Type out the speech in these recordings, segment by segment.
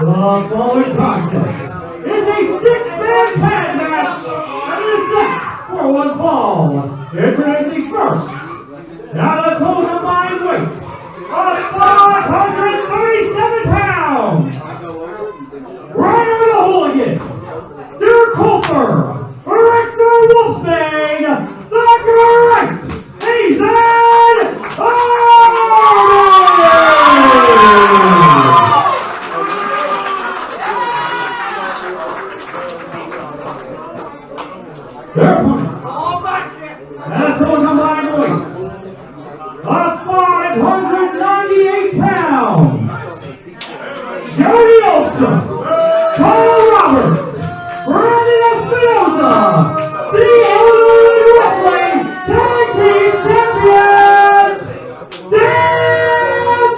The following contest is a six-man tag match and it is set for one fall. Introducing first, now the total combined weight of 537 pounds. Rider the Hooligan, Derek Colfer, Rexter Wolfsbane, the Granite, Heathen, their opponents, and a total combined weight of 598 pounds. Jodi Kyle Roberts, Brandon Espinoza, the Illinois Wrestling Tag Team Champions, Dysfunction!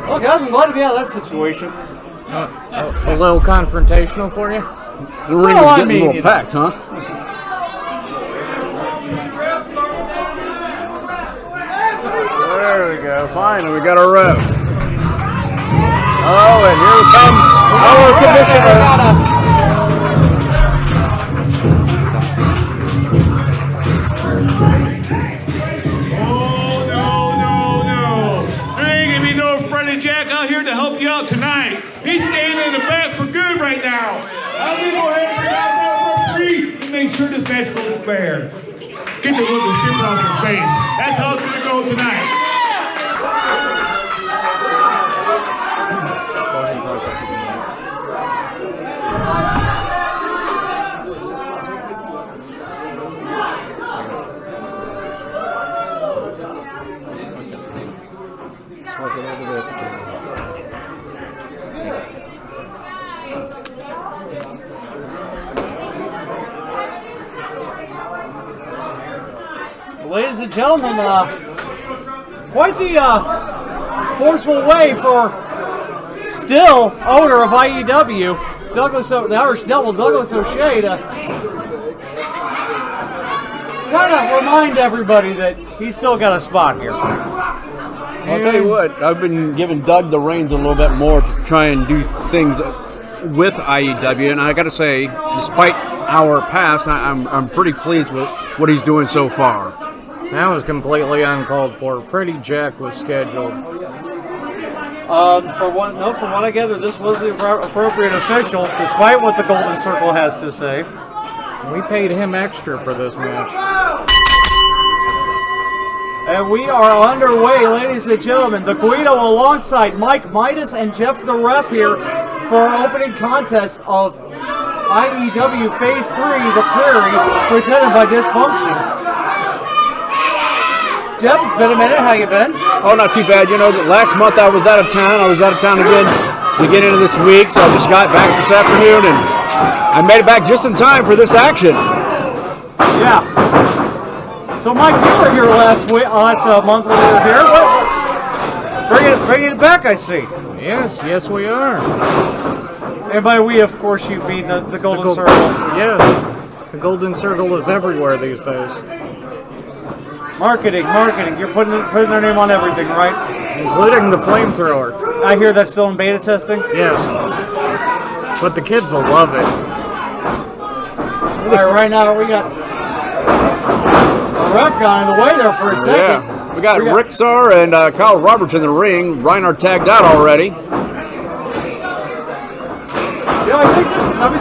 Well, guys, I'm glad to be out of that situation. A little confrontational for you? The ring is getting a little packed, huh? There we go. Finally, we got our ref. Oh, and here comes our commissioner. Tonight, he's standing in the back for good right now. I'm going to go ahead and bring out the referee and make sure this match goes fair. Get the look of stupid off your face. That's how it's going to go tonight. Ladies and gentlemen, quite the forceful way for still owner of IEW, the Irish Devil, Douglas O'Shea, to kind of remind everybody that he's still got a spot here. I'll tell you what, I've been giving Doug the reins a little bit more to try and do things with IEW, and I got to say, despite our past, I'm pretty pleased with what he's doing so far. That was completely uncalled for. Freddie Jack was scheduled. From what I gather, this was the appropriate official, despite what the Golden Circle has to say. We paid him extra for this match. And we are underway, ladies and gentlemen. The Guido alongside Mike Midas and Jeff the Ref here for our opening contest of IEW Phase 3, The Prairie, presented by Dysfunction. Jeff, it's been a minute. How you been? Oh, not too bad. You know, last month I was out of town. I was out of town again beginning of this week, so I just got back this afternoon, and I made it back just in time for this action. Yeah. So, Mike, you were here last month when we were here. Bringing it back, I see. Yes, we are. And by we, of course, you mean the Golden Circle. Yeah, the Golden Circle is everywhere these days. Marketing. You're putting their name on everything, right? Including the flamethrower. I hear that's still in beta testing? Yes. But the kids will love it. All right now we got a ref guy in the way there for a second. Yeah, we got Rixar and Kyle Roberts in the ring. Reinhardt tagged out already. Yeah, I think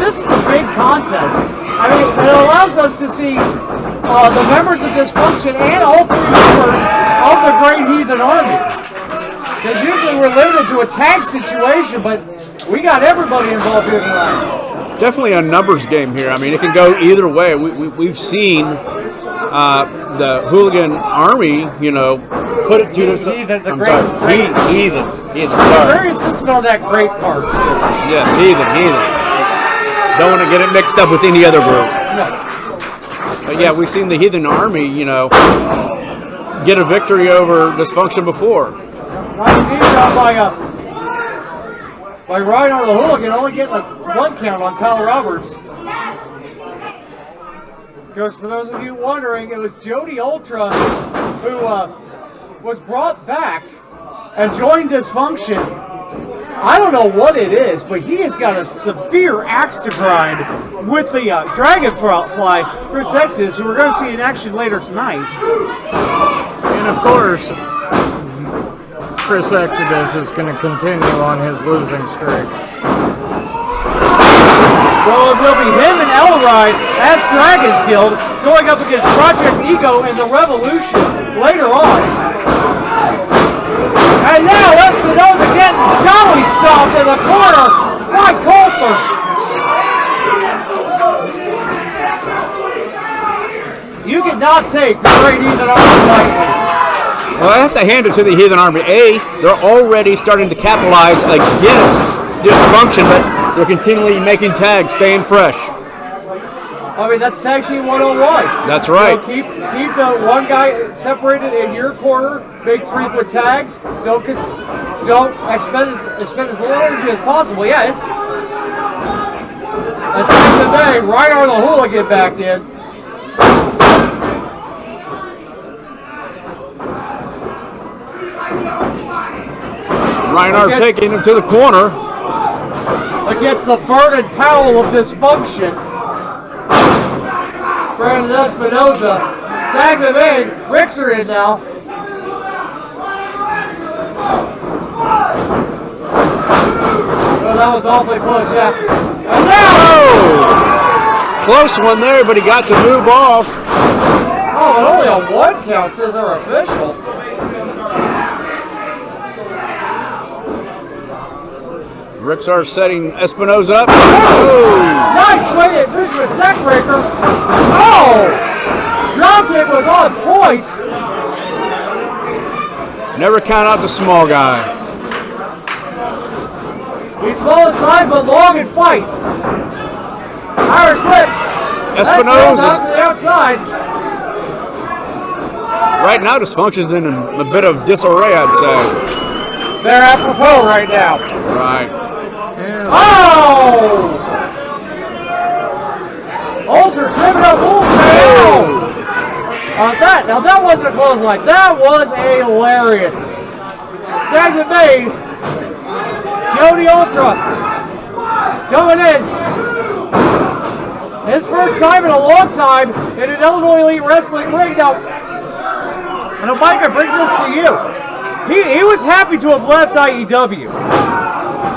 this is a big contest. I mean, it allows us to see the members of Dysfunction and all three members of the Great Heathen Army. Because usually we're limited to a tag situation, but we got everybody involved here tonight. Definitely a numbers game here. I mean, it can go either way. We've seen the hooligan army, put it to the Heathen, the I'm great- sorry, Heathen. They're Sorry. very insistent on that great part. Yes, Heathen. Don't want to get it mixed up with any other group. But yeah, we've seen the Heathen army, get a victory over Dysfunction before. Nice knee job by Reinhardt the Hooligan, only getting a 1 count on Kyle Roberts. Because for those of you wondering, it was Jodi Ultra who was brought back and joined Dysfunction. I don't know what it is, but he has got a severe axe to grind with the Dragonfly, Chris Exodus, who we're going to see in action later tonight. And of course, Chris Exodus is going to continue on his losing streak. Well, it will be him and Elride as Dragon's Guild going up against Project Ego and the Revolution later on. And now Espinosa getting jolly stomped in the corner by Coulter. You cannot take the great Heathen Army lightly. Well, I have to hand it to the Heathen army. They're already starting to capitalize against Dysfunction, but they're continually making tags, staying fresh. I mean, that's Tag Team 101. That's right. So keep the one guy separated in your corner. Big frequent tags. Don't expend as little energy as possible. Yeah, it's the day. Reinhardt the Hooligan back in. Reinhardt taking him to the corner. Against the Vernon Powell of Dysfunction. Brandon Espinosa. Tag him in. Ricks are in now. Oh, that was awfully close, yeah. And now! Close one there, but he got the move off. Oh, but only a 1 count, says our official. Rixar setting Espinosa up. Oh! Nice swing at Fisherman's neckbreaker. Oh! Drop kick was on point. Never count out the small guy. He's small in size but long in fight. Irish whip. Espinosa out to the outside. Right now, Dysfunction's in a bit of disarray, I'd say. They're apropos right now. Right. Oh! Ultra tripping up Wolfman. Now that wasn't a close line. That was a lariat. Tag the made. Jodi Ultra going in. His first time in a long time in an Illinois Elite Wrestling ring. Now, Mike, I bring this to you. He was happy to have left IEW.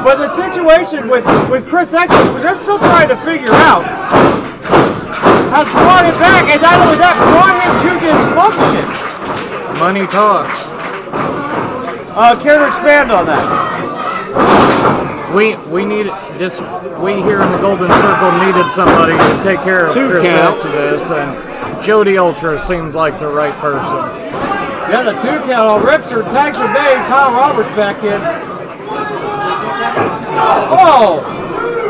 But the situation with Chris Exodus, which I'm still trying to figure out, has brought him back, and not only that, brought him to Dysfunction. Money talks. Care to expand on that? We here in the Golden Circle needed somebody to take care of Chris Exodus, and Jodi Ultra seems like the right person. Yeah, the 2 count on Rixer, tags are made, Kyle Roberts back in. Oh!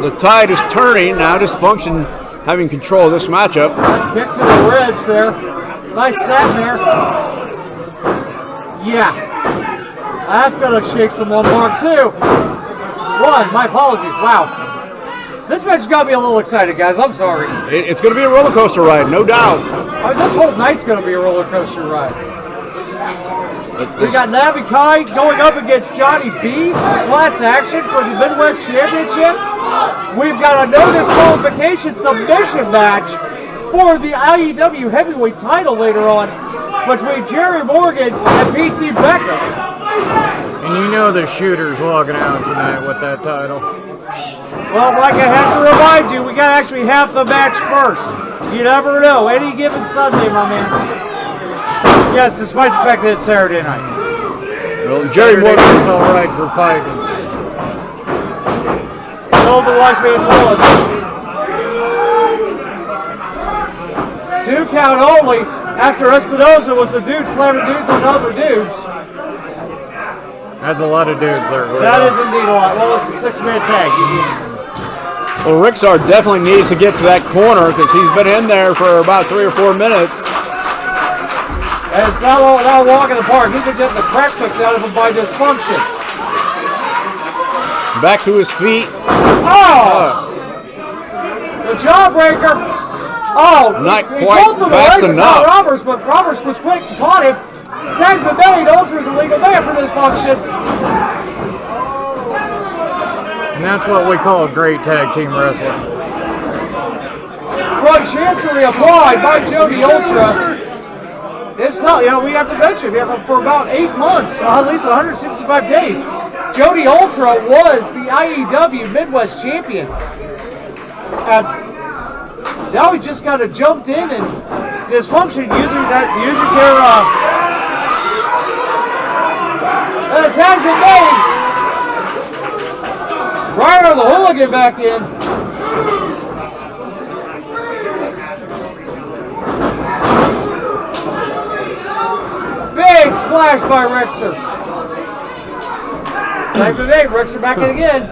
The tide is turning. Now Dysfunction having control of this matchup. Kick to the ribs there. Nice snap there. Yeah. That's going to shake some one mark too. My apologies. Wow. This match got me a little excited, guys. I'm sorry. It's going to be a roller coaster ride, no doubt. I mean, this whole night's going to be a roller coaster ride. We got Navi Kai going up against Johnny B. Class action for the Midwest Championship. We've got a no disqualification submission match for the IEW heavyweight title later on between Jerry Morgan and PT Beckham. And you know the shooter's walking out tonight with that title. Well, Mike, I have to remind you, we got actually half the match first. You never know. Any given Sunday, my man. Yes, despite the fact that it's Saturday night. Well, Jerry Morgan's all right for fighting. So the wise man told us. 2 count only. after Espinosa was the dude slamming dudes on other dudes. That's a lot of dudes there. That is indeed a lot. Well, it's a 6-man tag. Well, Rixar definitely needs to get to that corner because he's been in there for about 3 or 4 minutes. And it's not a walk in the park. He's been getting the crap kicked out of him by Dysfunction. Back to his feet. Oh! The jawbreaker. Oh, Not he quite pulled from fast the leg enough. Roberts, but Roberts was quick and caught him. Tag's been made. Ultra's a legal man for Dysfunction. And that's what we call great tag team wrestling. Front chancery applied by Jodi Ultra. If so, we have to mention, for about 8 months, at least 165 days, Jodi Ultra was the IEW Midwest champion. And now he just got jumped in and Dysfunction using their the tag been made. Ryder the Hooligan back in. Big splash by Rixar. Tag been made. Rixar back in again.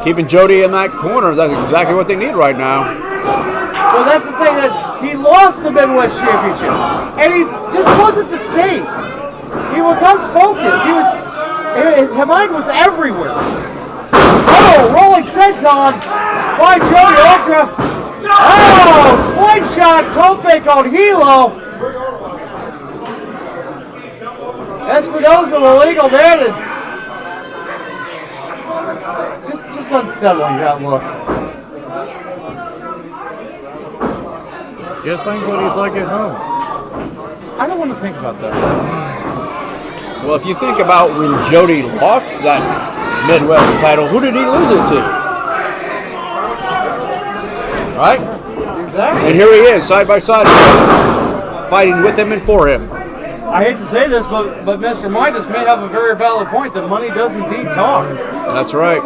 Keeping Jodi in that corner. That's exactly what they need right now. Well, that's the thing, that he lost the Midwest Championship, and he just wasn't the same. He was unfocused. His mind was everywhere. Oh, rolling senton by Jodi Ultra. Oh, slingshot Copic on Hilo. Espinosa, the legal man, and just unsettling, that look. Just think what he's like at home. I don't want to think about that. Well, if you think about when Jodi lost that Midwest title, who did he lose it to? Right? Exactly. And here he is, side by side, fighting with him and for him. I hate to say this, but Mr. Midas may have a very valid point that money does indeed talk. That's right.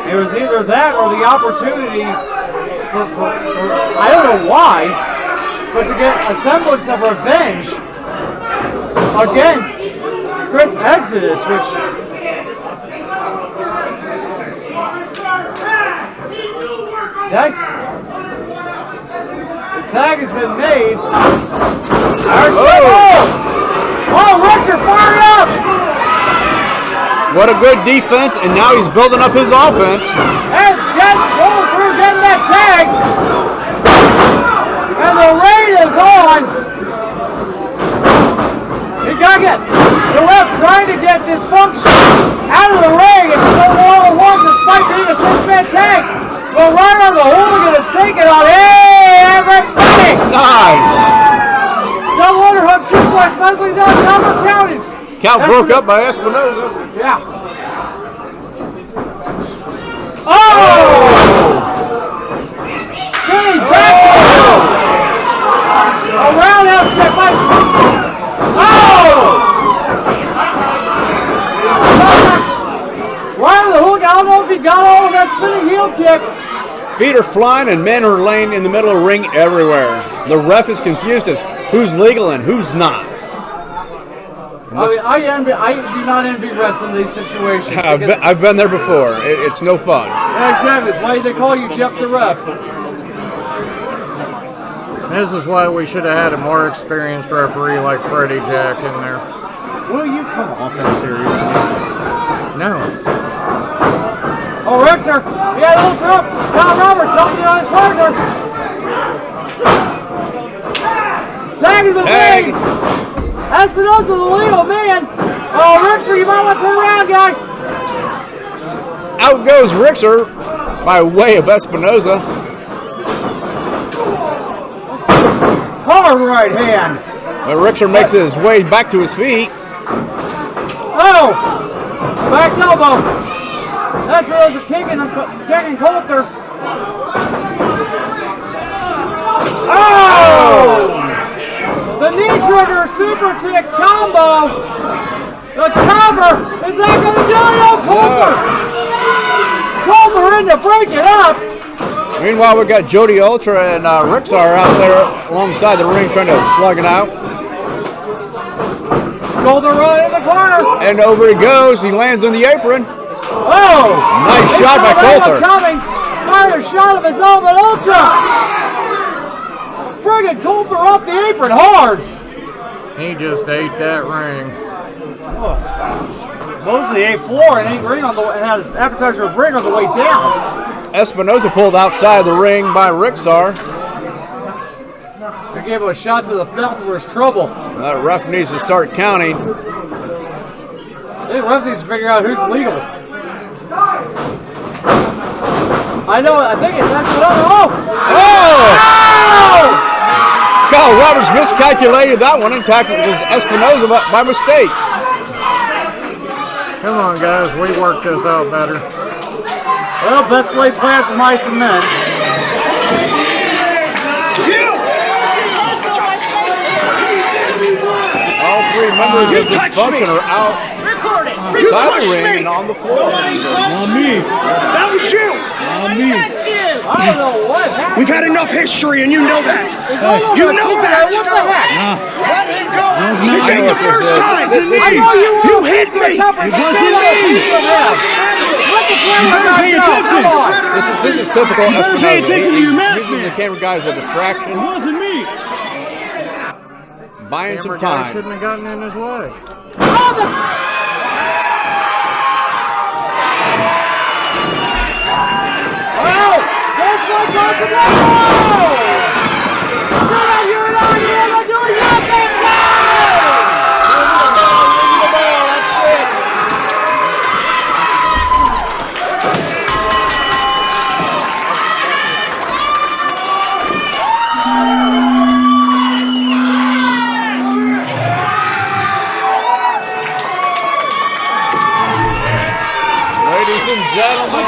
It was either that or the opportunity for I don't know why, but to get a semblance of revenge against Chris Exodus, which the tag has been made. Oh, Rixar fired up! What a good defense, and now he's building up his offense. And going through, getting that tag. And the rain is on. You gotta get the ref trying to get Dysfunction out of the ring. It's still 1-on-1 despite being a 6-man tag. But Ryder the Hooligan is taking on everybody. Nice. Double underhook suplex, Leslie down, number counted. Count broke up by Espinosa. Yeah. Oh! Spinning back. A roundhouse kick by. Oh! Ryder the Hook, I don't know if he got all of that spinning heel kick. Feet are flying and men are laying in the middle of the ring everywhere. The ref is confused as who's legal and who's not. I do not envy refs in these situations. I've been there before. It's no fun. Yeah, exactly. It's why they call you Jeff the Ref. This is why we should have had a more experienced referee like Freddie Jack in there. Will you come off that seriously? No. Oh, Rixar, he had a little trip. Kyle Roberts helping out his partner. Tag has been made. Espinosa, the legal man. Oh, Rixar, you might want to turn around, guy. Out goes Rixar by way of Espinosa. Hard right hand. But Rixar makes his way back to his feet. Oh, back elbow. Espinosa kicking Coulter. Oh! The knee trigger super kick combo. The cover. Is that going to do it? Oh, Coulter. Coulter in to break it up. Meanwhile, we got Jodi Ultra and Rixar out there alongside the ring trying to slug it out. Golden run in the corner. And over he goes. He lands on the apron. Oh! Nice shot by Coulter. Coming. Fired a shot of his own, but Ultra bringing Coulter off the apron hard. He just ate that ring. Mosley ate floor and ate ring on the has appetizer of ring on the way down. Espinosa pulled outside the ring by Rixar. They gave him a shot to the belt for his trouble. That ref needs to start counting. The ref needs to figure out who's legal. I know, I think it's Espinosa. Oh! Kyle Roberts miscalculated that one and tackled Espinosa by mistake. Come on, guys. We worked this out better. Well, best laid plans of mice and men. All three members of Dysfunction are out outside the ring and on the floor. On me. That was you. On me. I don't know what happened. We've had enough history, and you know that. You know that. What the heck? Let him go. This ain't the first time. I know you hit me. Let the camera guy go. Come on. This is typical Espinosa. you He's using the camera guy as a distraction, wasn't me. buying some Camera guy time. shouldn't have gotten in his way. That's what goes in that hole! Shut up, you're not doing yes and go! Ring the bell, that's it. Ladies and gentlemen,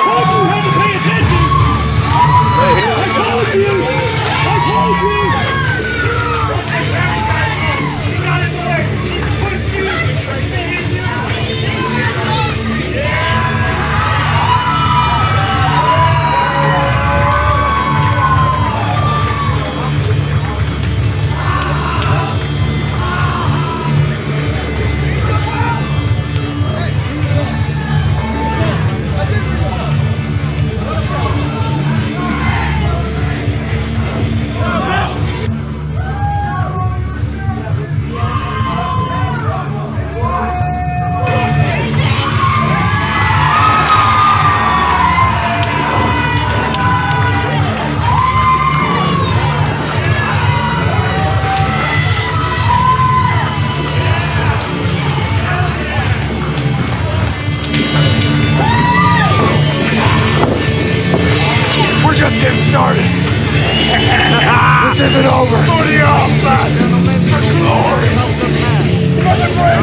Just getting started. This isn't over. For the offside, gentlemen. For glory. For the great.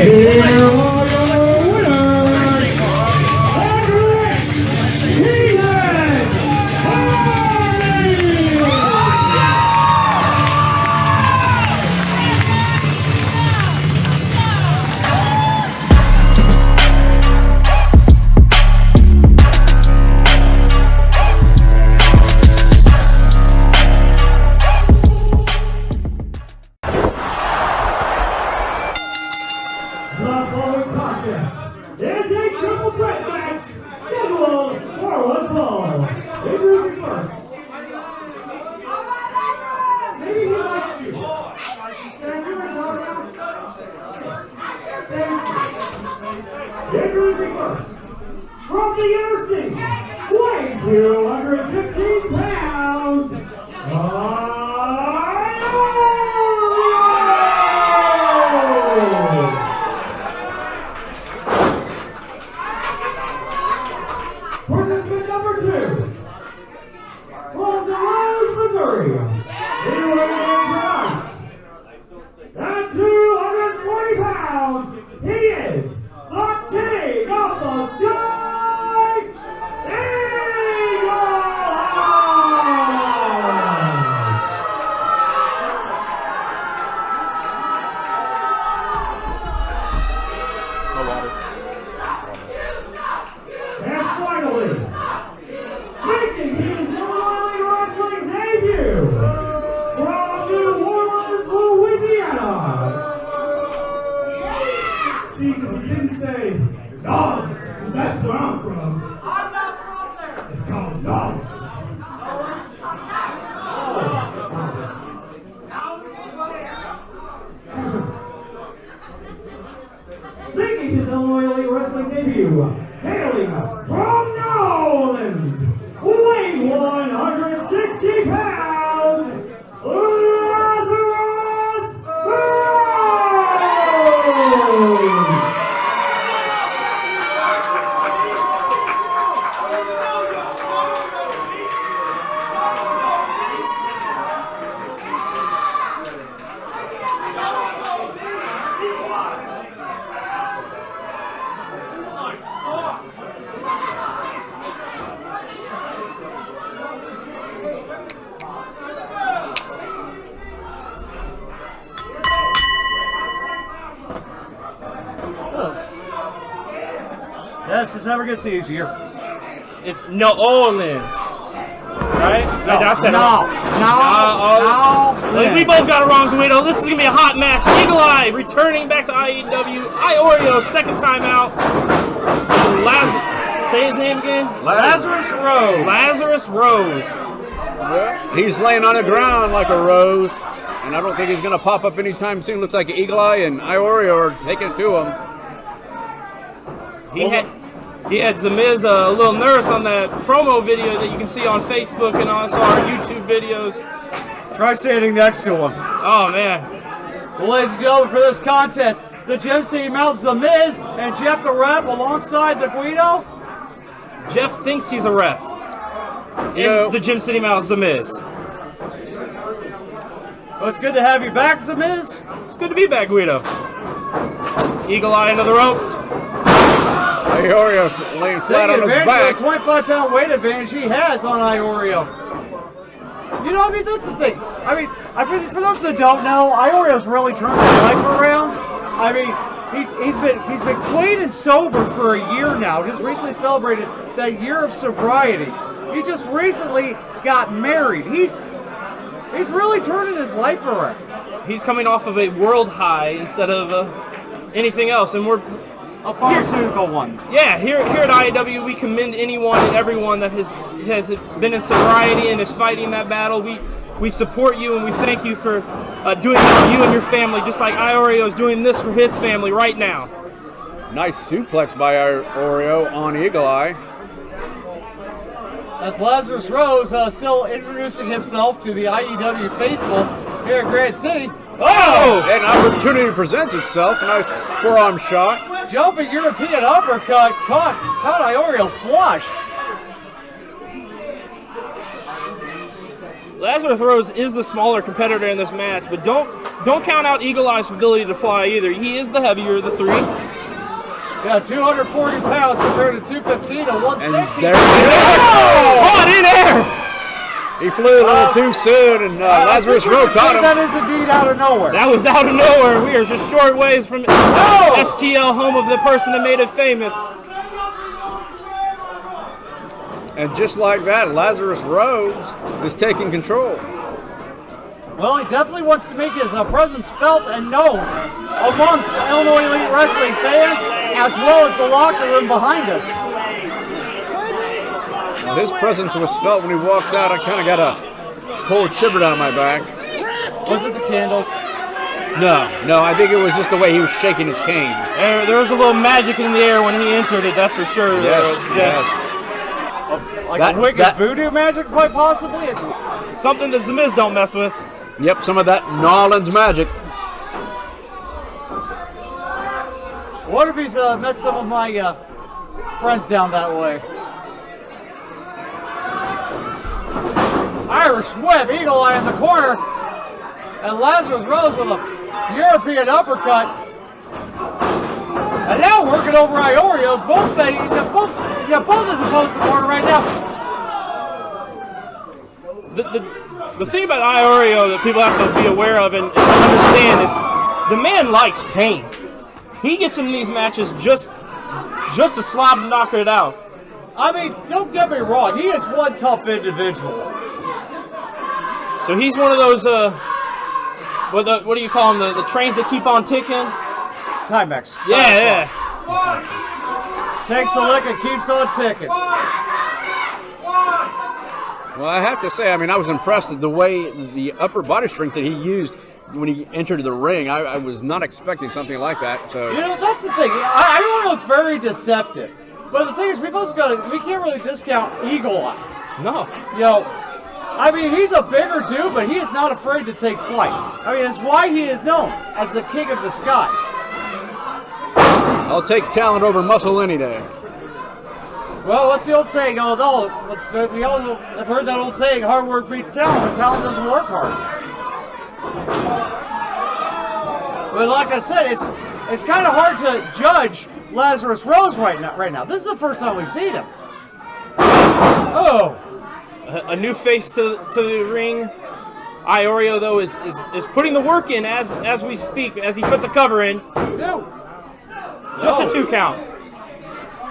Here are your winners. Heathen. There's a triple threat match scheduled for one fall. Introducing first. Maybe he likes you. Introducing first. From the NFC, weighing 215 pounds. Participant number 2, from Delaware, Missouri, he weighs tonight at 240 pounds. He is the king of the sky, EagleEye. And finally, contest just never gets easier. It's New Orleans. Right? No, We both got it wrong, Guido. This is going to be a hot match. EagleEye returning back to IEW. Iorio, second time out. Say his name again? Lazrus Rose. Lazrus Rose. He's laying on the ground like a rose, and I don't think he's going to pop up anytime soon. Looks like EagleEye and Iorio are taking it to him. He had Zamiz a little nervous on that promo video that you can see on Facebook and also our YouTube videos. Try standing next to him. Oh, man. Well, ladies and gentlemen, for this contest, the Grimsely mounts The Miz and Jeff the Ref alongside the Guido. Jeff thinks he's a ref. In the Gym City Mountains, The Miz. Well, it's good to have you back, The Miz. It's good to be back, Guido. EagleEye into the ropes. Iorio laying flat on his back. The 25-pound weight advantage he has on Iorio. You know, I mean, that's the thing. I mean, for those that don't know, Iorio's really turned his life around. I mean, he's been clean and sober for a year now. Just recently celebrated that year of sobriety. He just recently got married. He's really turning his life around. He's coming off of a world high instead of anything else, and we're a pharmaceutical one. Yeah, here at IEW, we commend anyone and everyone that has been in sobriety and is fighting that battle. We support you and we thank you for doing this for you and your family, just like Iorio is doing this for his family right now. Nice suplex by Iorio on EagleEye. As Lazrus Rose still introducing himself to the IEW faithful here at Granite City. Oh! An opportunity presents itself. A nice forearm shot. Jumping European uppercut caught Iorio flush. Lazrus Rose is the smaller competitor in this match, but don't count out EagleEye's ability to fly either. He is the heavier of the three. Yeah, 240 pounds compared to 215 and 160. And there he is. Caught in air! He flew a little too soon, and Lazrus Rose caught him. That is indeed out of nowhere. That was out of nowhere. We are just short ways from STL, home of the person that made it famous. And just like that, Lazrus Rose is taking control. Well, he definitely wants to make his presence felt and known amongst Illinois Elite Wrestling fans, as well as the locker room behind us. Well, his presence was felt when he walked out. I kind of got a cold shiver down my back. Was it the candles? No, I think it was just the way he was shaking his cane. There was a little magic in the air when he entered it, that's for sure. Yes, Jeff. Like a wicked voodoo magic, quite possibly? It's something that Zamiz don't mess with. Yep, some of that New Orleans magic. What if he's met some of my friends down that way? Irish whip, EagleEye in the corner, and Lazrus Rose with a European uppercut. And now working over Iorio. He's got both his opponents in the corner right now. The thing about Iorio that people have to be aware of and understand is the man likes pain. He gets in these matches just to slob and knock it out. I mean, don't get me wrong. He is one tough individual. So he's one of those, what do you call them, the trains that keep on ticking? Timex. Yeah. Takes a lick and keeps on ticking. Well, I have to say, I mean, I was impressed at the way the upper body strength that he used when he entered the ring. I was not expecting something like that. So you know, that's the thing. I know it's very deceptive, but the thing is, we can't really discount EagleEye. No. You know, I mean, he's a bigger dude, but he is not afraid to take flight. I mean, that's why he is known as the king of disguise. I'll take talent over muscle any day. Well, what's the old saying? We all have heard that old saying, hard work beats talent, but talent doesn't work hard. But like I said, it's kind of hard to judge Lazrus Rose right now. This is the first time we've seen him. Oh. A new face to the ring. Iorio, though, is putting the work in as we speak, as he puts a cover in. No. Just a 2 count.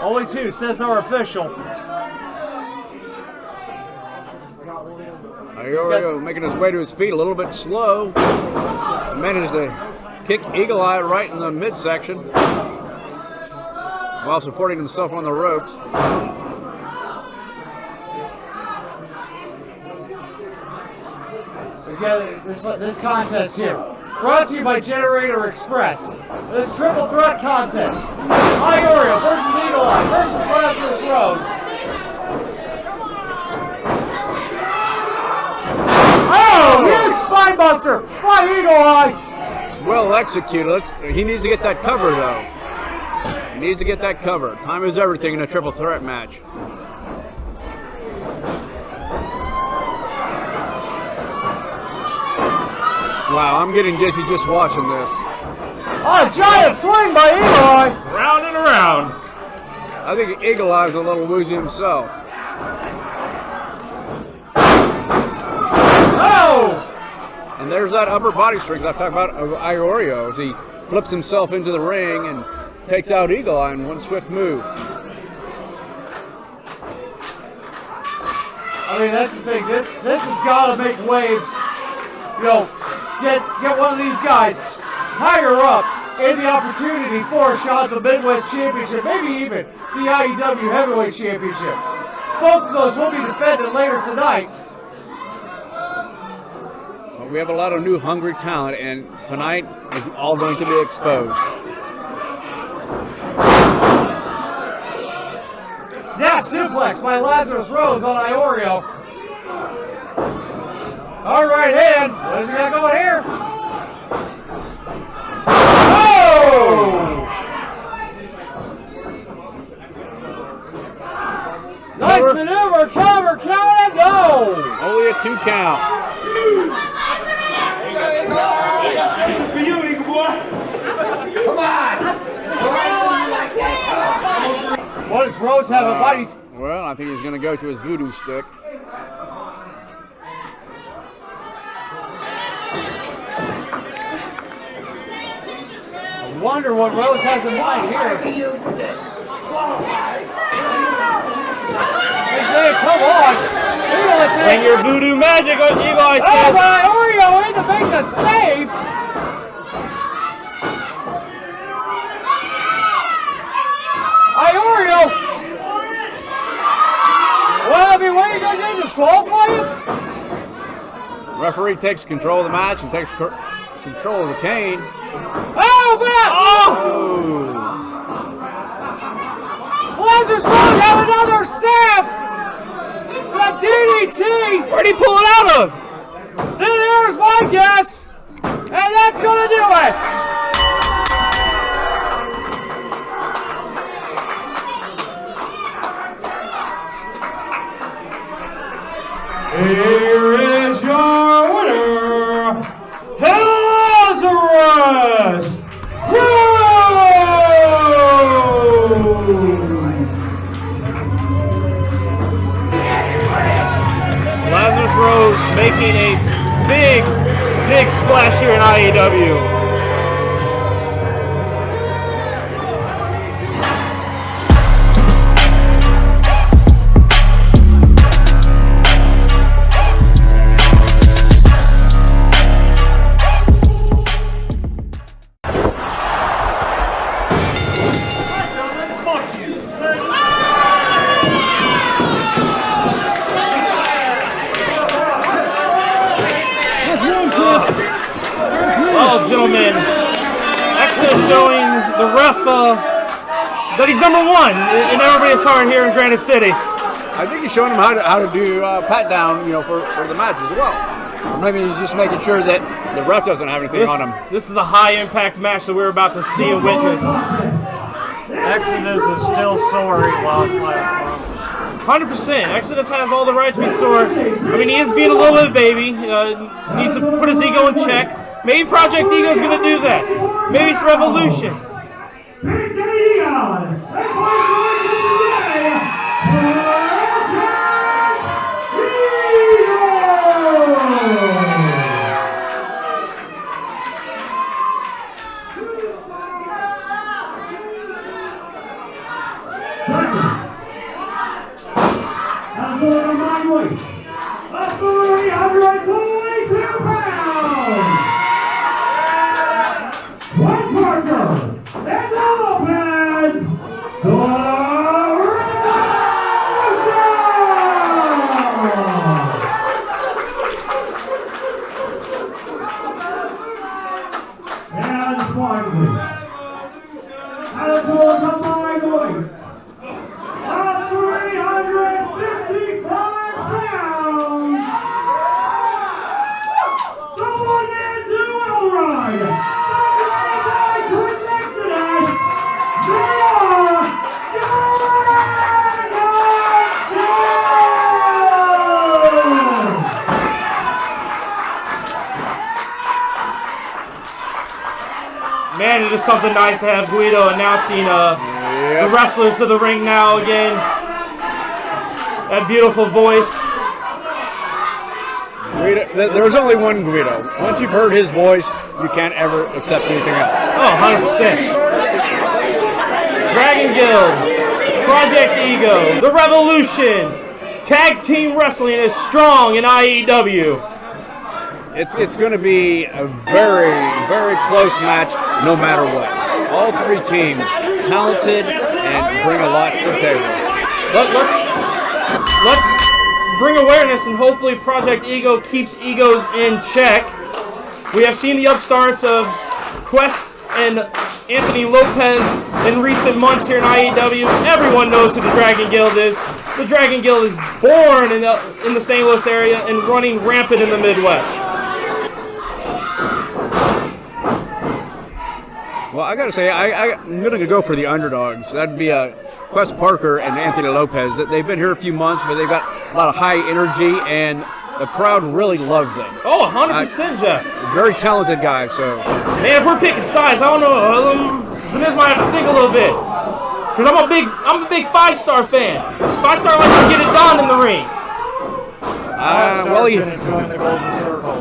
Only 2, says our official. Iorio making his way to his feet a little bit slow. Managed to kick EagleEye right in the midsection while supporting himself on the ropes. This contest here, brought to you by Generator Express. This triple threat contest. Iorio versus EagleEye versus Lazrus Rose. Oh, huge spinebuster by EagleEye. Well executed. He needs to get that cover though. He needs to get that cover. Time is everything in a triple threat match. Wow, I'm getting dizzy just watching this. Oh, a giant swing by EagleEye. Round and around. I think EagleEye's a little woozy himself. Oh! And there's that upper body strength I've talked about of Iorio as he flips himself into the ring and takes out EagleEye in one swift move. I mean, that's the thing. This has got to make waves. You know, get one of these guys higher up in the opportunity for a shot at the Midwest Championship, maybe even the IEW Heavyweight Championship. Both of those will be defended later tonight. Well, we have a lot of new hungry talent, and tonight is all going to be exposed. Snap suplex by Lazrus Rose on Iorio. All right hand. What does he got going here? Oh! Nice maneuver, cover, count, and no! Only a 2 count. For you, Eagle Boy. Come on. What does Rose have a body? Well, I think he's going to go to his voodoo stick. I wonder what Rose has in mind here. He's saying, come on. And your voodoo magic, EagleEye Oh, says. but Iorio in to make the save. Iorio. Well, I mean, what are you going to do? Disqualify him? Referee takes control of the match and takes control of the cane. Oh, man! Oh! Lazrus Rose have another staff! The DDT! Where'd he pull it out of? Thin air is my guess! And that's gonna do it! Here is your winner, Lazrus Lazrus Rose making a big splash here in IEW. Well, gentlemen, Exodus showing the ref that he's number one in everybody's heart here in Granite City. I think he's showing him how to do pat down, for the match as well. Or maybe he's just making sure that the ref doesn't have anything on him. This is a high impact match that we're about to see and witness. Exodus is still sore he lost last month. 100%. Exodus has all the right to be sore. I mean, he is being a little bit of a baby. Needs to put his ego in check. Maybe Project Ego is going to do that. Maybe it's Revolution. 122 pounds. Wes Parker, Angelo Lopez, the And finally, out of the combined weights of 355 pounds, the one-man dual ride, by Chris Exodus, Man, it is something nice to have Guido announcing the wrestlers to the ring now again. That beautiful voice. Guido, there's only one Guido. Once you've heard his voice, you can't ever accept anything else. Oh, 100%. Dragon Guild, Project Ego, The Revolution, Tag Team Wrestling is strong in IEW. It's going to be a very, very close match no matter what. All three teams talented and bring a lot to the table. Let's bring awareness, and hopefully Project Ego keeps egos in check. We have seen the upstarts of Quest and Anthony Lopez in recent months here in IEW. Everyone knows who the Dragon Guild is. The Dragon Guild is born in the St. Louis area and running rampant in the Midwest. Well, I got to say, I'm going to go for the underdogs. That'd be Quest Parker and Anthony Lopez. They've been here a few months, but they've got a lot of high energy, and the crowd really loves them. Oh, 100%, Jeff. Very talented guys, so. Man, if we're picking sides, I don't know. Zinez might have to think a little bit. Because I'm a big 5-star fan. 5-star likes to get it done in the ring. Well, you join the Golden Circle.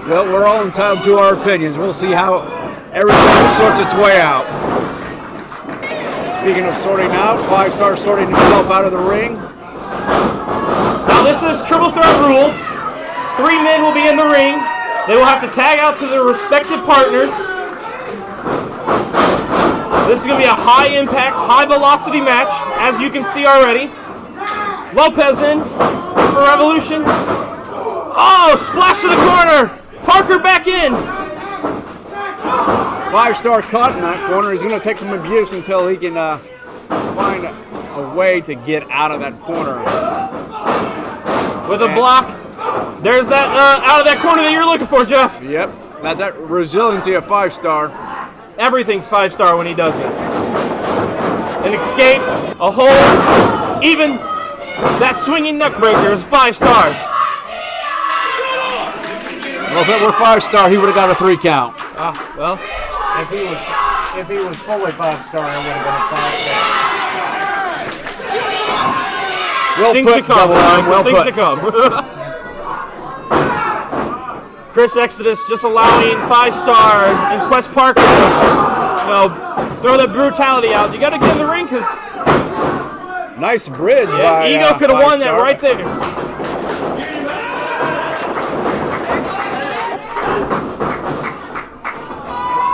Well, we're all entitled to our opinions. We'll see how everything sorts its way out. Speaking of sorting out, 5-star sorting himself out of the ring. Now this is triple threat rules. 3 men will be in the ring. They will have to tag out to their respective partners. This is going to be a high impact, high velocity match, as you can see already. Lopez in for Revolution. Oh, splash to the corner. Parker back in. 5-star caught in that corner. He's going to take some abuse until he can find a way to get out of that corner. With a block. There's that out of that corner that you're looking for, Jeff. Yep. Now that resiliency of 5-star. Everything's 5-star when he does it. An escape, a hold, even that swinging neck breaker is 5 stars. Well, if it were 5-star, he would have got a 3 count. Well, If he was fully 5-star, it would have been a 5. Well things put, to come. Double Arm. Well Things put. to come. Chris Exodus just allowing 5-star and Quest Parker to throw that brutality out. You got to get in the ring because Nice bridge by Ego could have won that 5-star. right there.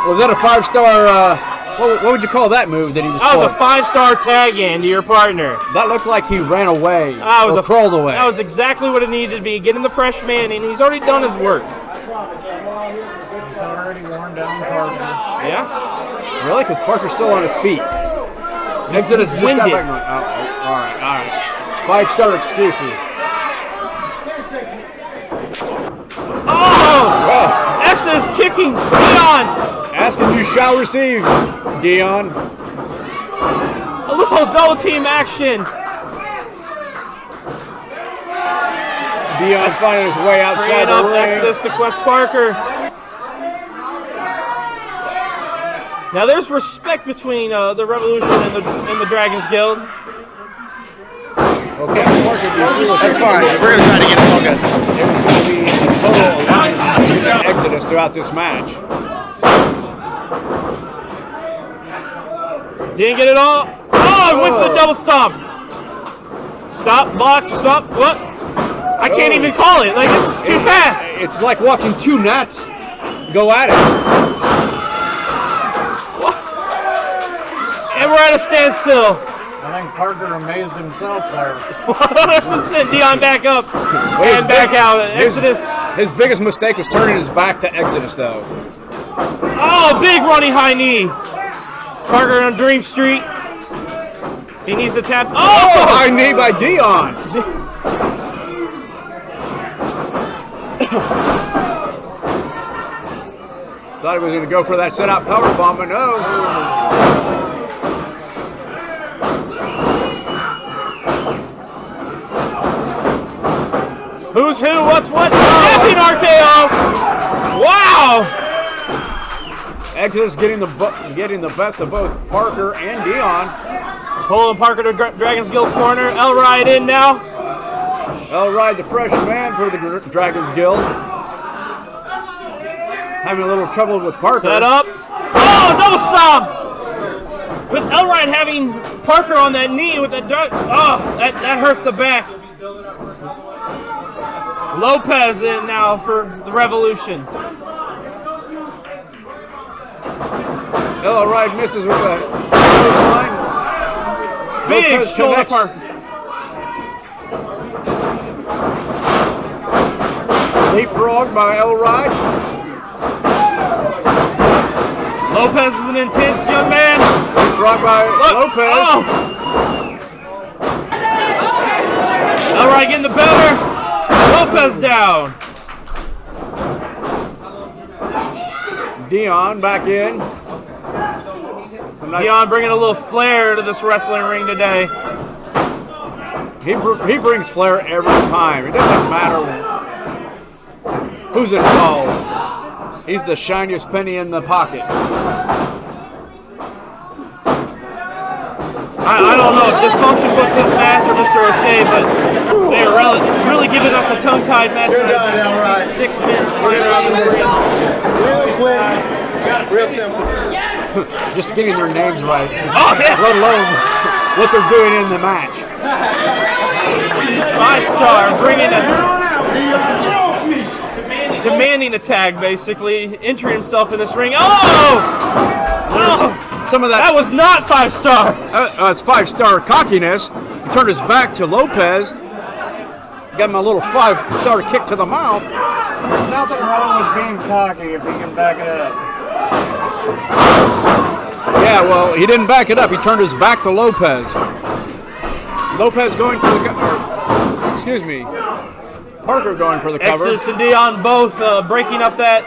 Was that a 5-star? What would you call that move that he just That was a pulled? 5-star tag in to your partner. That looked like he ran away That was or crawled away. That was exactly what it needed to be. Getting the fresh man in. He's already done his work. He's already worn down Parker. Yeah. Really? Because Parker's still on his feet. Exodus Just got winded. back on- all right. 5-star excuses. Oh! Well, Exodus kicking. Leon. ask and you shall receive, Dion. A little double team action. Dion's finding his way outside Bringing the up ring. Exodus to Quest Parker. Now there's respect between the Revolution and the Dragons Guild. Okay, so Parker would be foolish. That's fine. We're going to try to get it all good. It was going to be a total alliance between Exodus throughout this match. Didn't get it all. Oh, with the double stomp. Stop, block, stop, what? I can't even call it. Like, it's too fast. It's like watching two gnats go at it. And we're at a standstill. I think Parker amazed himself there. 100% Dion back up and back out. Exodus. His biggest mistake was turning his back to Exodus, though. Oh, big running high knee. Parker on Dream Street. He needs to tap. Oh, high knee by Dion. Thought he was going to go for that set-out power bomb, but no. Who's who? What's what? Snapping RKO! Wow! Exodus getting the best of both Parker and Dion. Pulling Parker to Dragon's Guild corner. Elride in now. Elride, the fresh man for the Dragon's Guild. Having a little trouble with Parker. Set up. Oh, double stomp! With Elride having Parker on that knee with that that hurts the back. Lopez in now for the Revolution. Elride misses with the line. Big Lopez shoulder connects. Parker. Leapfrog by Elride. Lopez is an intense young man. Leapfrog by Lopez. Oh. Elride getting the better. Lopez down. Dion back in. Dion bringing a little flair to this wrestling ring today. He brings flair every time. It doesn't matter who's involved. He's the shiniest penny in the pocket. I don't know if Dysfunction booked this match or Mr. O'Shea, but they are really giving us a tongue-tied match tonight. These 6 minutes flying around this ring. Real quick, real simple. Just getting their names right. Oh, yeah. Let alone what they're doing in the match. 5-star bringing demanding a tag, basically, entering himself in this ring. Oh! Some of That was not 5 stars. It's 5-star cockiness. He turned his back to Lopez. Got him a little 5-star kick to the mouth. There's nothing wrong with being cocky if he can back it up. Yeah, well, he didn't back it up. He turned his back to Lopez. Lopez going for the excuse me. Parker going for the cover. Exodus and Dion both breaking up that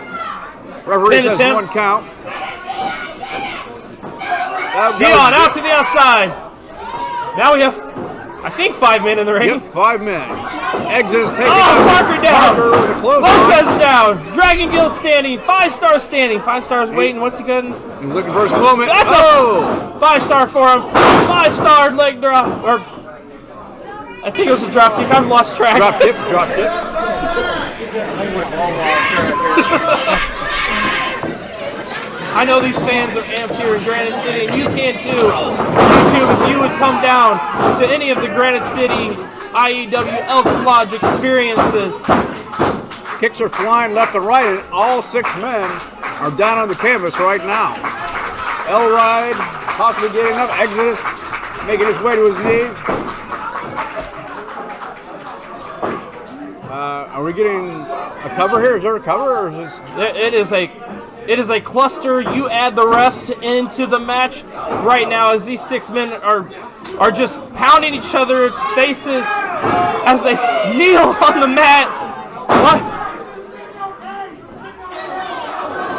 Referee says attempt. 1 count. Dion out to the outside. Now we have, I think, 5 men in the ring. Yep, 5 men. Exodus taking Parker down. Parker with a close Lopez down. Dragon Guild standing. 5-star standing. 5 stars waiting. What's he getting? He's looking for his moment. That's a 5-star for him. 5-star leg drop. Or I think it was a drop kick. I've lost track. Drop kick, drop kick. I know these fans are amped here in Granite City, and you can too. YouTube, if you would come down to any of the Granite City IEW Elks Lodge experiences. Kicks are flying left and right, and all 6 men are down on the canvas right now. Elride possibly getting up. Exodus making his way to his knees. Are we getting a cover here? Is there a cover, or is this? It is a cluster. You add the rest into the match right now as these 6 men are just pounding each other's faces as they kneel on the mat. What?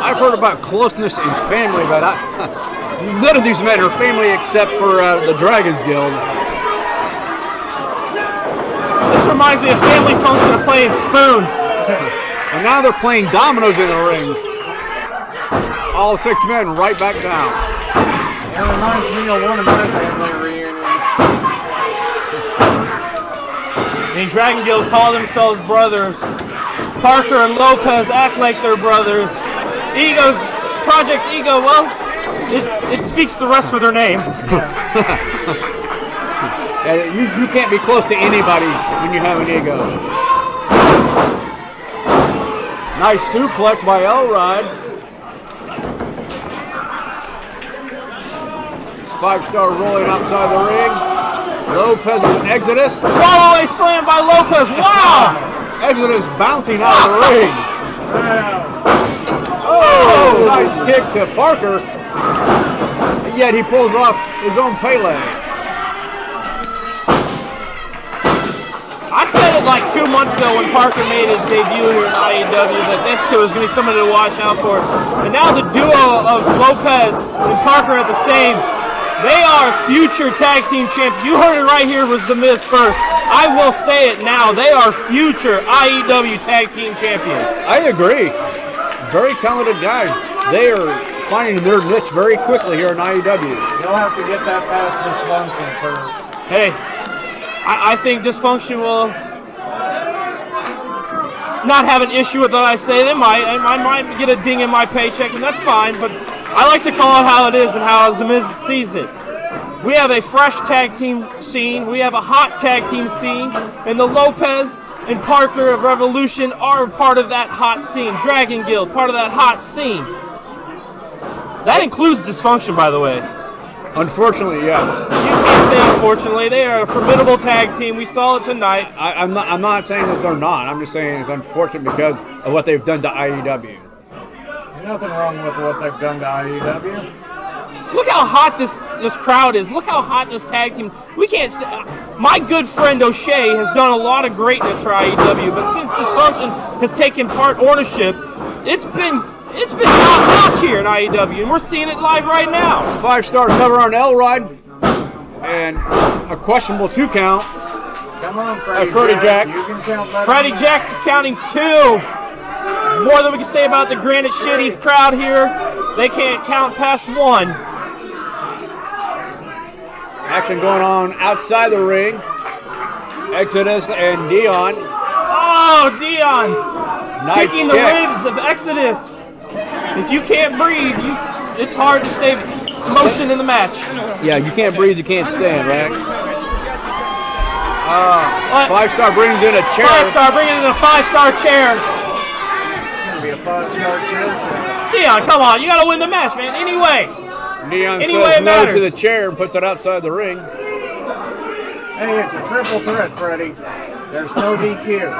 I've heard about closeness in family, but none of these men are family except for the Dragons Guild. This reminds me of family function of playing spoons. And now they're playing dominoes in the ring. All 6 men right back down. It reminds me of one of my family reunions. The Dragon Guild call themselves brothers. Parker and Lopez act like they're brothers. Project Ego, well, it speaks the rest of their name. And you can't be close to anybody when you have an ego. Nice suplex by Elrod. 5-star rolling outside the ring. Lopez with an Exodus. Follow-away slam by Lopez. Wow! Exodus bouncing out of the ring. Oh, nice kick to Parker. And yet he pulls off his own Pele. I said it like 2 months ago when Parker made his debut here in AEW that this kid was going to be somebody to watch out for. And now the duo of Lopez and Parker are the same. They are future tag team champions. You heard it right here with The Miz first. I will say it now. They are future AEW tag team champions. I agree. Very talented guys. They are finding their niche very quickly here in AEW. You'll have to get that past Dysfunction first. Hey, I think Dysfunction will not have an issue with what I say. I might get a ding in my paycheck, and that's fine, but I like to call it how it is and how The Miz sees it. We have a fresh tag team scene. We have a hot tag team scene. And the Lopez and Parker of Revolution are part of that hot scene. Dragon Guild, part of that hot scene. That includes Dysfunction, by the way. Unfortunately, yes. You can't say unfortunately. They are a formidable tag team. We saw it tonight. I'm not saying that they're not. I'm just saying it's unfortunate because of what they've done to AEW. There's nothing wrong with what they've done to AEW. Look how hot this crowd is. Look how hot this tag team. We can't say, my good friend O'Shea has done a lot of greatness for AEW, but since Dysfunction has taken part ownership, it's been top notch here in AEW, and we're seeing it live right now. 5-star cover on Elrod, and a questionable 2 count. Come on, Freddie Jack. You can count that. Freddie Jack counting 2. More than we can say about the Granite shitty crowd here. They can't count past 1. Action going on outside the ring. Exodus and Dion. Oh, Dion! Nice Kicking the kick. ribs of Exodus. If you can't breathe, it's hard to stay motion in the match. Yeah, you can't breathe, you can't stand, right? 5-star brings in a chair. 5-star bringing in a 5-star chair. It's going to be a 5-star chair shot. Dion, come on, you got to win the match, man. Anyway. Dion Any says way it no matters. to the chair and puts it outside the ring. Hey, it's a triple threat, Freddie. There's no DQs.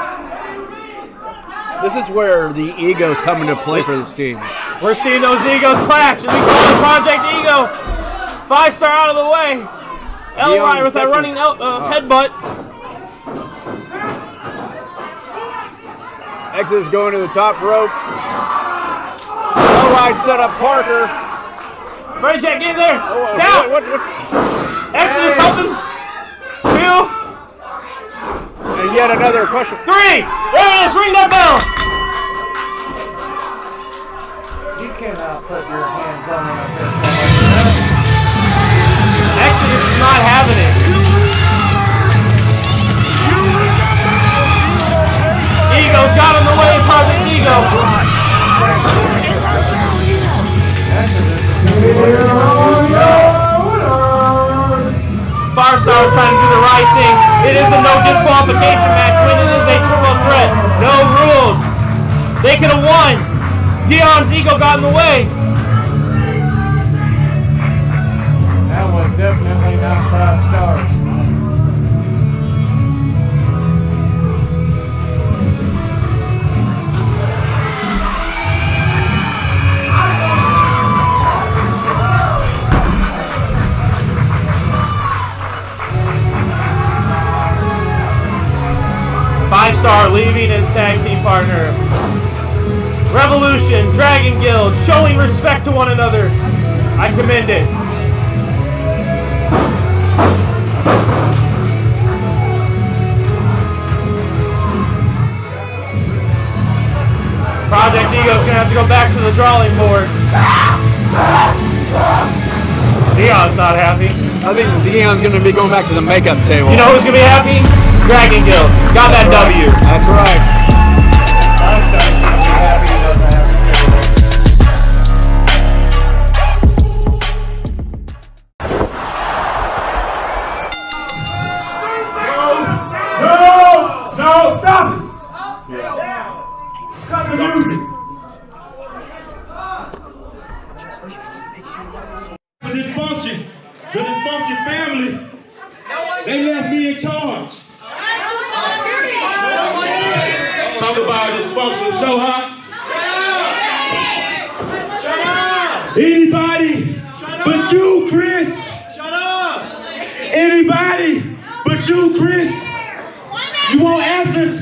This is where the egos come into play for this team. We're seeing those egos clash as we call it Project Ego. 5-star out of the way. Elrod with that running headbutt. Exodus going to the top rope. Elrod set up Parker. Freddie Jack, get in there. Count. What? Exodus helping. 2. And yet another question. 3. There it is. Ring that bell. You cannot put your hands on an official like that. Exodus is not having it. Ego's got in the way of Project Ego. Firestar is trying to do the right thing. It is a no disqualification match when it is a triple threat. No rules. They could have won. Dion's ego got in the way. That was definitely not 5 stars. Five-star leaving his tag team partner. Revolution, Dragon Guild, showing respect to one another. I commend it. Project Ego's gonna have to go back to the drawing board. Dion's not happy. I think Dion's going to be going back to the makeup table. You know who's gonna be happy? Dragon Guild. Got that W. That's right. 5 stars going to be happy he doesn't have to pay this. No, stop it. Cut the music. The Dysfunction family, they left me in charge. Talk about a dysfunctional show, huh? Shut up! Anybody but you, Chris. Shut up! Anybody but you, Chris. You want answers?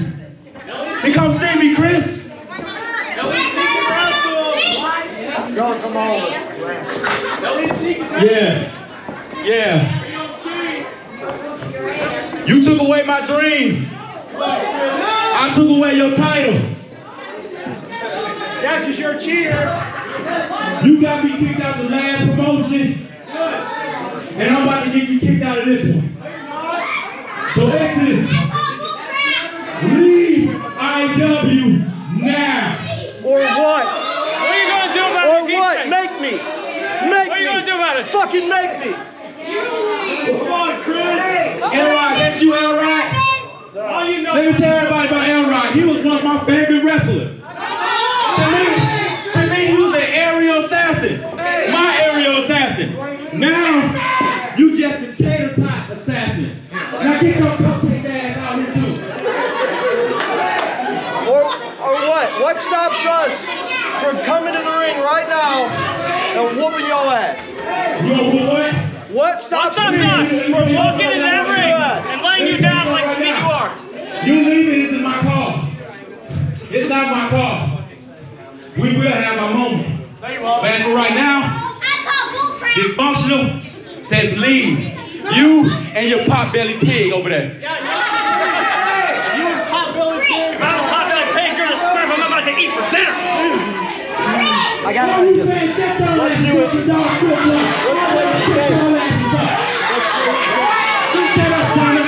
Then come see me, Chris. Y'all come on. Yeah. You took away my dream. I took away your title. Yeah, because you're a cheater. You got me kicked out the last promotion. And I'm about to get you kicked out of this one. So Exodus, leave IW now. Or what? What are you going to do about Or the what? defense? Make me. What are you going to do about it? Fucking make me. Come on, Chris. Elrod, that's you, Elrod? All you know. Let me tell everybody about Elrod. He was one of my favorite wrestlers. To me, he was an aerial assassin. My aerial assassin. Now, you just a tater tot assassin. Now get your cupcake ass out here too. Or what? What stops us from coming to the ring right now and whooping your ass? You know what? What stops What's me us from from walking in whooping that your ring ass? and laying you down like you think you are? You leaving isn't my call. It's not my call. We will have our moment. But as for right now, Dysfunctional says leave. You and your pot-bellied pig over there. You and Potbelly Pig. If I don't pop that pig, you're the script I'm about to eat for dinner. I got Oh, it. you man, shut your ass up. You shut up, Simon.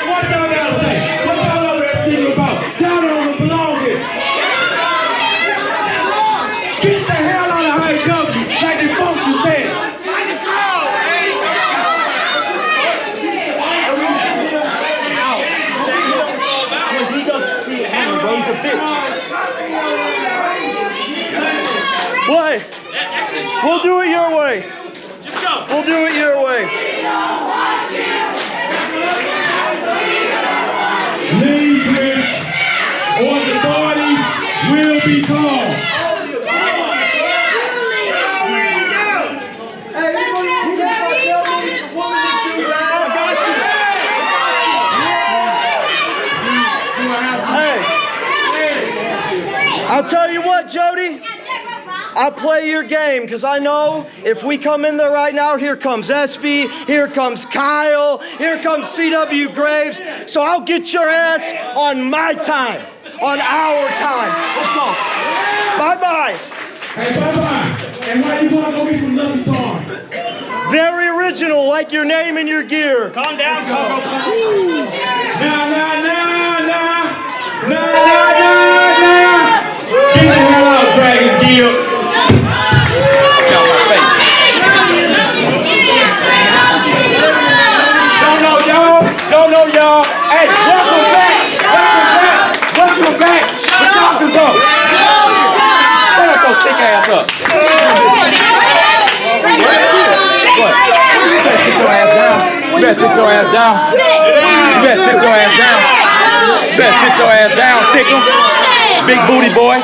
What y'all gotta say? What y'all over there speaking about? Y'all don't belong here. Get the hell out of IW, like Dysfunction said. He doesn't see it hammer, bro. He's a bitch. What? We'll do it your way. Just go. We'll do it your way. Leave here, or the authorities will be called. I'll tell you what, Jodi. I play your game because I know if we come in there right now, here comes SB, here comes Kyle, here comes CW Graves. So I'll get your ass on my time, on our time. Let's go. Bye-bye. Hey, bye-bye. And why you want to go get some Lucky Charms? Very original, like your name and your gear. Calm down, Coco. Get the hell out, Dragon's Guild. Don't know y'all. Hey, welcome back. Where y'all can go? Shut up, those thick ass up. What? You better sit your ass down. You better sit your ass down. You better sit your ass down. You better sit your ass down, thick 'em. Big booty boy.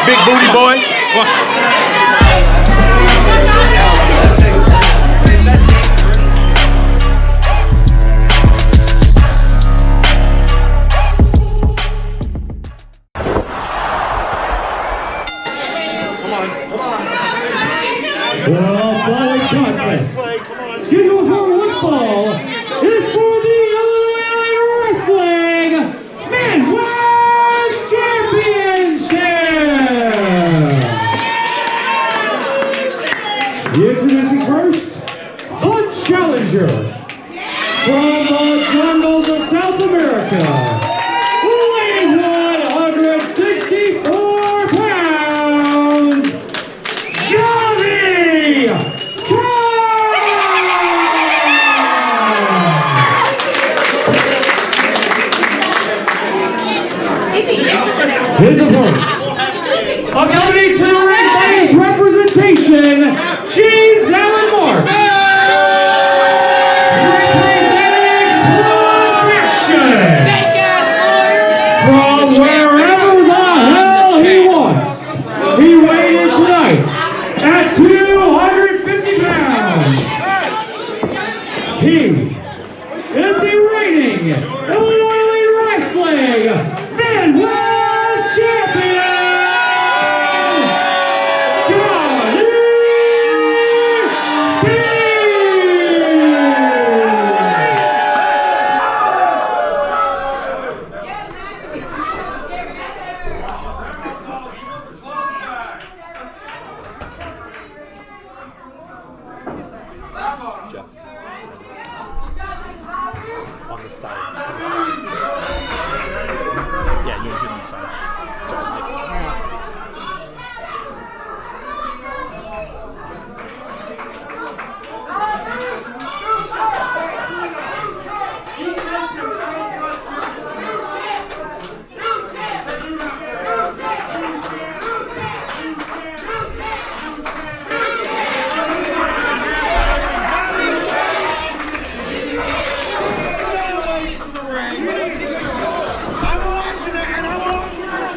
Big booty boy. Come on. Well, following contest, scheduled for one fall, is for the Illinois Wrestling Midwest Championship. Introducing first, the challenger from the jungles of South America, weighing 164 pounds, Navi! his opponent. Accompanied to the ring by his representation, James Allen Marks. Representing ParaSyte. From wherever the hell he wants. He weighed in tonight at 250 pounds. He is the reigning Illinois Wrestling Midwest Champion, Jodi!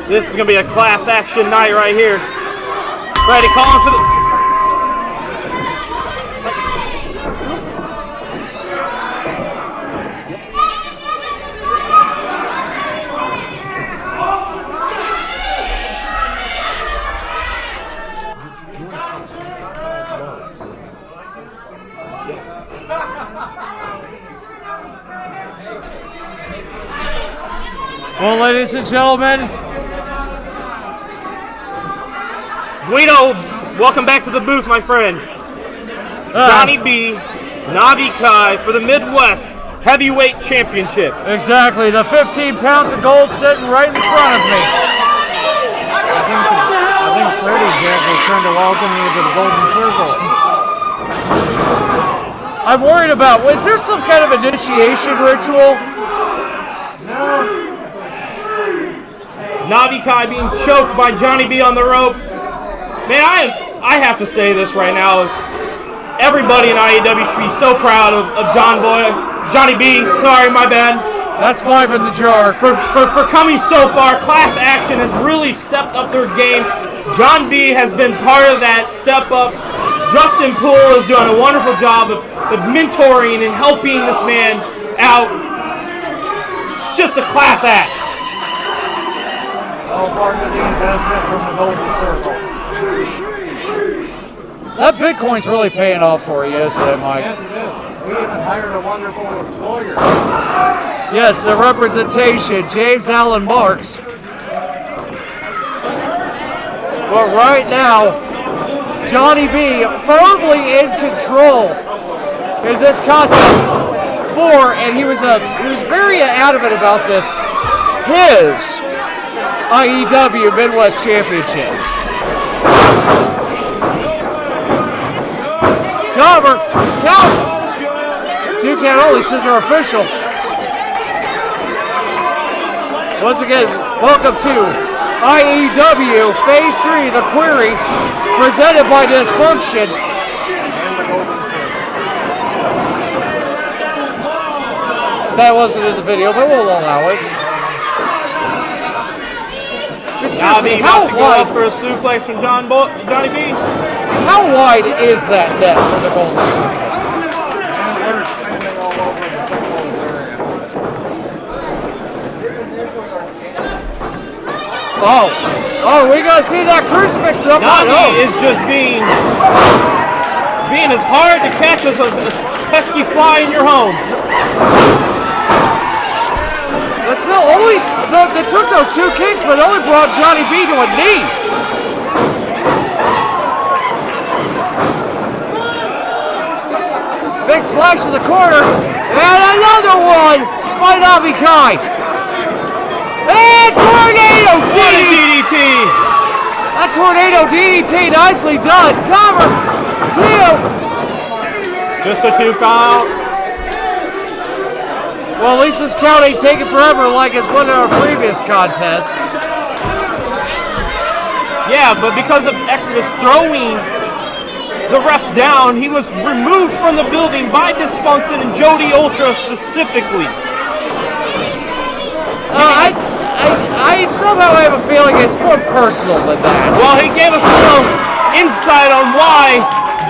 This is going to be a class action night right here. Ready, calling for the... Well, ladies and gentlemen, Guido, welcome back to the booth, my friend. Johnny B, Navi Kai for the Midwest Heavyweight Championship. exactly, the 15 pounds of gold sitting right in front of me. I think Freddie Jack was trying to welcome you to the Golden Circle. I'm worried about, was there some kind of initiation ritual? Navi Kai being choked by Johnny B on the ropes. Man, I have to say this right now. Everybody in IEW should be so proud of Johnny B. Sorry, my bad. That's 5 in the jar. For coming so far, Class Action has really stepped up their game. John B has been part of that step up. Justin Poole is doing a wonderful job of mentoring and helping this man out. Just a class act. All part of the investment from the Golden Circle. That Bitcoin's really paying off for you, isn't it, Mike? Yes, it is. We even hired a wonderful lawyer. Yes, the representation, James Allen Marks. But right now, Johnny B firmly in control in this contest and he was very adamant about this, his IEW Midwest Championship. Cover, count. 2 count only, says our official. Once again, welcome to IEW Phase 3, The Query, presented by Dysfunction. That wasn't in the video, but we'll allow it. Navi about to go up for a suplex from Johnny B. How wide is that net for the Golden Circle? They're standing all over the St. Louis area. Oh, we gotta see that crucifix up. Navi is just being as hard to catch as a pesky fly in your home. But still, they took those 2 kicks, but only brought Johnny B to a knee. Big splash in the corner, and another one by Navi Kai. And tornado DDT! That tornado DDT, nicely done. Cover, 2. Just a 2 count. Well, at least this count ain't taking forever like it's one in our previous contest. Yeah, but because of Exodus throwing the ref down, he was removed from the building by Dysfunction and Jodi Ultra specifically. I somehow have a feeling it's more personal than that. Well, he gave us a little insight on why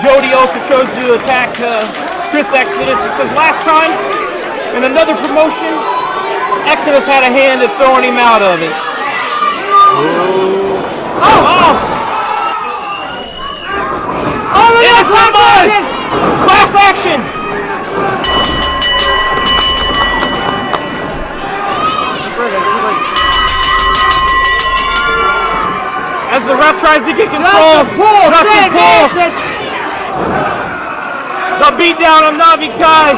Jodi Ultra chose to attack Chris Exodus. It's because last time, in another promotion, Exodus had a hand at throwing him out of it. Yes, class action! As the ref tries to get control, Justin Paul. The beatdown of Navi Kai.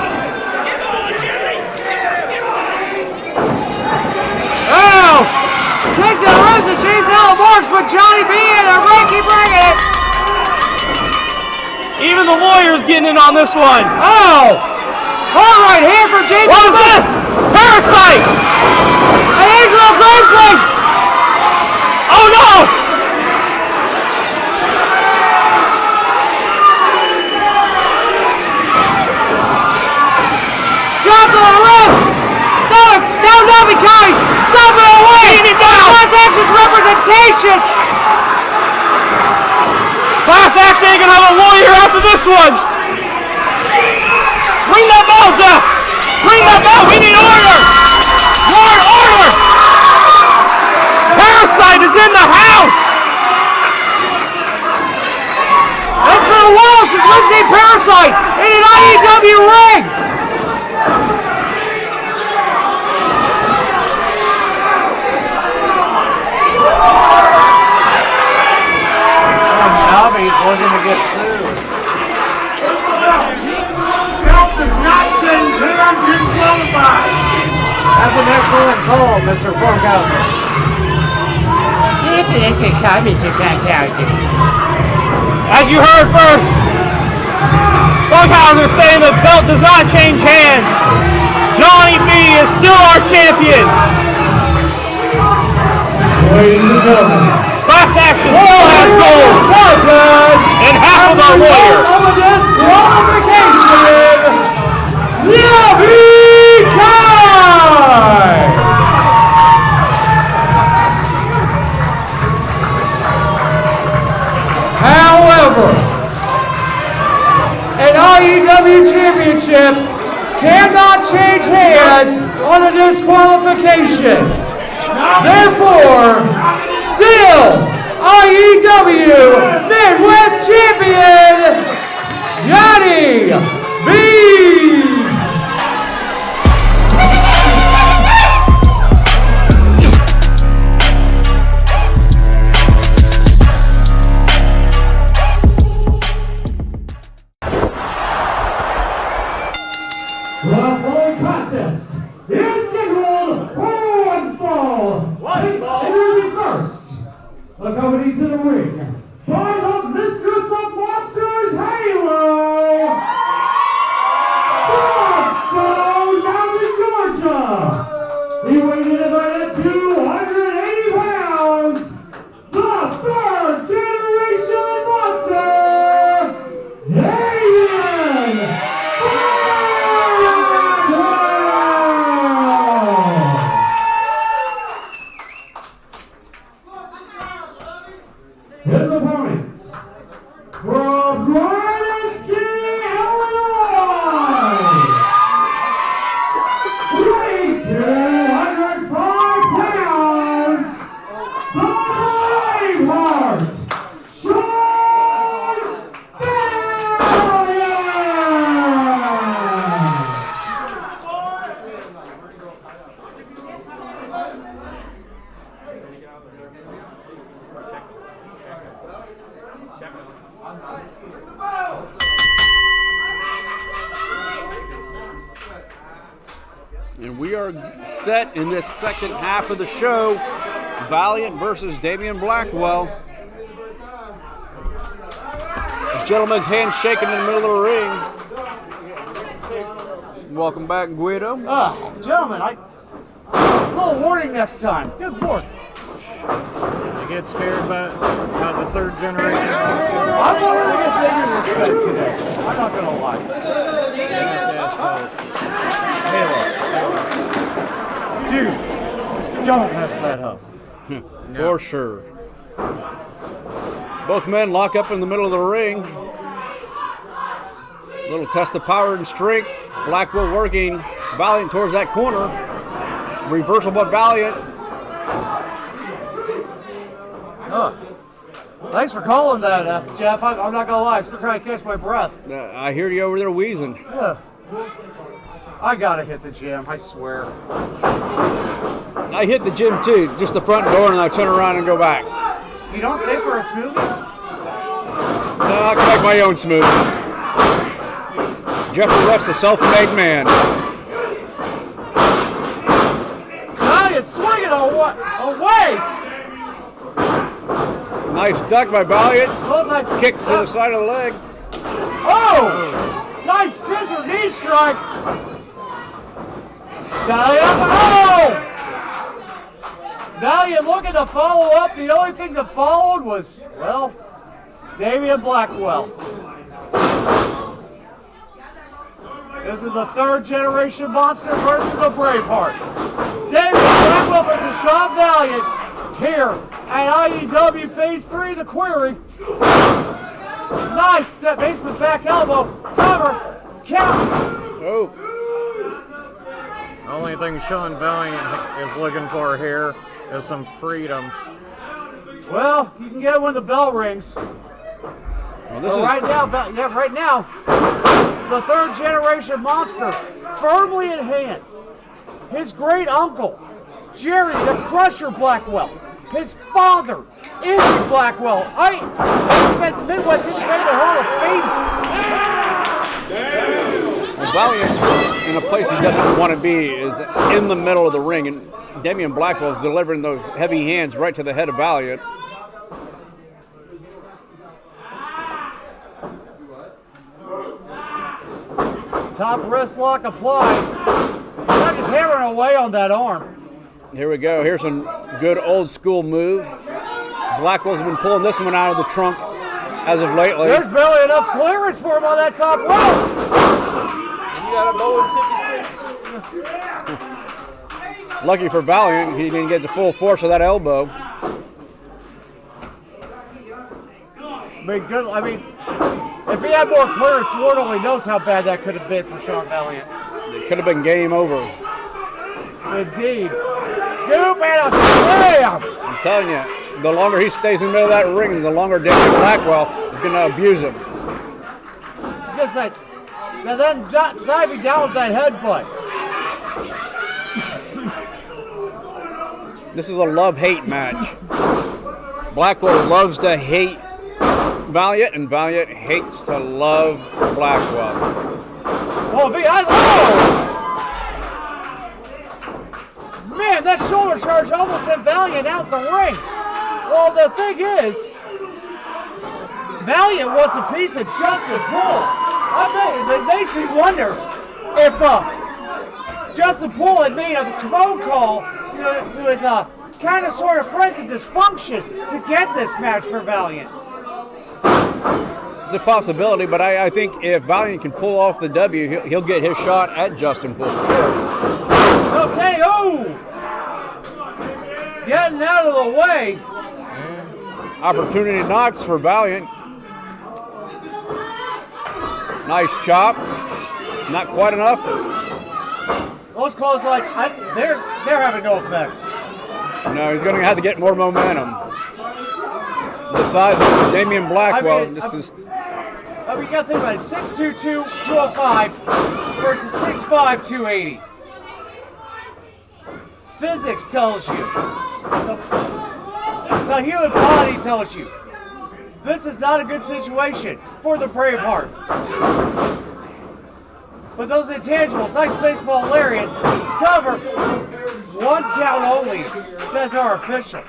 Oh! Kick to the ribs and James Allen marks, but Johnny B and a Ricky bringing it. Even the lawyer's getting in on this one. Oh! Hard right hand for Jason. What is this? ParaSyte! And Angelo Grimsely! Oh no! Shot to the ribs! Now Navi Kai! Stop it away! Class action's representation! Class action ain't gonna have a lawyer after this one! Bring that bell, Jeff! Bring that bell! We need order! More order! ParaSyte is in the house! It's been a while since we've seen ParaSyte in an IEW ring! Navi's looking to get sued. Belt does not change hand, disqualified. That's an excellent call, Mr. Funkhauser. It's an excellent call, Mr. Funkhauser. As you heard first, Funkhauser saying the belt does not change hands. Johnny B is still our champion. Ladies and gentlemen, Class action still has gold. And half of our lawyer. Of a disqualification, Navi Kai! However, an IEW championship cannot change hands on a disqualification. Therefore, still IEW Midwest Champion, Johnny B. The following contest is scheduled for one fall. Introducing first, accompanied to the ring by the Mistress of Monsters, Halo, Blackstone, Mountain, Georgia. He weighed in at 280 pounds. The third generation monster, Damien. His opponents, from Granite City, Illinois, weighing 205 pounds, the Braveheart, Shawn Pavilion. And we are set in this second half of the show. Vailant versus Damien Blackwell. The gentleman's hand shaking in the middle of the ring. Welcome back, Guido. Gentlemen, a little warning next time. Good lord. You get scared by the third generation monster? I'm going to get maybe respect today. I'm not going to lie. Dude, don't mess that up. For sure. Both men lock up in the middle of the ring. Little test of power and strength. Blackwell working Valiant towards that corner. Reversal by Valiant. Thanks for calling that, Jeff. I'm not going to lie. I'm still trying to catch my breath. I hear you over there wheezing. I got to hit the gym, I swear. I hit the gym too, just the front door, and I turn around and go back. You don't stay for a smoothie? No, I can make my own smoothies. Jeffrey Ruff's a self-made man. Valiant swinging away! Nice duck by Valiant. Like, Kicks to the side of the leg. Oh! Nice scissor knee strike! Valiant, oh! Valiant looking to follow up. The only thing that followed was, well, Damien Blackwell. This is the third generation monster versus the Braveheart. Damien Blackwell versus Shawn Valiant here at IEW Phase 3, the Query. Nice basement back elbow, cover, count. Oh. The only thing Shawn Valiant is looking for here is some freedom. Well, you can get it when the bell rings. Well, right now, the third generation monster firmly in hand. His great uncle, Jerry the Crusher Blackwell. His father, Izzy Blackwell. I bet the Midwest Independent Hall of Fame. Well, Valiant's in a place he doesn't want to be, is in the middle of the ring, and Damien Blackwell's delivering those heavy hands right to the head of Valiant. Top wrist lock applied. Not just hammering away on that arm. Here we go. Here's some good old school move. Blackwell's been pulling this one out of the trunk as of lately. There's barely enough clearance for him on that top rope. You got a bow in 56. Lucky for Valiant, he didn't get the full force of that elbow. I mean, if he had more clearance, Lord only knows how bad that could have been for Shawn Valiant. It could have been game over. Indeed. Scoop and a slam! I'm telling you, the longer he stays in the middle of that ring, the longer Damien Blackwell is going to abuse him. Just that, and then diving down with that headbutt. This is a love-hate match. Blackwell loves to hate Valiant, and Valiant hates to love Blackwell. Oh, man, that shoulder charge almost sent Valiant out the ring. Well, the thing is, Valiant wants a piece of Justin Poole. I bet it makes me wonder if Justin Poole had made a phone call to his kind of sort of friends at Dysfunction to get this match for Valiant. It's a possibility, but I think if Valiant can pull off the W, he'll get his shot at Justin Poole. Okay, getting out of the way. Opportunity knocks for Valiant. Nice chop. Not quite enough. Those clotheslines, they're having no effect. No, he's going to have to get more momentum. The size of Damien Blackwell, you got to think about it. 6'2", 205 versus 6'5", 280. Physics tells you. The human body tells you. This is not a good situation for the Braveheart. But those intangibles, nice baseball lariat, cover, 1 count only, says our official.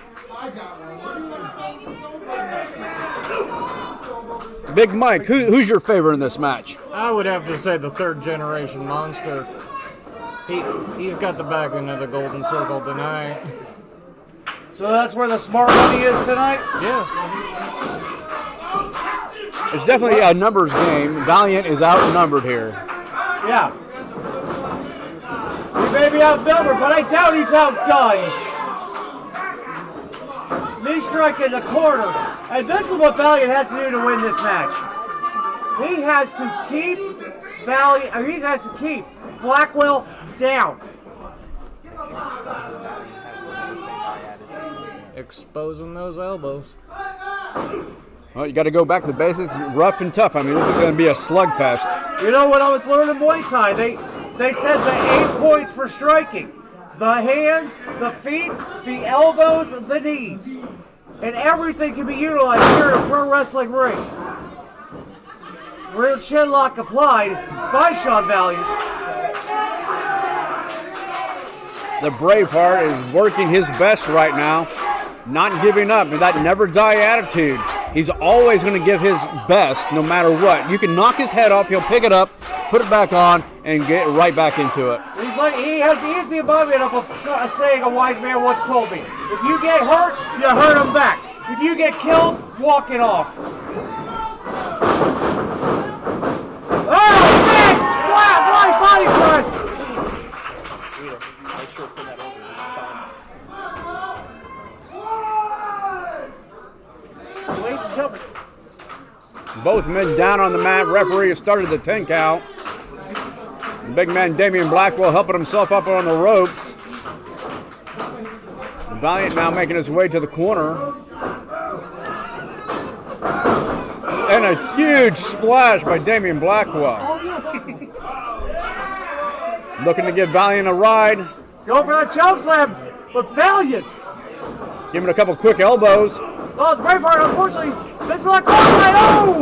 Big Mike, who's your favorite in this match? I would have to say the third generation monster. He's got the back end of the Golden Circle tonight. So that's where the smart money is tonight? Yes. It's definitely a numbers game. Valiant is outnumbered here. Yeah. He may be outnumbered, but I doubt he's outdone. Knee strike in the corner. And this is what Valiant has to do to win this match. He has to keep he has to keep Blackwell down. Exposing those elbows. Well, you got to go back to the basics. Rough and tough. I mean, this is going to be a slugfest. You know what I was learning Muay Thai? They said the 8 points for striking. The hands, the feet, the elbows, the knees. And everything can be utilized here in a pro wrestling ring. Real chin lock applied by Shawn Valiant. The Braveheart is working his best right now, not giving up, and that never die attitude. He's always going to give his best no matter what. You can knock his head off, he'll pick it up, put it back on, and get right back into it. He is the embodiment of a saying a wise man once told me. If you get hurt, you hurt him back. If you get killed, walk it off. Oh, big splat, right body press. Make sure to put that over Shawn. Ladies and gentlemen. Both men down on the mat. Referee has started the 10 count. The big man Damien Blackwell helping himself up on the ropes. Valiant now making his way to the corner. And a huge splash by Damien Blackwell. Looking to give Valiant a ride. Go for that choke slam, but Valiant. Giving a couple quick elbows. Oh, the Braveheart, unfortunately, missed by the corner. Oh!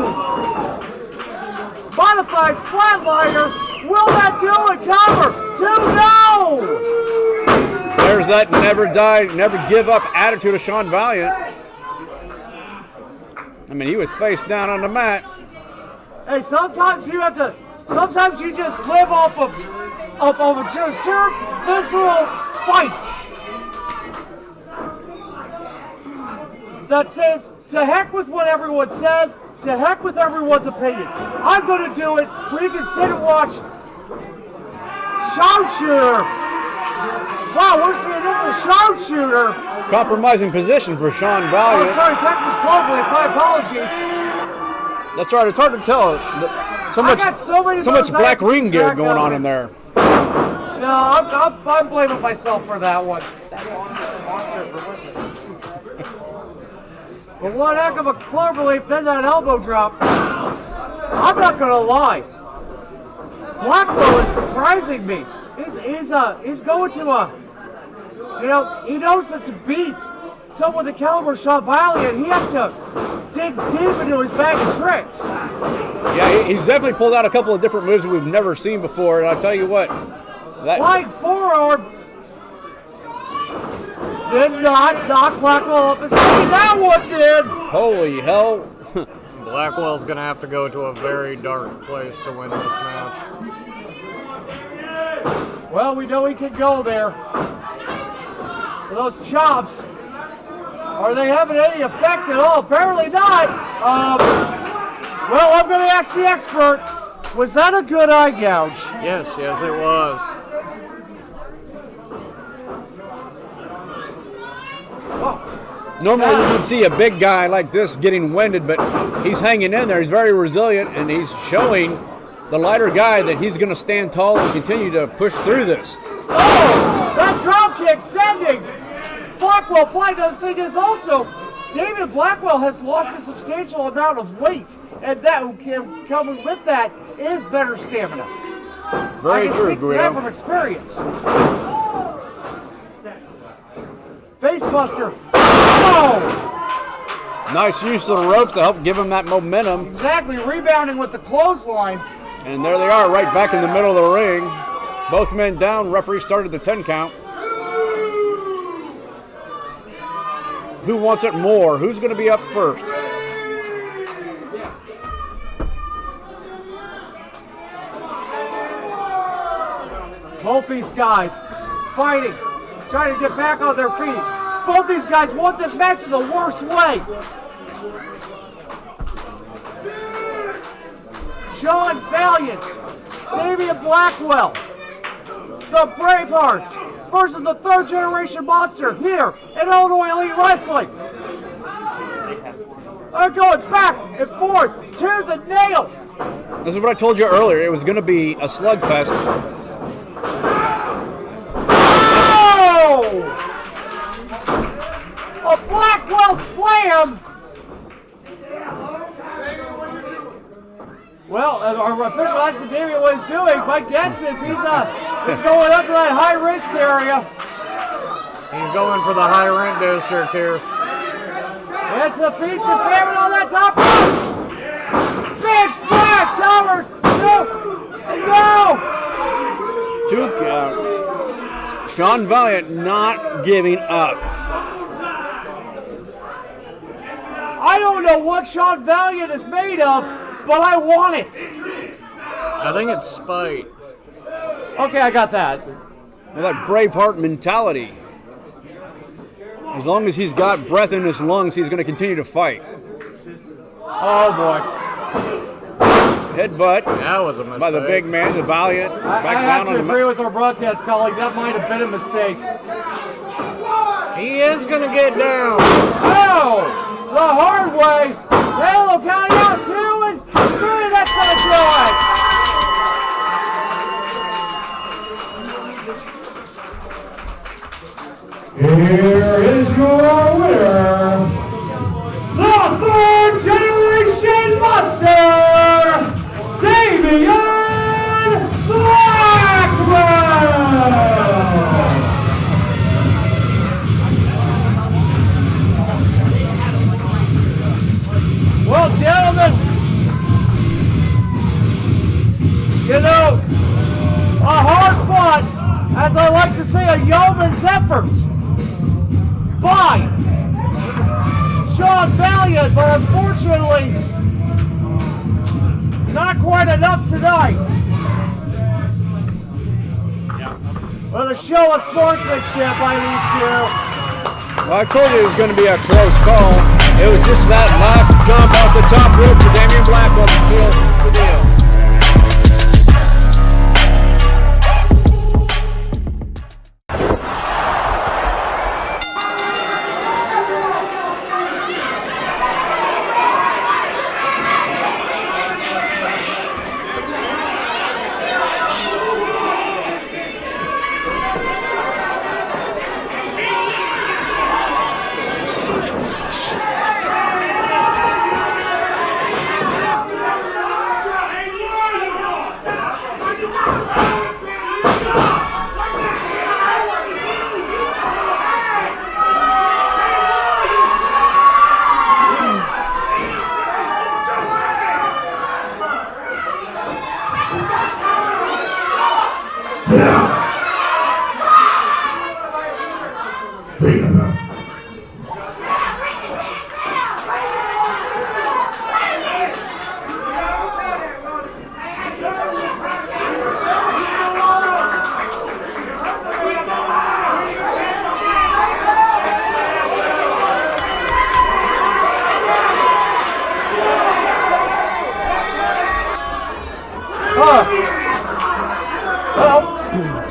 Modified flatliner. Will that do it? Cover. 2-0. There's that never die, never give up attitude of Shawn Valiant. I mean, he was face down on the mat. Hey, sometimes you have to. Sometimes you just live off of just sheer visceral spite. That says, to heck with what everyone says, to heck with everyone's opinions. I'm going to do it. We can sit and watch Sharpshooter. Wow, we're seeing this is Sharpshooter. Compromising position for Shawn Oh, Valiant. sorry, Texas Cloverleaf. My apologies. That's right, it's hard to tell. So much black ring gear going on in there. No, I'm blaming myself for that one. But one heck of a cloverleaf, then that elbow drop. I'm not gonna lie. Blackwell is surprising me. He's going to he knows that to beat someone the caliber of Shawn Valiant, he has to dig deep into his bag of tricks. Yeah, he's definitely pulled out a couple of different moves that we've never seen before, and I'll tell you what. Flying forearm did not knock Blackwell off his feet. That one did! Holy hell. Blackwell's going to have to go to a very dark place to win this match. Well, we know he can go there. Those chops, are they having any effect at all? Apparently not. Well, I'm going to ask the expert, was that a good eye gouge? Yes, it was. Normally you would see a big guy like this getting winded, but he's hanging in there. He's very resilient, and he's showing the lighter guy that he's going to stand tall and continue to push through this. Oh, that drop kick sending Blackwell flying. The thing is also, Damien Blackwell has lost a substantial amount of weight, and that coming with that is better stamina. Very true, I can speak to that from experience. Facebuster. Oh! Nice use of the ropes to help give him that momentum. Exactly, rebounding with the clothesline. And there they are, right back in the middle of the ring. Both men down. Referee started the 10 count. Who wants it more? Who's going to be up first? Both these guys fighting, trying to get back on their feet. Both these guys want this match in the worst way. Shawn Valiant, Damien Blackwell, the Braveheart versus the third generation monster here in Illinois Elite Wrestling. They're going back and forth to the nail. This is what I told you earlier. It was going to be a slugfest. Oh! A Blackwell slam. Well, our official asking Damien what he's doing. My guess is he's going up to that high risk area. He's going for the high rent district here. It's the feast of famine on that top rope. Big splash, covers, 2, and go. 2 count. Shawn Valiant not giving up. I don't know what Shawn Valiant is made of, but I want it. I think it's spite. Okay, I got that. Well, that Braveheart mentality. As long as he's got breath in his lungs, he's going to continue to fight. Oh boy. Headbutt. That was a mistake. By the big man, the Valiant. I have to agree with our broadcast colleague. That might have been a mistake. He is going to get down. Oh! The hard way. Hello, counting out 2 and 3. That's going to do it. Here is your winner, the third generation monster, Damien Blackwell. Well, gentlemen, you know, a hard fought, as I like to say, a yeoman's effort by Shawn Valiant, but unfortunately, not quite enough tonight. Well, a show of sportsmanship by these two. Well, I told you it was going to be a close call. It was just that last jump off the top rope for Damien Blackwell to seal the deal.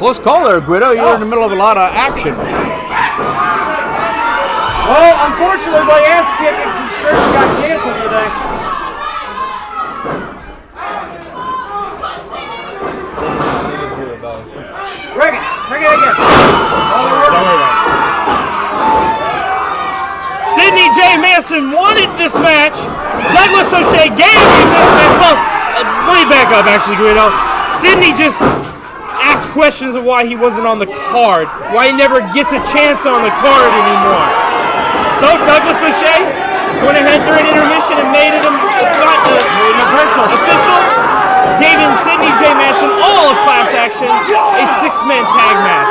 Close call there, Guido. You were in the middle of a lot of action. Well, unfortunately, my ass kicking subscription got canceled today. Bring it again. Sidney J. Manson wanted this match. Douglas O'Shea gave him this match. Well, let me back up, actually, Guido. Sidney just asked questions of why he wasn't on the card, why he never gets a chance on the card anymore. So Douglas O'Shea went ahead during intermission and made it official. Gave him Sidney J. Manson all of Class Action, a 6-man tag match.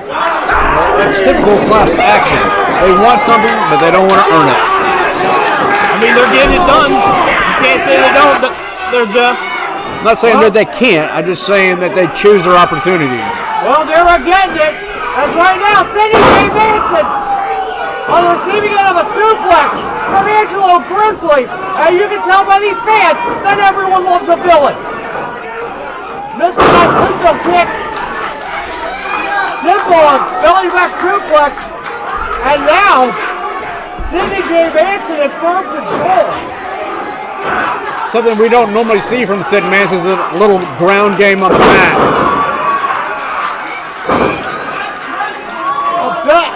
Well, it's typical Class Action. They want something, but they don't want to earn it. I mean, they're getting it done. You can't say they don't, they're Jeff. I'm not saying that they can't. I'm just saying that they choose their opportunities. Well, they're getting it. As right now, Sidney J. Manson on the receiving end of a suplex from Angelo Grimsely. And you can tell by these fans that everyone loves a villain. Missed that window kick. Simple belly back suplex. And now, Sidney J. Manson in firm control. Something we don't normally see from Sid Manson is a little ground game on the mat.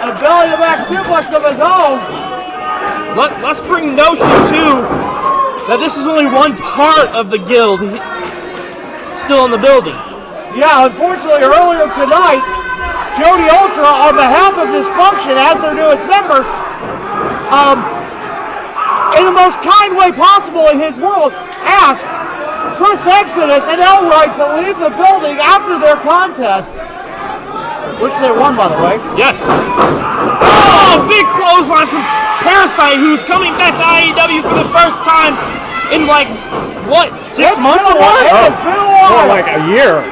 A belly to back suplex of his own. Let's bring notion too that this is only one part of the guild still in the building. Yeah, unfortunately, earlier tonight, Jodi Ultra, on behalf of Dysfunction as their newest member, in the most kind way possible in his world, asked Chris Exodus and Elroy to leave the building after their contest, which they won, by the way. Yes. Oh, big clothesline from ParaSyte, who's coming back to IEW for the first time in like, what, 6 months? It's been a while. For like a year.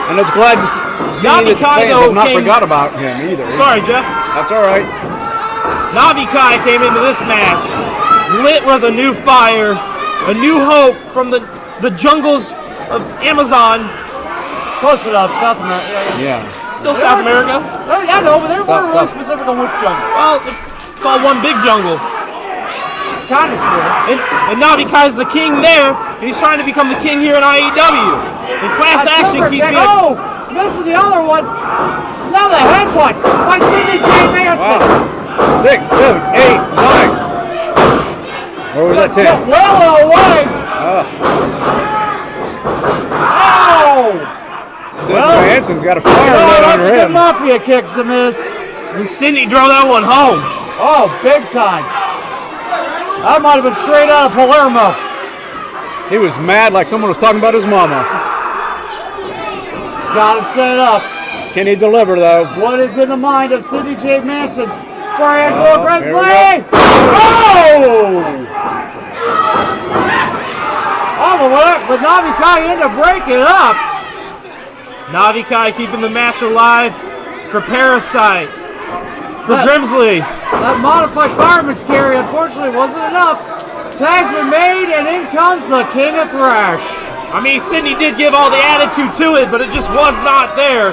And it's glad to see that the fans have not forgot about him either. Sorry, Jeff. That's all right. Navi Kai came into this match lit with a new fire, a new hope from the jungles of Amazon. Close enough, South America. Yeah. Still South America? I know, but they weren't really specific on which jungle. Well, it's all one big jungle. Kind of true. And Navi Kai's the king there, and he's trying to become the king here in IEW. And Class Action keeps me... Oh! Missed with the other one. Now the headbutt by Sidney J. Manson. Wow. 6, 7, 8, 9. Where was that 10? Well away. Oh! Sid Manson's got a fire lit under The him. Mafia kicks a miss. And Sidney drove that one home. Oh, big time. That might have been straight out of Palermo. He was mad like someone was talking about his mama. Got him set up. Can he deliver, though? What is in the mind of Sidney J. Manson for Angelo Grimsely? Oh! Oh, but Navi Kai ended up breaking up. Navi Kai keeping the match alive for ParaSyte, for Grimsely. That modified fireman's carry unfortunately wasn't enough. Tag's been made and in comes the King of Thrash. I mean, Sidney did give all the attitude to it, but it just was not there.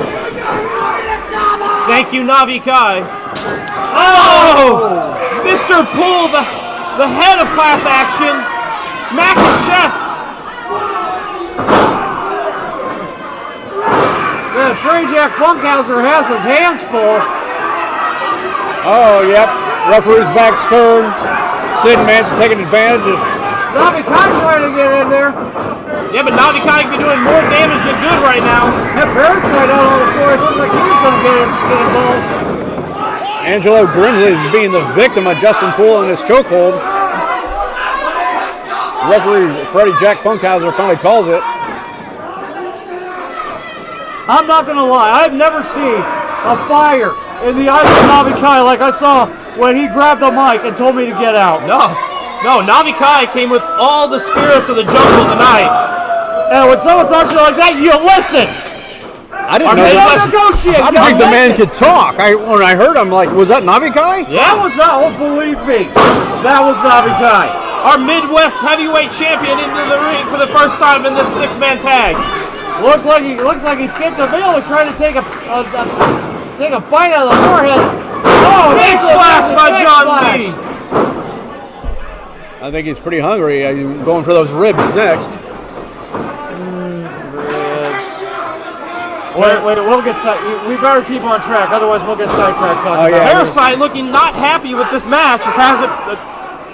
Thank you, Navi Kai. Oh! Mr. Pull, the head of Class Action, smacking chests. Free Jack Funkhauser has his hands full. Oh, yep. Referee's back's turned. Sid Manson taking advantage of... Navi Kai trying to get in there. Yeah, but Navi Kai can be doing more damage than good right now. That ParaSyte out on the floor, it looked like he was going to get involved. Angelo Grimsely is being the victim of Justin Poole in his chokehold. Referee Freddie Jack Funkhauser finally calls it. I'm not going to lie, I've never seen a fire in the eyes of Navi Kai like I saw when he grabbed the mic and told me to get out. No, Navi Kai came with all the spirits of the jungle tonight. And when someone talks to you like that, you listen. I didn't know that. I don't think the man could talk. When I heard him, like, was that Navi Kai? Yeah. That was not, believe me, that was Navi Kai. Our Midwest heavyweight champion into the ring for the first time in this six-man tag. Looks like he skipped a meal. He's trying to take a bite out of the forehead. Oh, big splash by John B. I think he's pretty hungry. I'm going for those ribs next. Wait, we'll get we better keep on track, otherwise we'll get sidetracked talking about ParaSyte looking not happy with this match as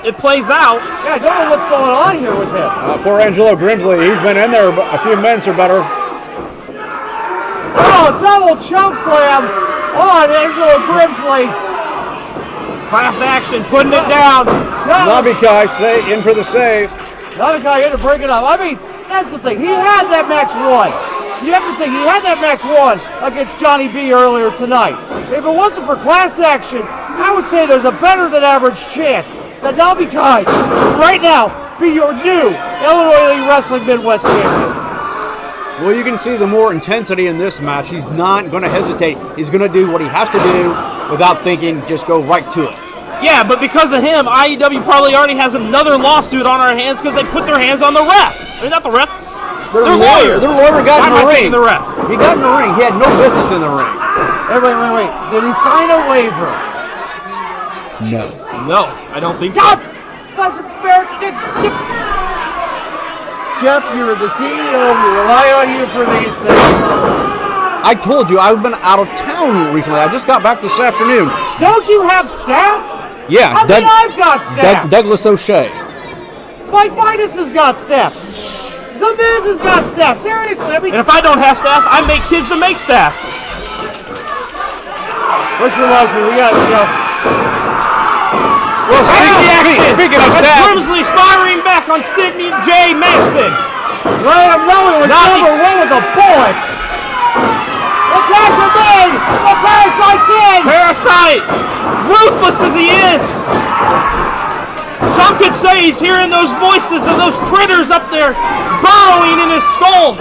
it plays out. Yeah, I don't know what's going on here with him. Poor Angelo Grimsely, he's been in there a few minutes or better. Oh, double choke slam on Angelo Grimsely. Class Action putting it down. Navi Kai in for the save. Navi Kai had to break it up. I mean, that's the thing. He had that match won. You have to think, he had that match won against Johnny B earlier tonight. If it wasn't for Class Action, I would say there's a better than average chance that Navi Kai would right now be your new Illinois League Wrestling Midwest champion. Well, you can see the more intensity in this match. He's not going to hesitate. He's going to do what he has to do without thinking, just go right to it. Yeah, but because of him, IEW probably already has another lawsuit on our hands because they put their hands on the ref. I mean, not the ref. Their lawyer. Their lawyer got in the ring. The ref? He got in the ring. He had no business in the ring. Hey, wait. Did he sign a waiver? No, I don't think so. Jeff, you're the CEO. We rely on you for these things. I told you, I've been out of town recently. I just got back this afternoon. Don't you have staff? Yeah. I mean, I've got staff. Douglas O'Shea. Mike Midas has got staff. Zamiz has got staff. Seriously, I mean... And if I don't have staff, I make kids to make staff. Let's realize we got, Well, speaking of That's staff, Grimsely's firing back on Sidney J. Manson. Let him know it was Navi. number one with a bullet. Attack the main. The ParaSyte's in. ParaSyte, ruthless as he is. Some could say he's hearing those voices of those critters up there burrowing in his skull.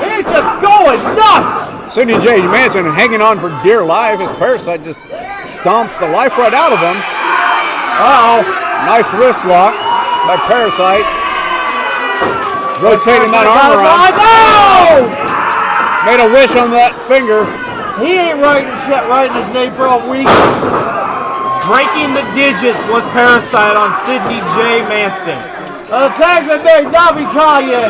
He's just going nuts. Sidney J. Manson hanging on for dear life as ParaSyte just stomps the life right out of him. Uh-oh. Nice wrist lock by ParaSyte. Rotating that arm around. No! Made a wish on that finger. He ain't writing his name for a week. Breaking the digits was ParaSyte on Sidney J. Manson. An attack that made Navi Kanye.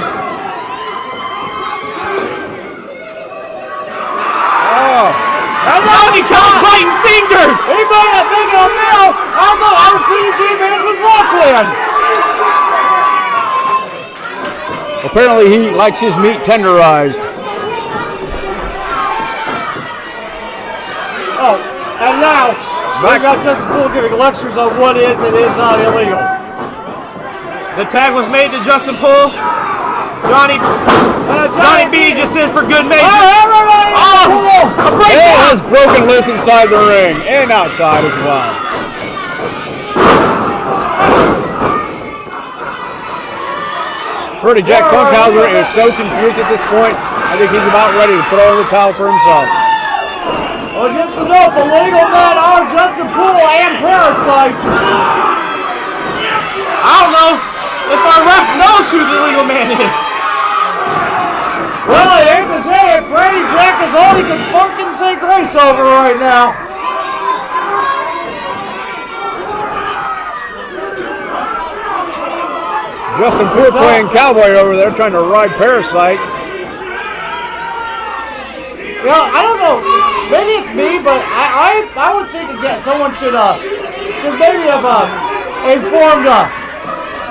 Oh. And Navi comes biting fingers. He made a thing of a mill out of CG Manson's left hand. Apparently he likes his meat tenderized. Oh, and now we got Justin Poole giving lectures on what is and is not illegal. The tag was made to Justin Poole. Johnny B just in for good measure. A break It has broken loose inside the ring and outside as well. Freddie Jack Funkhauser is so confused at this point. I think he's about ready to throw in the towel for himself. Well, just to know, the legal men are Justin Poole and ParaSyte. I don't know if our ref knows who the legal man is. Well, I hate to say it, Freddie Jack is all he can fucking say grace over right now. Justin Poole playing cowboy over there, trying to ride ParaSyte. Yeah, I don't know. Maybe it's me, but I would think again someone should maybe have informed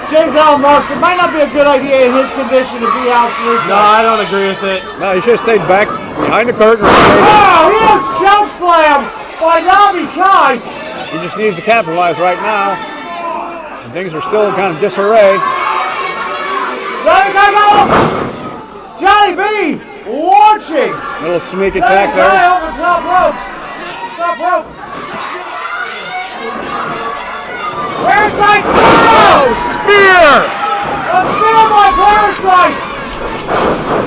James Allen Marks. It might not be a good idea in his condition to be out. No, I don't agree with it. No, he should have stayed back behind the curtain. Oh, huge choke slam by Navi Kai. He just needs to capitalize right now. And things are still kind of disarray. Navi Kai go! Johnny B launching. Little sneak attack Navi Kai there. over top ropes. Top rope. ParaSyte spear! Oh, spear! A spear by ParaSyte!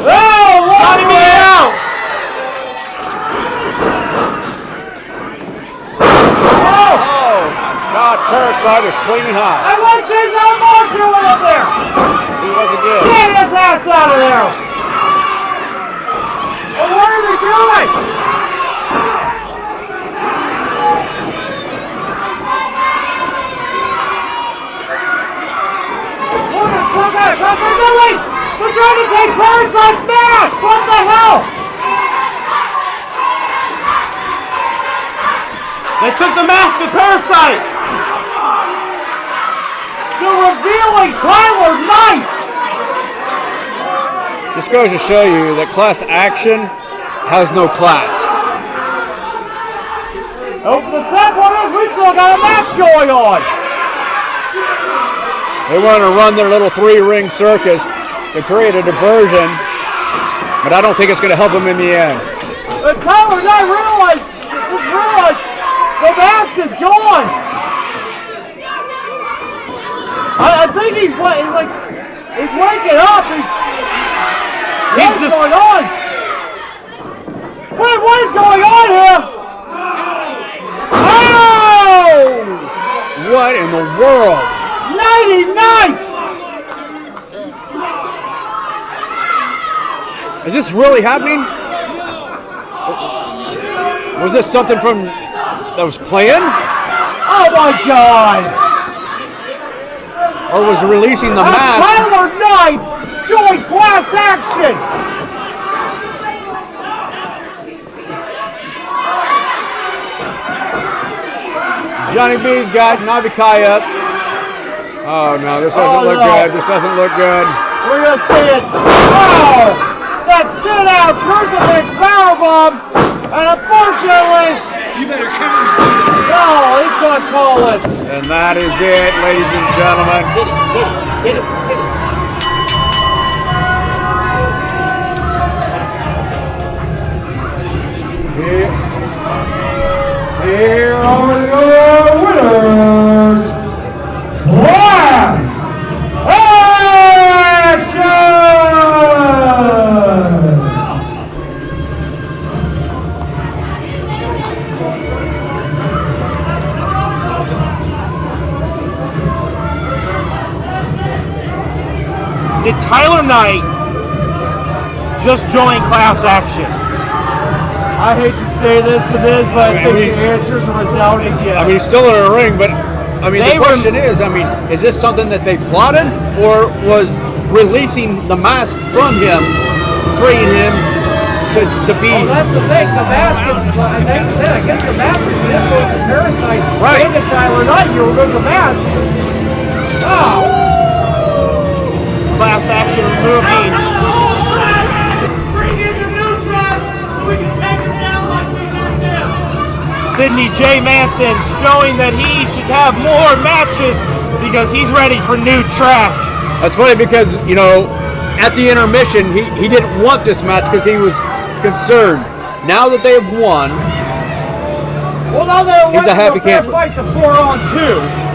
Oh, Johnny B out! Oh, God, ParaSyte is cleaning hot. I want James Allen Marks doing up there! He wasn't good. Get his ass out of there! Well, what are they doing? Look at some guy, what they're doing! They're trying to take ParaSyte's mask! What the hell? They took the mask of ParaSyte. They're revealing Tyler Knight! This goes to show you that class action has no class. Oh, the sad part is we still got a match going on! They want to run their little 3-ring circus to create a diversion, but I don't think it's going to help them in the end. But Tyler Knight realized the mask is gone! I think he's like, He's waking up. What's just going on? What is going on here? Oh! What in the world? Nighty night! Is this really happening? Was this something from that was playing? Oh my God! Or was releasing the mask? Tyler Knight joined Class Action! Johnny B's got Navi up. Oh no, this doesn't look good. This doesn't look good. We're gonna see it. Oh! That sit out crucifix powerbomb! And unfortunately, You better count. no, he's gonna call it. And that is it, ladies and gentlemen. hit it. Here are your winners. Class Action! Did Tyler Knight just join Class Action? I hate to say this, but I think the answer is a resounding yes. I mean, he's still in a ring, but I mean, They the question is, is this something that they plotted, or was releasing the mask from him, freeing him to be? Well, that's the thing. The mask, I guess the mask is the influence of ParaSyte. Right. Into Tyler Knight, you remove the mask. Oh. Class Action removing. Bring in the new trash so we can take it down like we did them. Sidney J. Manson showing that he should have more matches because he's ready for new trash. That's funny because, you know, at the intermission, he didn't want this match because he was concerned. Now that they have won, Well, now they're He's a happy camper. fight to 4-on-2.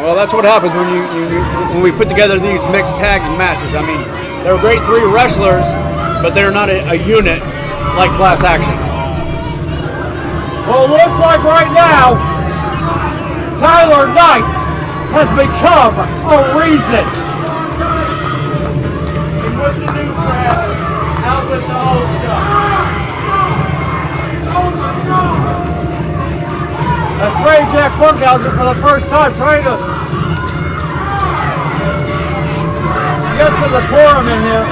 well, that's what happens when when we put together these mixed tag matches. I mean, they're great three wrestlers, but they're not a unit like Class Action. Well, it looks like right now, Tyler Knight has become a reason. With the new trash, out with the old stuff. That's Ray Jack Funkhauser for the first time trying to get some decorum in here.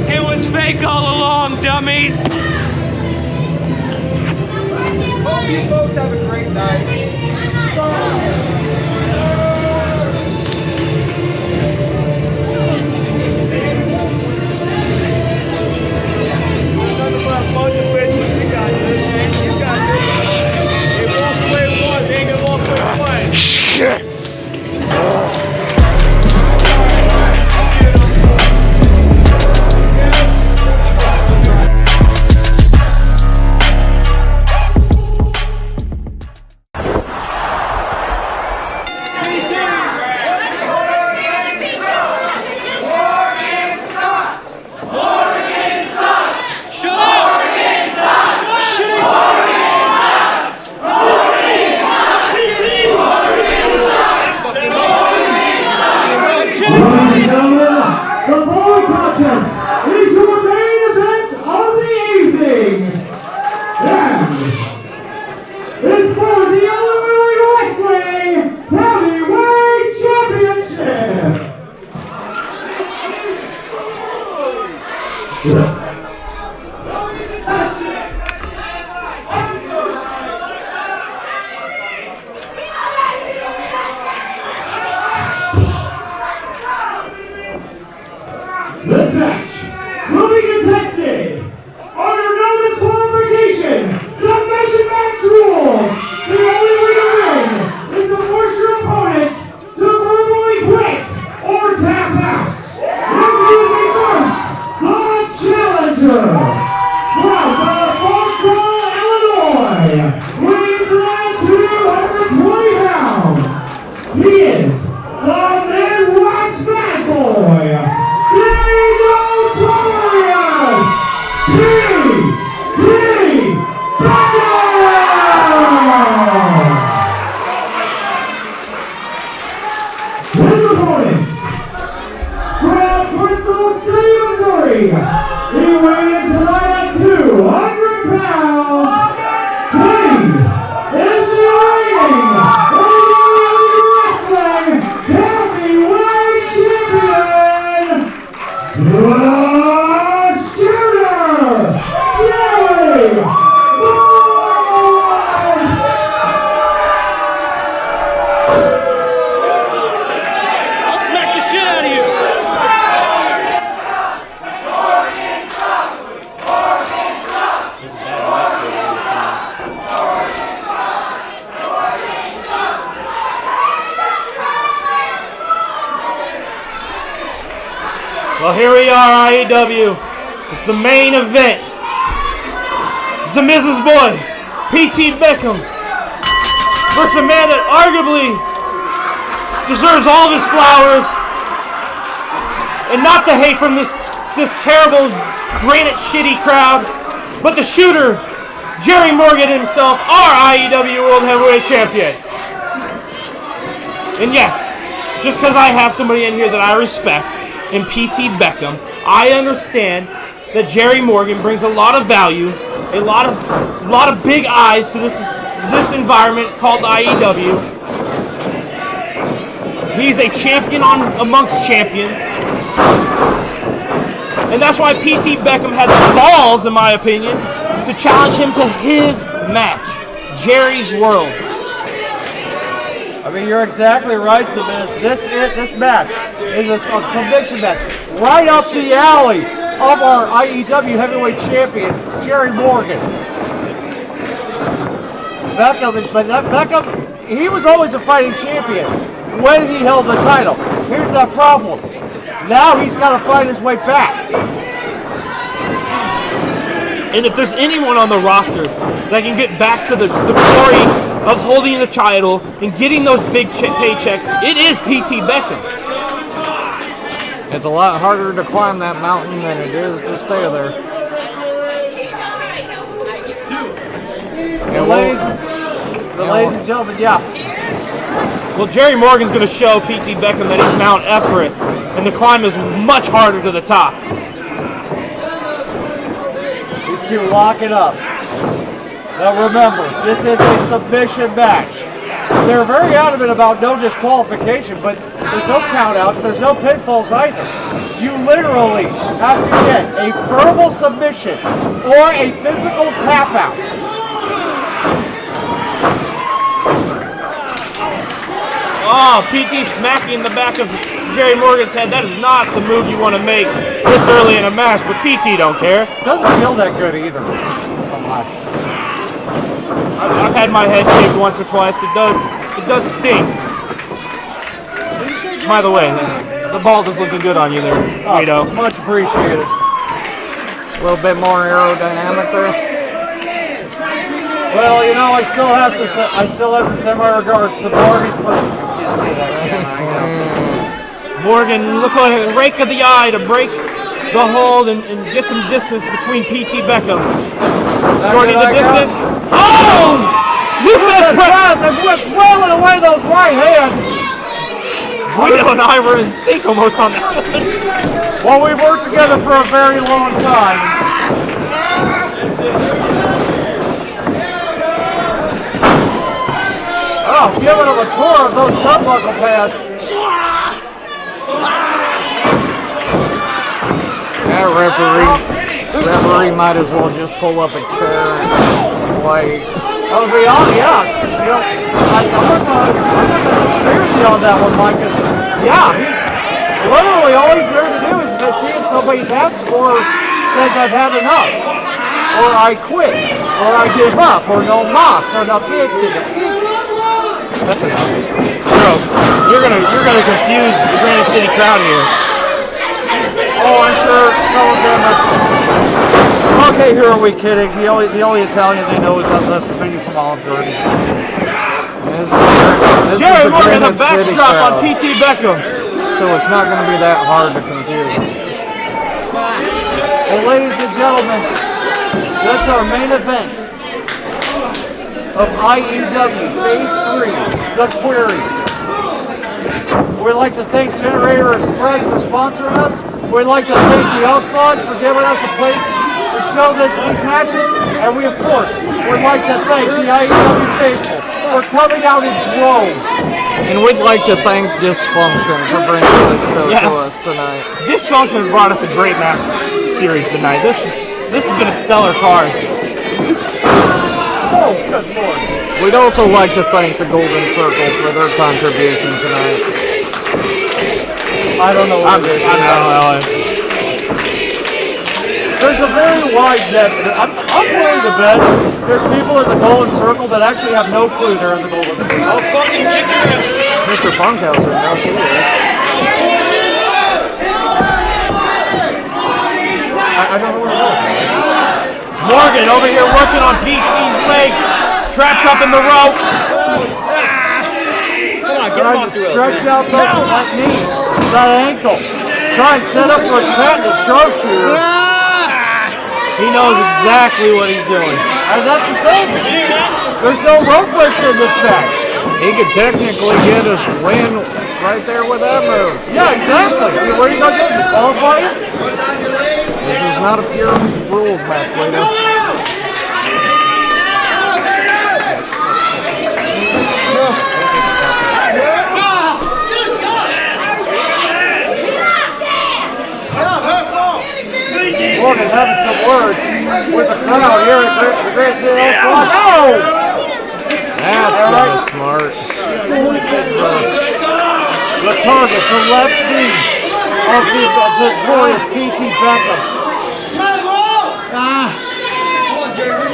It was fake all along, dummies. Hope you folks have a great night. Shit. This match will be contested under no disqualification submission match rule. The only way to win is to force your opponent to verbal 3. He weighed in tonight at 200 pounds. He is the reigning wrestling heavyweight champion, the Shooter, Jerry I'll smack the shit out of you. Well, here we are, IEW. It's the main event. It's the Mrs. Boy, PT Beckham, versus a man that arguably deserves all of his flowers, and not the hate from this terrible Granite shitty crowd, but the Shooter, Jerry Morgan himself, our IEW World Heavyweight Champion. And yes, just because I have somebody in here that I respect, in PT Beckham, I understand that Jerry Morgan brings a lot of value, a lot of big eyes to this environment called IEW. He's a champion amongst champions, and that's why PT Beckham had the balls, in my opinion, to challenge him to his match, Jerry's World. I mean, you're exactly right, Sabiz. This match is a submission match right up the alley of our IEW Heavyweight Champion, Jerry Morgan. Beckham, he was always a fighting champion when he held the title. Here's that problem. Now he's got to fight his way back. And if there's anyone on the roster that can get back to the glory of holding the title and getting those big paychecks, it is PT Beckham. It's a lot harder to climb that mountain than it is to stay there. Ladies and gentlemen, yeah. Well, Jerry Morgan's going to show PT Beckham that he's Mount Everest, and the climb is much harder to the top. These two lock it up. Now remember, this is a submission match. They're very adamant about no disqualification, but there's no countouts, there's no pinfalls either. You literally have to get a verbal submission or a physical tap out. Oh, PT smacking the back of Jerry Morgan's head. That is not the move you want to make this early in a match, but PT don't care. Doesn't feel that good either. I've had my head shaved once or twice. It does sting. By the way, the bald is looking good on you there, Guido. Much appreciated. A little bit more aerodynamic there. Well, you know, I still have to send my regards to Barney's. Morgan, look like a rake of the eye to break the hold and get some distance between PT Beckham. Shortening the distance. Oh! Lucas press! And was wailing away those right hands. Guido and I were in sync almost on that one. Well, we've worked together for a very long time. Oh, giving him a tour of those turnbuckle pads. Yeah, referee might as well just pull up a chair and wait. I'll be honest, yeah. You know, I'm not gonna disagree with you on that one, Mike. Cause literally all he's there to do is to see if somebody's absent or says I've had enough, or I quit, or I give up, or no mas, or no big. That's enough. You're gonna confuse the Granite City crowd here. Oh, I'm sure some of them are. Okay, who are we kidding? The only Italian they know is the menu from Olive Garden. This Jerry is the Morgan, a Granite City backdrop on crowd, PT Beckham. so it's not going to be that hard to confuse. Well, ladies and gentlemen, this is our main event of IEW Phase 3, The Query. We'd like to thank Generator Express for sponsoring us, We'd like to thank the Elks Lodge for giving us a place to show these matches, and we, of course, would like to thank the IEW faithful for coming out in droves. And we'd like to thank Dysfunction for bringing this show to us tonight. Dysfunction has brought us a great match series tonight. This has been a stellar card. Oh, good Lord. We'd also like to thank the Golden Circle for their contribution tonight. I don't know what it is. I know. There's a very wide net. I'm willing to bet there's people in the Golden Circle that actually have no clue they're in the Golden Circle. Oh, fucking kick your ass. Mr. Funkhauser knows who he is. I don't know where to go. Morgan over here working on PT's leg, trapped up in the rope. Come on, get him Trying off to stretch out that knee, that ankle. Try and set up for his patented sharpshooter. He knows exactly what he's doing. And that's the thing. There's no rope breaks in this match. He could technically get his win right there with that move. Yeah, exactly. I mean, what are you going to do? Disqualify him? This is not a pure rules match, Guido. Morgan having some words with the crowd here at the Grimsely Elks Lodge. Oh! That's kind of smart. The target, the left knee of the notorious PT Beckham.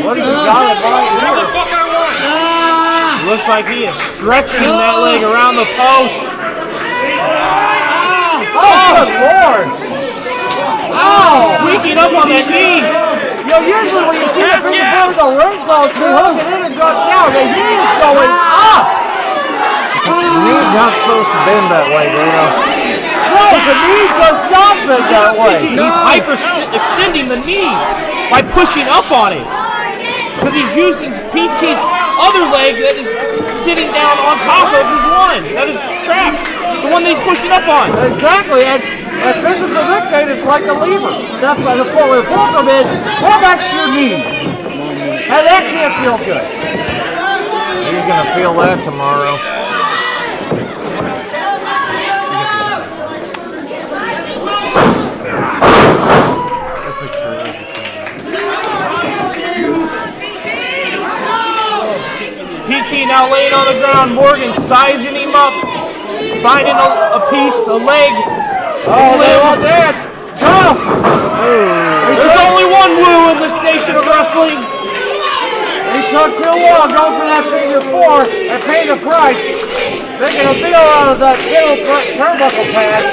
What has he got in mind here? Looks like he is stretching that leg around the post. Oh, good Lord! Oh! Tweaking up on that knee. Usually when you see the figure four, the ring post, they hook it in and drop down. The knee is going up! The knee's not supposed to bend that way, Guido. No, the knee does not bend that way. He's hyper-extending the knee by pushing up on it. Because he's using PT's other leg that is sitting down on top of his one. That is trapped. The one that he's pushing up on. Exactly, and physics of dictate is like a lever. The fulcrum is, well, that's your knee. And that can't feel good. He's going to feel that tomorrow. PT now laying on the ground. Morgan sizing him up. Finding a piece, a leg. Oh, they all dance. Jump! There's only one woo in this nation of wrestling. He took too long going for that figure four and paying the price. Making a meal out of that middle turnbuckle pad.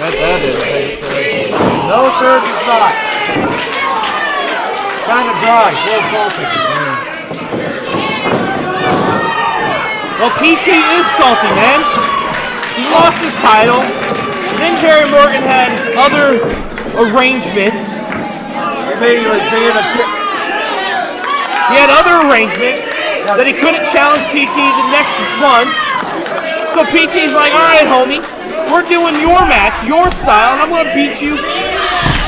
That didn't taste good. No, sir, it does not. Kind of dry, a little salty. Well, PT is salty, man. He lost his title. Then Jerry Morgan had other arrangements. Maybe he was being a chip. He had other arrangements that he couldn't challenge PT the next month. So PT's like, all right, homie, we're doing your match, your style, and I'm going to beat you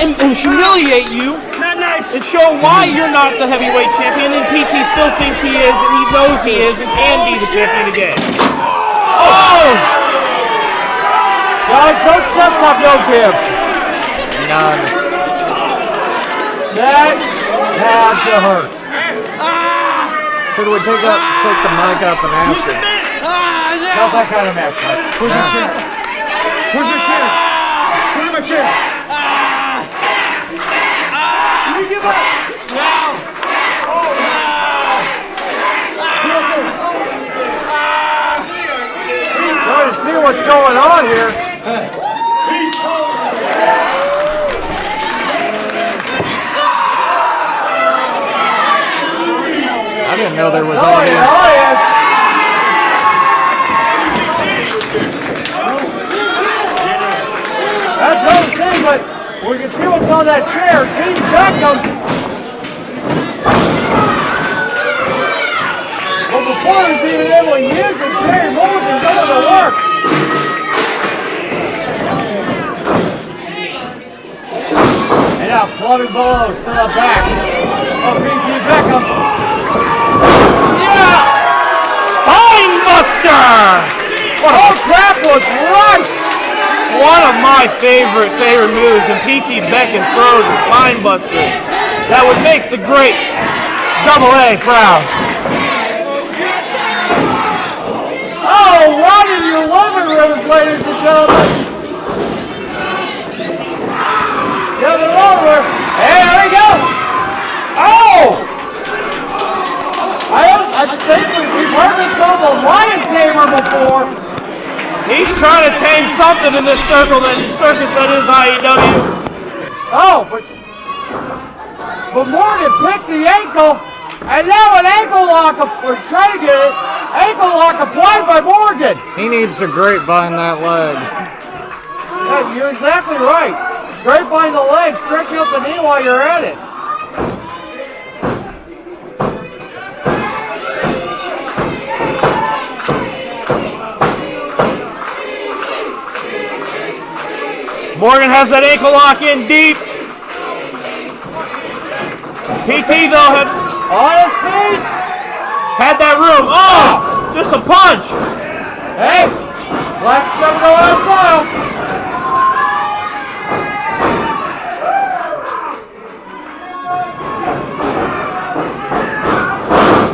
and humiliate you and show why you're not the heavyweight champion. And PT still thinks he is, and he knows he is, and can be the champion again. Oh! Guys, those steps have no give. None. That had to hurt. Should we take the mic up and ask him? Not that kind of match, Mike. Where's my chair? Where's my chair? Where's my chair? You give up! Now! Trying to see what's going on here. I didn't know there was Sorry, audience. audience. That's hard to see, but we can see what's on that chair. Team Beckham. Well, before he was even able to use it, Jerry Morgan going to work. Clubbing blows to the back of PT Beckham. Yeah! Spine buster! Oh, crap was right! One of my favorite moves, and PT Beckham throws a spine buster. That would make the great AA proud. Oh, right in your living rooms, ladies and gentlemen. The other over. Hey, there we go. Oh! I think we've heard this called the Lion Tamer before. He's trying to tame something in this circus that is IEW. Oh, but Morgan picked the ankle, and now an ankle lock, we're trying to get it, ankle lock applied by Morgan. He needs to grapevine that leg. Yeah, you're exactly right. Grapevine the leg, stretch out the knee while you're at it. Morgan has that ankle lock in deep. PT though On his feet. had that room. Oh, just a punch. Hey, last time go out of style.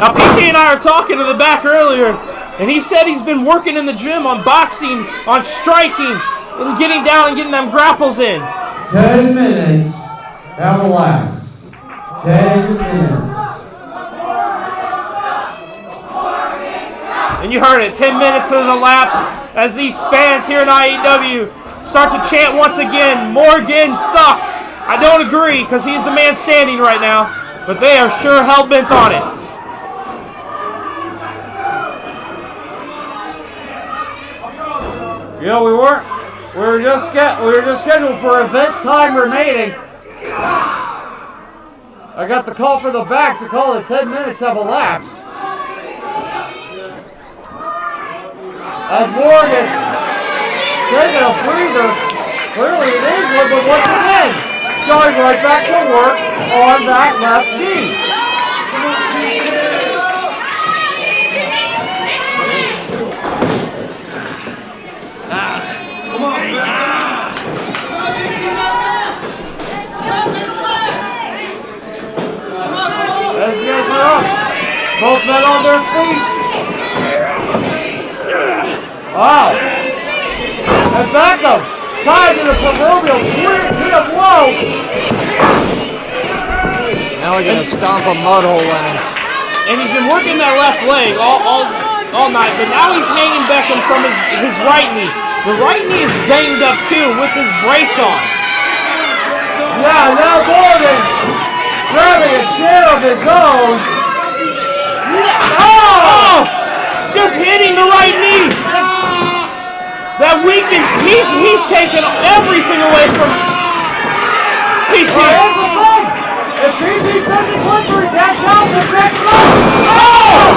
Now PT and I were talking to the back earlier, and he said he's been working in the gym on boxing, on striking, and getting down and getting them grapples in. 10 minutes have elapsed. 10 minutes. And you heard it, 10 minutes has elapsed as these fans here in IEW start to chant once again, Morgan sucks. I don't agree because he's the man standing right now, but they are sure hell-bent on it. You know, we were just scheduled for event time remaining. I got the call for the back to call that 10 minutes have elapsed. As Morgan taking a breather, clearly it is one, but once again, going right back to work on that left knee. As you guys are up, both men on their feet. Wow. And Beckham tied to the proverbial tree of woe. Now we're gonna stomp a mud hole in him. And he's been working that left leg all night, but now he's hanging Beckham from his right knee. The right knee is banged up too with his brace on. Yeah, now Morgan grabbing a chair of his own. Oh! Just hitting the right knee. That weakened. He's taken everything away from PT. Well, here's the thing. If PT says he quits or he taps out, this match is over. Oh!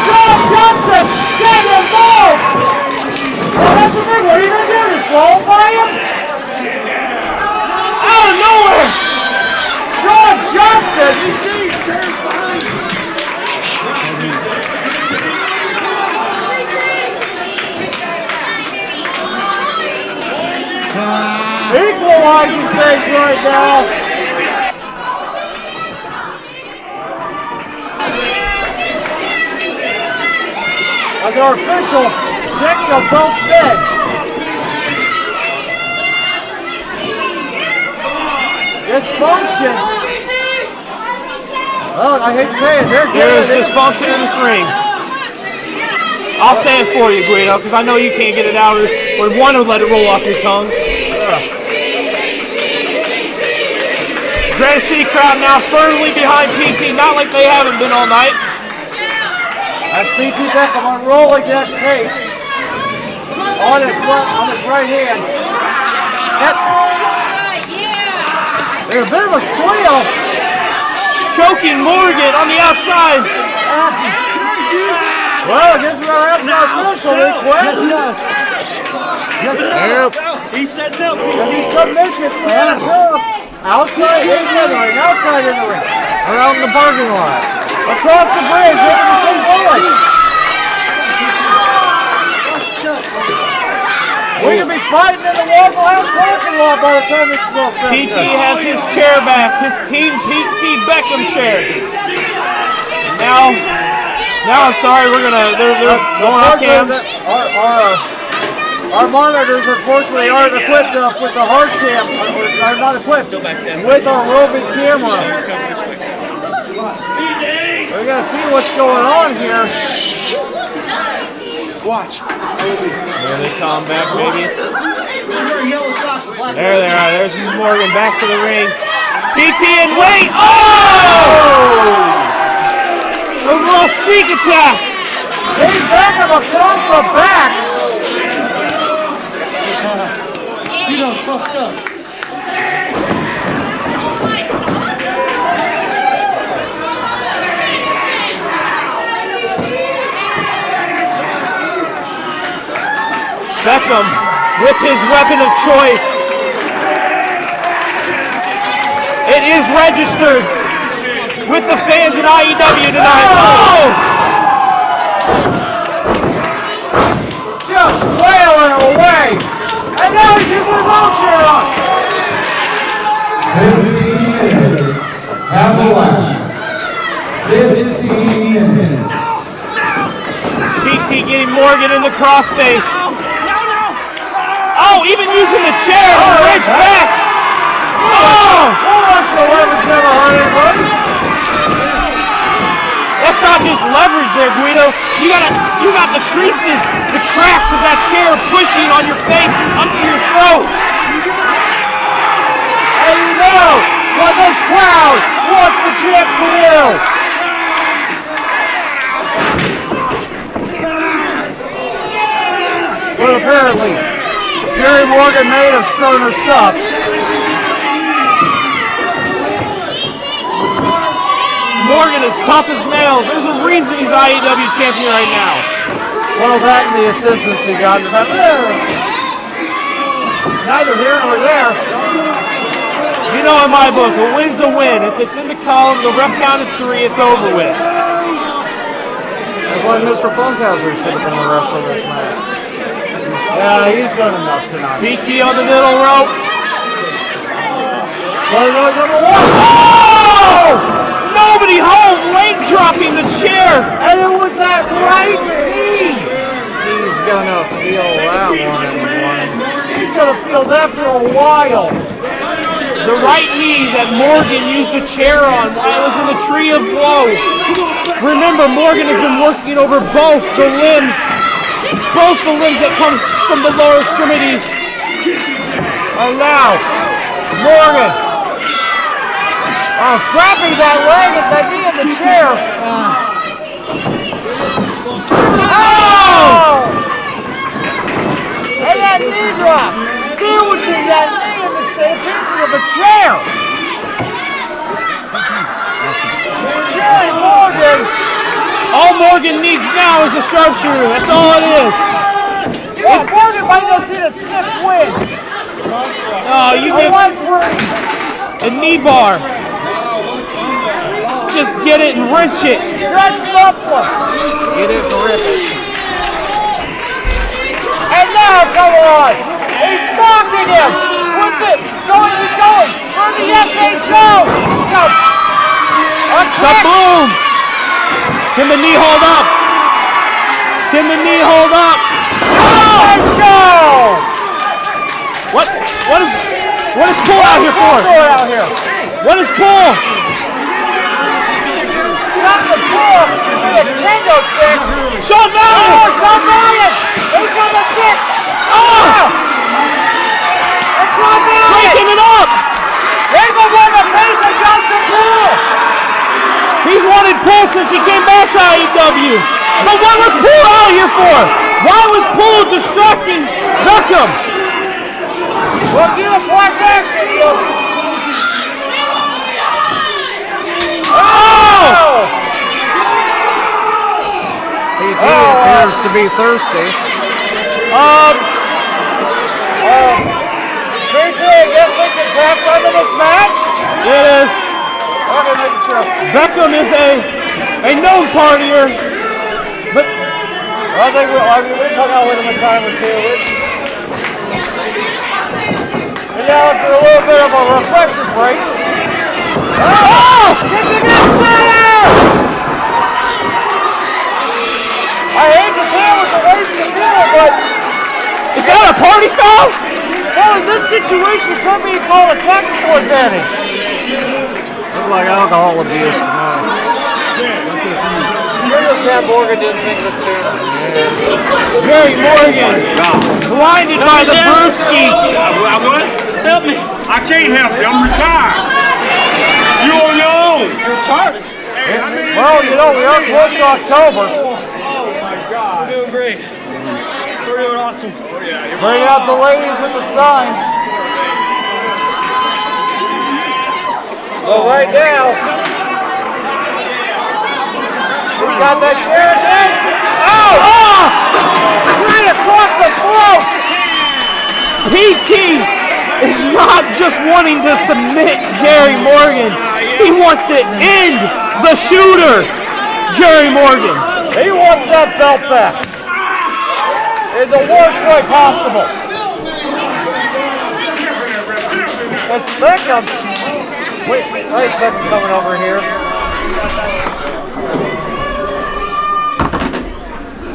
Shawn Justice getting involved. Well, that's the thing. What are you going to do? Disqualify him? Out of nowhere. Shawn Justice. Equalizing things right now. As our official checking on both men. Dysfunction. Well, I hate to say it. There is dysfunction in this ring. I'll say it for you, Guido, because I know you can't get it out or want to let it roll off your tongue. Granite City crowd now firmly behind PT, not like they haven't been all night. As PT Beckham unrolling that tape on his right hand. There's a bit of a squeal. Choking Morgan on the outside. Well, I guess we're going to ask our official to quit. Yep. He said no. Because these submissions can't occur outside, inside the ring, outside in the ring. Or out in the parking lot. Across the bridge, into the St. Louis. We could be fighting in the Waffle House parking lot by the time this is all set. PT has his chair back, his Team PT Beckham chair. Now, sorry, we're gonna. They're going off cams. Our monitors, unfortunately, aren't equipped with the hard cam. Are not equipped with our roving camera. We gotta see what's going on here. Watch. Here they come back, baby. There they are. There's Morgan back to the ring. PT and wait. Oh! That was a little sneak attack. Hey, Beckham across the back. You done fucked up. Beckham with his weapon of choice. It is registered with the fans in IEW tonight. Oh! Just wailing away. And now he's using his own chair on. 15 minutes have elapsed. 15 minutes. PT getting Morgan in the crossface. Oh, even using the chair to bridge back. Oh! The leverage never hurt anybody. That's not just leverage there, Guido. You got the creases, the cracks of that chair pushing on your face and under your throat. And you know what this crowd wants the champ to do. But apparently, Jerry Morgan made of sterner stuff. Morgan is tough as nails. There's a reason he's IEW champion right now. Well, that and the assistance he got. Neither here nor there. You know, in my book, a win's a win. If it's in the column, the ref counted 3, it's over with. That's why Mr. Funkhauser should have been the ref for this match. Yeah, he's done enough tonight. PT on the middle rope. Oh! Nobody home, leg dropping the chair. And it was that right knee. He's gonna feel that one in the morning. He's gonna feel that for a while. The right knee that Morgan used a chair on while it was in the tree of woe. Remember, Morgan has been working over both the limbs that comes from the lower extremities. And now, Morgan. Oh, trapping that leg and that knee in the chair. Oh! And that knee drop. Sandwiching that knee in the pieces of the chair. Jerry Morgan. All Morgan needs now is a sharpshooter. That's all it is. Yeah, Morgan might just need a stiff win. Oh, you I give like Breeze. a knee bar. Just get it and wrench it. Stretch muffler. Get it and rip it. And now, come on. He's mocking him with it. Going and going for the SHO. Go. A kick. Kaboom! Can the knee hold up? Can the knee hold up? SHO. What is pull out here for? What is pull? That's a pull with a tango stick. Shawn Valiant! Oh, Shawn Valiant! He's got the stick. Oh! And Shawn Valiant! Breaking it up! He's the one that pays a Justin Poole. He's wanted pull since he came back to IEW. But what was pull out here for? Why was pull distracting Beckham? Well, give him flash action, you. Oh! PT appears to be thirsty. like it's halftime in this match? It is. Okay, making sure. Beckham is a known partier, but I think we've hung out with him a time or two. And now after a little bit of a refreshment break. Oh! Kick against Steiner! I hate to say it was a waste of fuel, but is that a party foul? well, in this situation, it could be called a tactical advantage. Looked like alcohol abuse tonight. Matt Morgan didn't think of it soon. Jerry Morgan, blinded by the brewskis. I what? Help me. I can't help you. I'm retired. You on your own. You're retired. Hey, well, you know, we are close to October. Oh my God. We're doing great. We're doing awesome. Bring out the ladies with the steins. Well, right now, he's got that chair again. Oh! Right across the throat! PT is not just wanting to submit Jerry Morgan. He wants to end the shooter, Jerry Morgan. He wants that belt back in the worst way possible. It's Beckham. Wait, why is Beckham coming over here?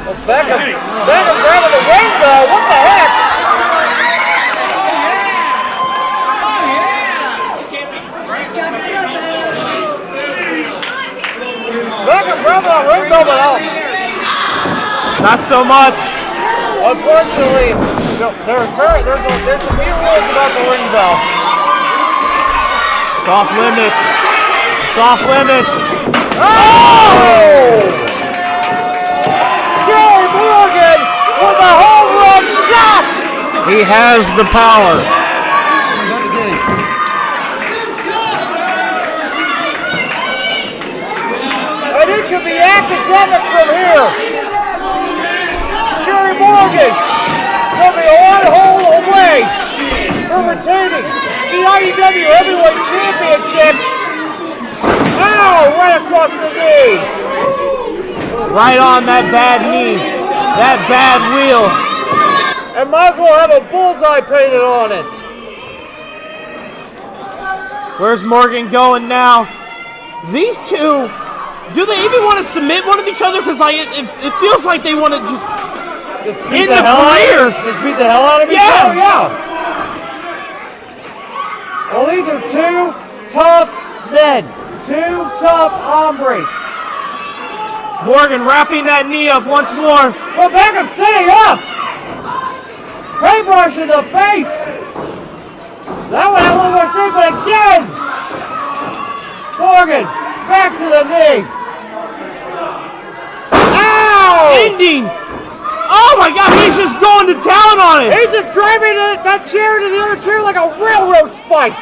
Well, Beckham grabbing the ring bell. What the heck? Beckham grabbing that ring bell, but out. Not so much. Unfortunately, there's a few rules about the ring bell. Soft limits. Soft limits. Oh! Jerry Morgan with a home run shot! He has the power. And it could be academic from here. Jerry Morgan will be one hole away from retaining the IEW Heavyweight Championship. Ow! Right across the knee. Right on that bad knee. That bad wheel. And might as well have a bullseye painted on it. Where's Morgan going now? These two, do they even want to submit one of each other? Because like it feels like they want to just beat end the career. Just beat the hell out of each other. Yeah. Well, these are two tough men. Two tough hombres. Morgan wrapping that knee up once more. Well, Beckham sitting up. Paintbrush in the face. That one had a little more safe, but again. Morgan, back to the knee. Ow! Ending. Oh my God, he's just going to town on it. He's just driving that chair to the other chair like a railroad spike.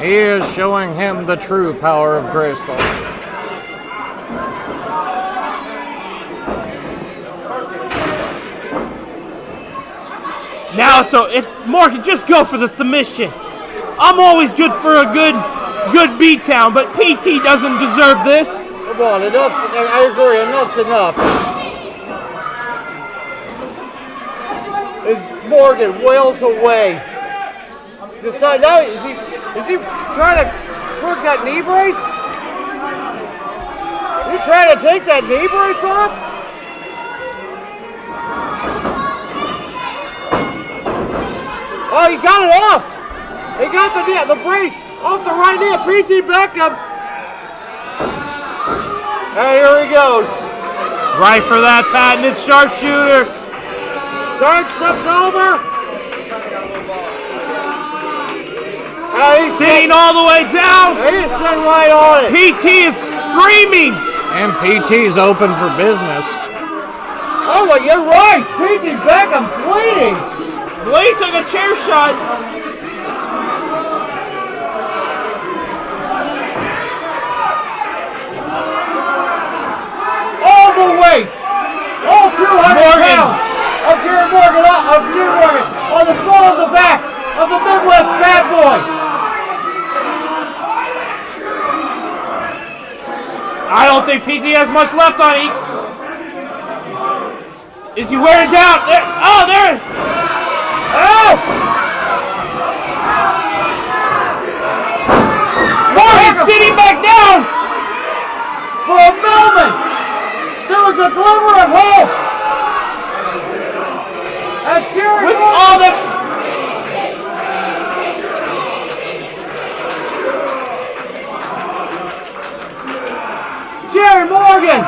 He is showing him the true power of Grayskull. Now, so if Morgan, just go for the submission. I'm always good for a good beatdown, but PT doesn't deserve this. Come on, enough's, I agree, enough's enough. As Morgan wails away. Now, is he trying to work that knee brace? Is he trying to take that knee brace off? Oh, he got it off! He got the brace off the right knee of PT Beckham. And here he goes. Right for that patented sharpshooter. Turn steps over. Sitting all the way down. He is sitting right on it. PT is screaming. And PT's open for business. Oh, well, you're right. PT Beckham bleeding. Blade took a chair shot. All the weight, all 200 pounds of Jerry Morgan on the small of the back of the midway think PT has much left on him. Is he wearing down? There. Oh, there. Oh! Morgan sitting back down. For a moment, there was a glimmer of hope. As Jerry With Morgan, all the Jerry Morgan.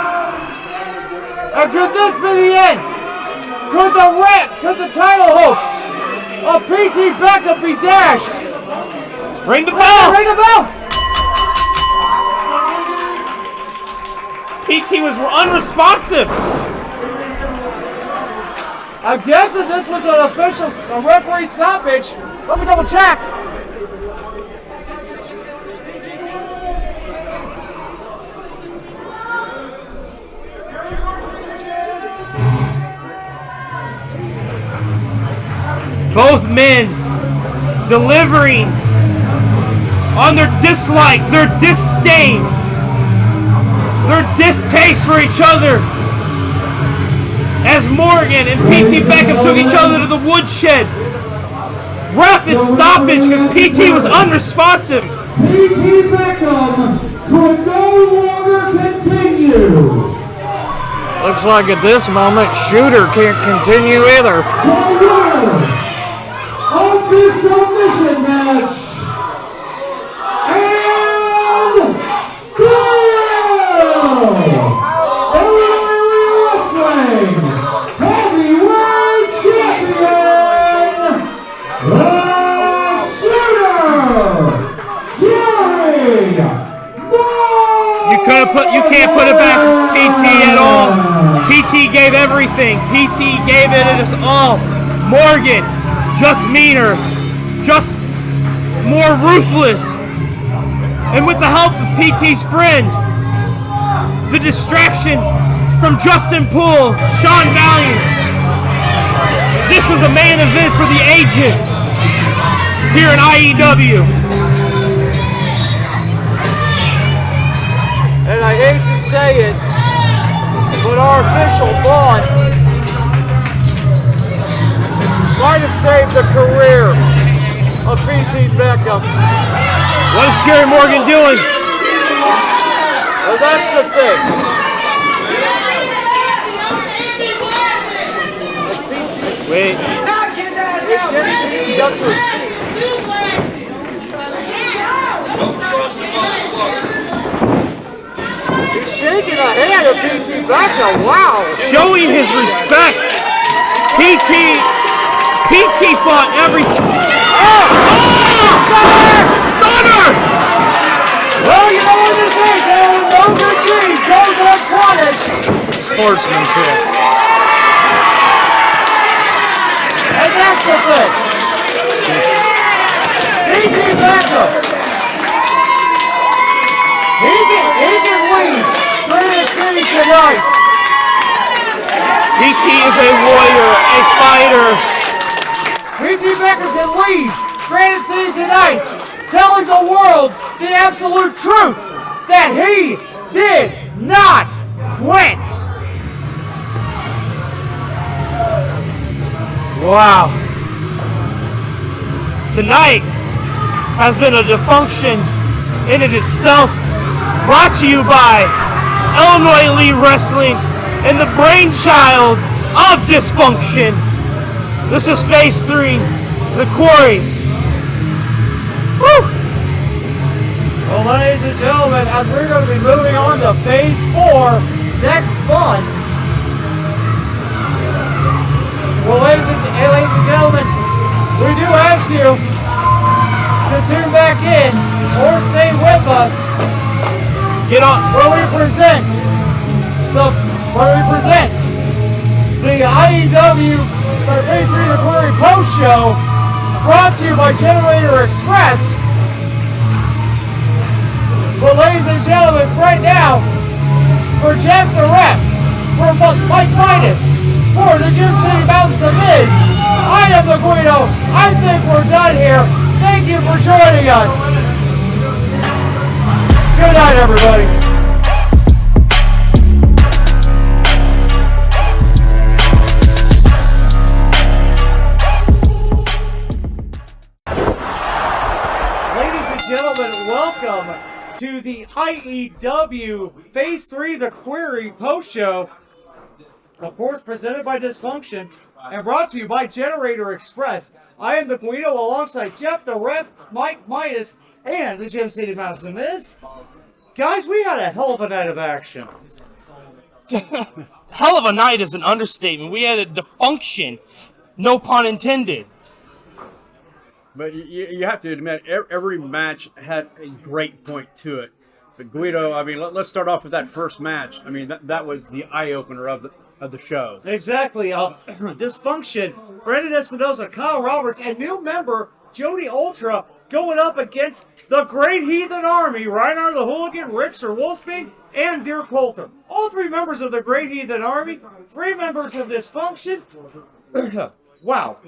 And could this be the end? Could the title hopes of PT Beckham be dashed? ring the bell. Ring the bell. PT was unresponsive. I'm guessing this was an official referee stoppage. Let me double check. Both men delivering on their dislike, their disdain, their distaste for each other. As Morgan and PT Beckham took each other to the woodshed. Rapid stoppage because PT was unresponsive. PT Beckham could no longer continue. Looks like at this moment, Shooter can't continue either. The winner of this submission match, and still Illinois Wrestling Heavyweight Champion, the Shooter, Jerry Morgan. You can't put it past PT at all. PT gave everything. PT gave it his all. Morgan, just meaner, just more ruthless. And with the help of PT's friend, the distraction from Justin Poole, Shawn Valiant, this was a main event for the ages here in IEW. And I hate to say it, but our official Vaughn might have saved the career of PT Beckham. What is Jerry Morgan doing? Well, that's the thing. Wait. It's getting PT up to his feet. He's shaking the hand of PT Beckham. Wow. Showing his respect. PT fought everything. Oh! Stunner! Well, you know what this is, gentlemen. No good deed goes unpunished. Sportsmanship. And that's the thing. PT Beckham. He can leave Granite City tonight. PT is a warrior, a fighter. PT Beckham can leave Granite City tonight, telling the world the absolute truth that he did not quit. Wow. Tonight has been a dysfunction in it itself, brought to you by Illinois Elite Wrestling and the brainchild of Dysfunction. This is Phase 3, the Quarry. Woo! Well, ladies and gentlemen, as we're going to be moving on to Phase 4 next month, well, ladies and gentlemen, we do ask you to tune back in or stay with us. Get on. Where we present the IEW or Phase 3 The Quarry Post Show, brought to you by Generator Express. Well, ladies and gentlemen, right now, for Jeff the Ref, for Mike Midas, for the Gym City Mountains of Miz, I am the Guido. I think we're done here. Thank you for joining us. Good night, everybody. gentlemen, welcome to the IEW Phase 3 The Query post show. Of course, presented by Dysfunction and brought to you by Generator Express. I am the Guido alongside Jeff the Ref, Mike Midas, and the Gym City Mouse Miz. Guys, we had a hell of a night of action. Hell of a night is an understatement. We had a dysfunction, no pun intended. But you have to admit, every match had a great point to it. But Guido, I mean, let's start off with that first match. I mean, that was the eye-opener of the show. Exactly. Dysfunction, Brandon Espinosa, Kyle Roberts, and new member Jodi Ultra going up against the Great Heathen Army, Reinhard the Hooligan, Rick Sir Wolfsbane, and Dirk Coulter. All 3 members of the Great Heathen Army, 3 members of Dysfunction. Wow.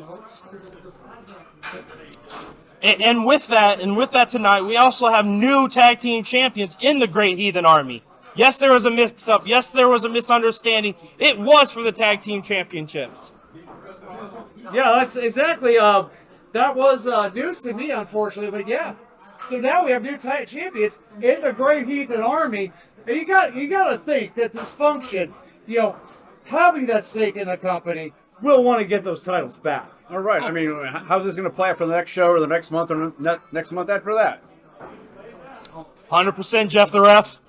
And with that tonight, we also have new tag team champions in the Great Heathen Army. Yes, there was a mix-up. Yes, there was a misunderstanding. It was for the tag team championships. Yeah, that's exactly. That was news to me, unfortunately, but yeah. So now we have new champions in the Great Heathen Army. And you got to think that Dysfunction, having that stake in the company, will want to get those titles back. All right. I mean, how's this going to play out for the next show or the next month or next month after that? 100% Jeff the Ref.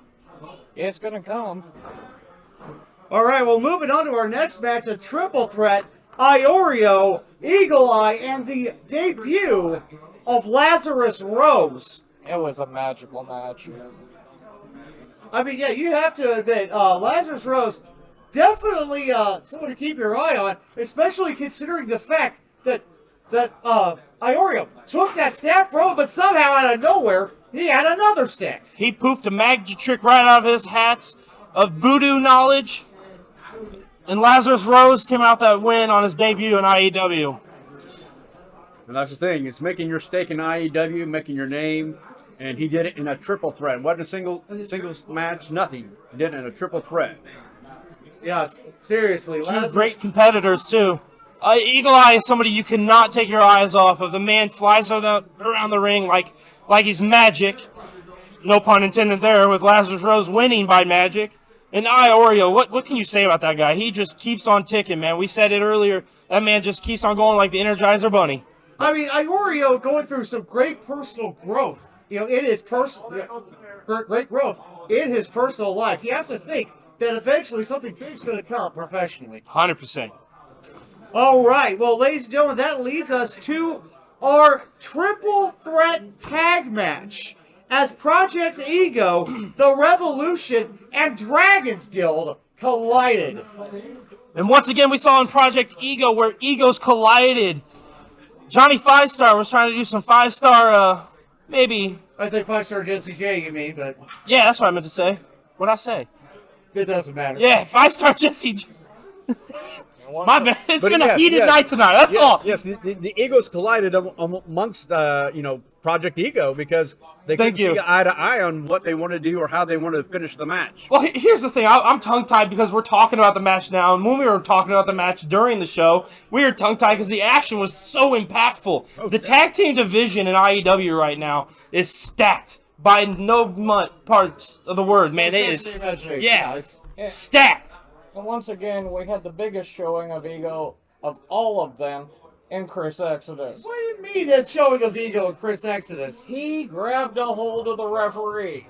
It's gonna come. All right, well, moving on to our next match, a triple threat, Iorio, EagleEye, and the debut of Lazrus Rose. It was a magical match. I mean, yeah, you have to admit, Lazrus Rose, definitely someone to keep your eye on, especially considering the fact that Iorio took that staff from him, but somehow out of nowhere, he had another staff. He poofed a magic trick right out of his hats of voodoo knowledge. And Lazrus Rose came out that win on his debut in IEW. And that's the thing. It's making your stake in IEW, making your name. And he did it in a triple threat. It wasn't a singles match, nothing. He did it in a triple threat. Yes, seriously. Two great competitors, too. EagleEye is somebody you cannot take your eyes off of. The man flies around the ring like he's magic. No pun intended there, with Lazrus Rose winning by magic. And Iorio, what can you say about that guy? He just keeps on ticking, man. We said it earlier. That man just keeps on going like the Energizer Bunny. I mean, Iorio going through some great personal growth. In his great growth in his personal life. You have to think that eventually something big's going to come professionally. 100%. All right. Well, ladies and gentlemen, that leads us to our triple threat tag match as Project Ego, the Revolution, and Dragon's Guild collided. And once again, we saw in Project Ego where egos collided. Johnny 5-Star was trying to do some 5-star, maybe. I think 5-star Jesse J, you mean, but. Yeah, that's what I meant to say. What'd I say? It doesn't matter. Yeah, 5-star Jesse J. My bad. It's been a heated night tonight. That's all. Yes, the egos collided amongst Project Ego because they couldn't see eye to eye on what they want to do or how they want to finish the match. Well, here's the thing. I'm tongue-tied because we're talking about the match now, and when we were talking about the match during the show, we were tongue-tied because the action was so impactful. Okay. The tag team division in IEW right now is stacked by no parts of the word, man. It is, stacked. And once again, we had the biggest showing of Ego of all of them in Chris Exodus. What do you mean that showing of Ego in Chris Exodus? He grabbed a hold of the referee.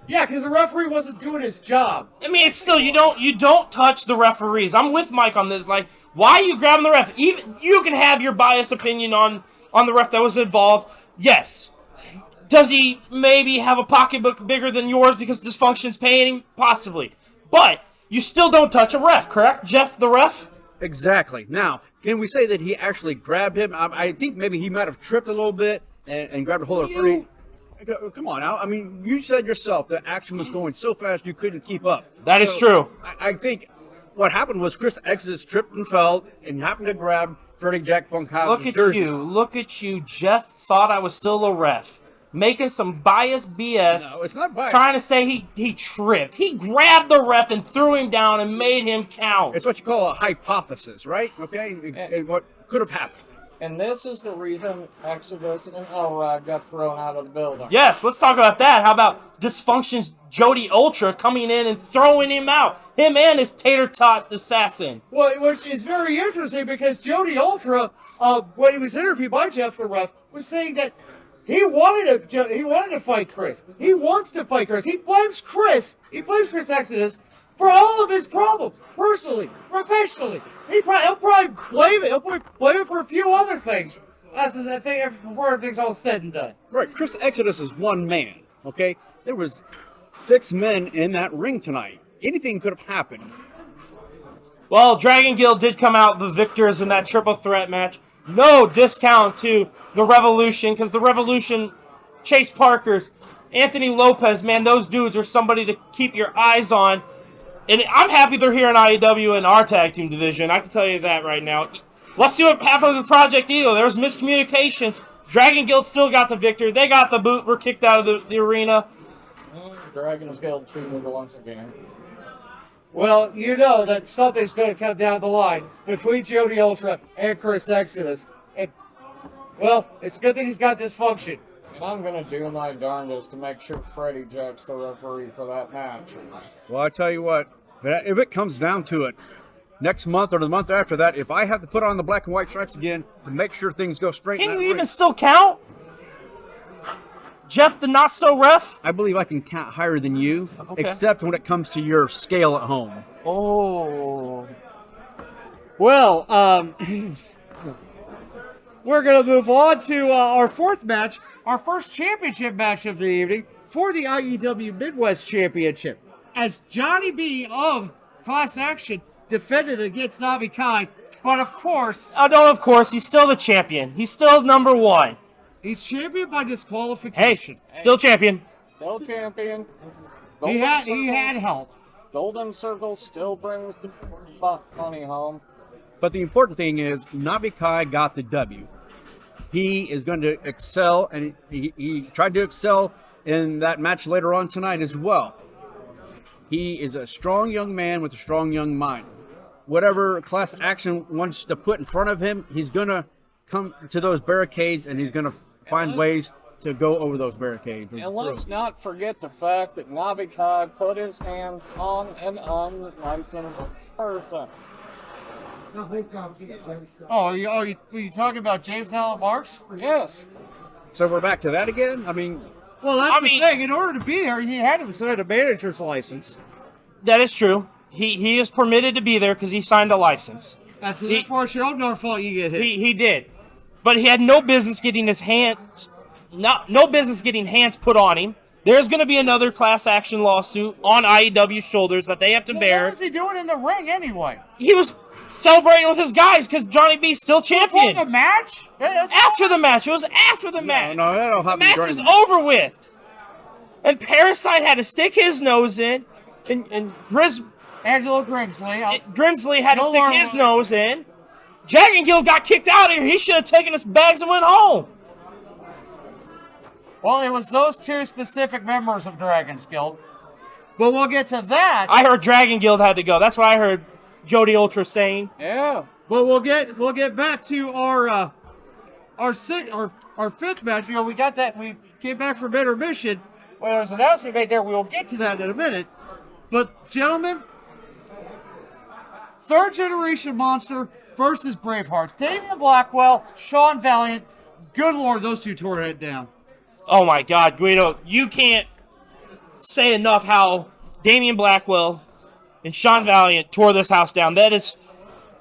Yeah, because the referee wasn't doing his job. I mean, it's still, you don't touch the referees. I'm with Mike on this. Like, why are you grabbing the ref? Even you can have your biased opinion on the ref that was involved. Yes. Does he maybe have a pocketbook bigger than yours because Dysfunction's paying him? Possibly. But you still don't touch a ref, correct? Jeff, the ref? Exactly. Now, can we say that he actually grabbed him? I think maybe he might have tripped a little bit and grabbed a hold of the free. Come on now. I mean, you said yourself the action was going so fast you couldn't keep up. That is true. I think what happened was Chris Exodus tripped and fell and happened to grab Freddie Jack Funkhouse's jersey. Look at you. Jeff thought I was still a ref. Making some biased BS. No, it's not biased. Trying to say he tripped. He grabbed the ref and threw him down and made him count. It's what you call a hypothesis, right? Okay? And what could have happened. And this is the reason Exodus and Elrod got thrown out of the building. Yes, let's talk about that. How about Dysfunction's Jodi Ultra coming in and throwing him out? Him and his tater tot assassin. Well, which is very interesting because Jodi Ultra, when he was interviewed by Jeff the Ref, was saying that he wanted to fight Chris. He wants to fight Chris. He blames Chris Exodus for all of his problems, personally, professionally. He'll probably blame it. He'll probably blame it for a few other things. That's I think before everything's all said and done. Right, Chris Exodus is one man, okay? There was 6 men in that ring tonight. Anything could have happened. Well, Dragon Guild did come out the victors in that triple threat match. No discount to the Revolution, because the Revolution, Chase Parkers, Anthony Lopez, man, those dudes are somebody to keep your eyes on. And I'm happy they're here in IEW in our tag team division. I can tell you that right now. Let's see what happened with Project Eagle. There was miscommunications. Dragon Guild still got the victory. They got the boot. Were kicked out of the arena. Dragon's Guild treated once again. Well, you know that something's going to come down the line between Jodi Ultra and Chris Exodus. And, well, it's a good thing he's got Dysfunction. And I'm going to do my darndest to make sure Freddie Jack's the referee for that match. Well, I tell you what, if it comes down to it, next month or the month after that, if I have to put on the black and white stripes again to make sure things go straight. Can you even still count? Jeff the not-so-ref? I believe I can count higher than you, Okay. except when it comes to your scale at home. Oh. Well, we're going to move on to our fourth match, our first championship match of the evening for the IEW Midwest Championship. As Johnny B of Class Action defended against Navi Kai, but of course... Oh, no, of course, he's still the champion. He's still number one. He's champion by disqualification. Hey, still champion. Still champion. He had help. Golden Circle still brings the money home. But the important thing is, Navi Kai got the W. He is going to excel, and he tried to excel in that match later on tonight as well. He is a strong young man with a strong young mind. Whatever Class Action wants to put in front of him, he's going to come to those barricades, and he's going to find ways to go over those barricades. And let's not forget the fact that Navi Kai put his hands on an unlicensed person. Oh, are you talking about James Allen Marks? Yes. So we're back to that again? I mean... Well, that's the thing. In order to be there, he had to sign a manager's license. That is true. He is permitted to be there because he signed a license. That's for sure. No fault you get hit. He did. But he had no business getting his hands... No business getting hands put on him. There's going to be another class action lawsuit on IEW's shoulders that they have to bear. What was he doing in the ring anyway? He was celebrating with his guys because Johnny B's still champion. Before the match? After the match. It was after the match. No, that'll happen. The match is over with. And ParaSyte had to stick his nose in. And Angelo Grimsely. Grimsely had to stick his nose in. Dragon Guild got kicked out of here. He should have taken his bags and went home. Well, it was those two specific members of Dragon's Guild. But we'll get to that. I heard Dragon Guild had to go. That's what I heard Jodi Ultra saying. Yeah. But we'll get back to our fifth match. You know, we got that. We came back from intermission. Well, there's an announcement made there. We'll get to that in a minute. But gentlemen, third generation monster versus Braveheart. Damien Blackwell, Shawn Valiant. Good Lord, those two tore it down. Oh my God, Guido, you can't say enough how Damien Blackwell and Shawn Valiant tore this house down. That is,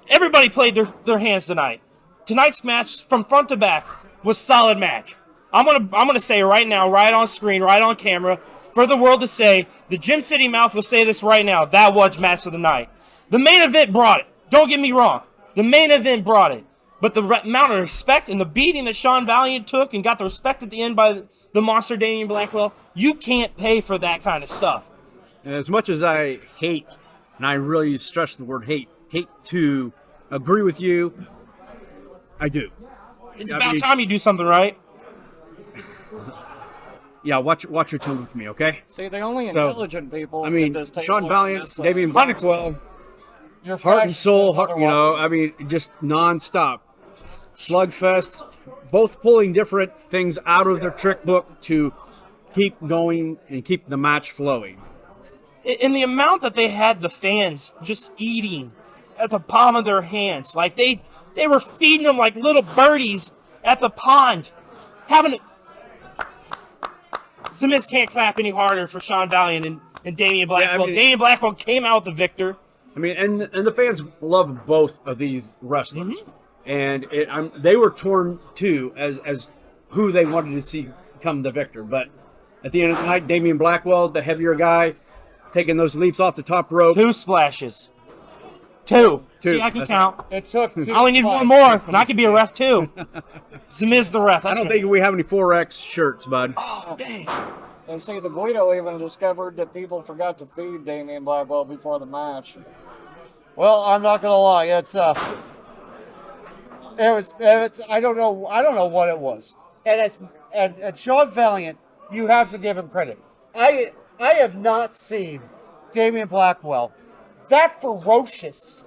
everybody played their hands tonight. Tonight's match, from front to back, was solid match. I'm gonna say right now, right on screen, right on camera, for the world to say, the Gym City Mouth will say this right now, that was match of the night. The main event brought it. Don't get me wrong. The main event brought it. But the amount of respect and the beating that Shawn Valiant took and got the respect at the end by the monster Damien Blackwell, you can't pay for that kind of stuff. As much as I hate, and I really stress the word hate to agree with you, I do. It's about time you do something right. Yeah, watch your tone with me, okay? See, the only intelligent people. I mean, at this table Shawn Valiant, is, Damien Blackwell, heart and soul, just nonstop. slugfest, both pulling different things out of their trick book to keep going and keep the match flowing. In the amount that they had the fans just eating at the palm of their hands, like they were feeding them like little birdies at the pond, having it. Samiz can't clap any harder for Shawn Valiant and Damien Blackwell. Yeah, I mean, Damien Blackwell came out the victor. I mean, and the fans love both of these wrestlers, and they were torn too as who they wanted to see come the victor. But at the end of the night, Damien Blackwell, the heavier guy, taking those leaps off the top rope. 2 splashes. Two. See, I can count. It took. I only need one more, and I could be a ref too. Samiz the ref. I don't think we have any 4X shirts, bud. Oh, dang. And see, the Guido even discovered that people forgot to feed Damien Blackwell before the match. Well, I'm not gonna lie. It's I don't know what it was. And Shawn Valiant, you have to give him credit. I have not seen Damien Blackwell that ferocious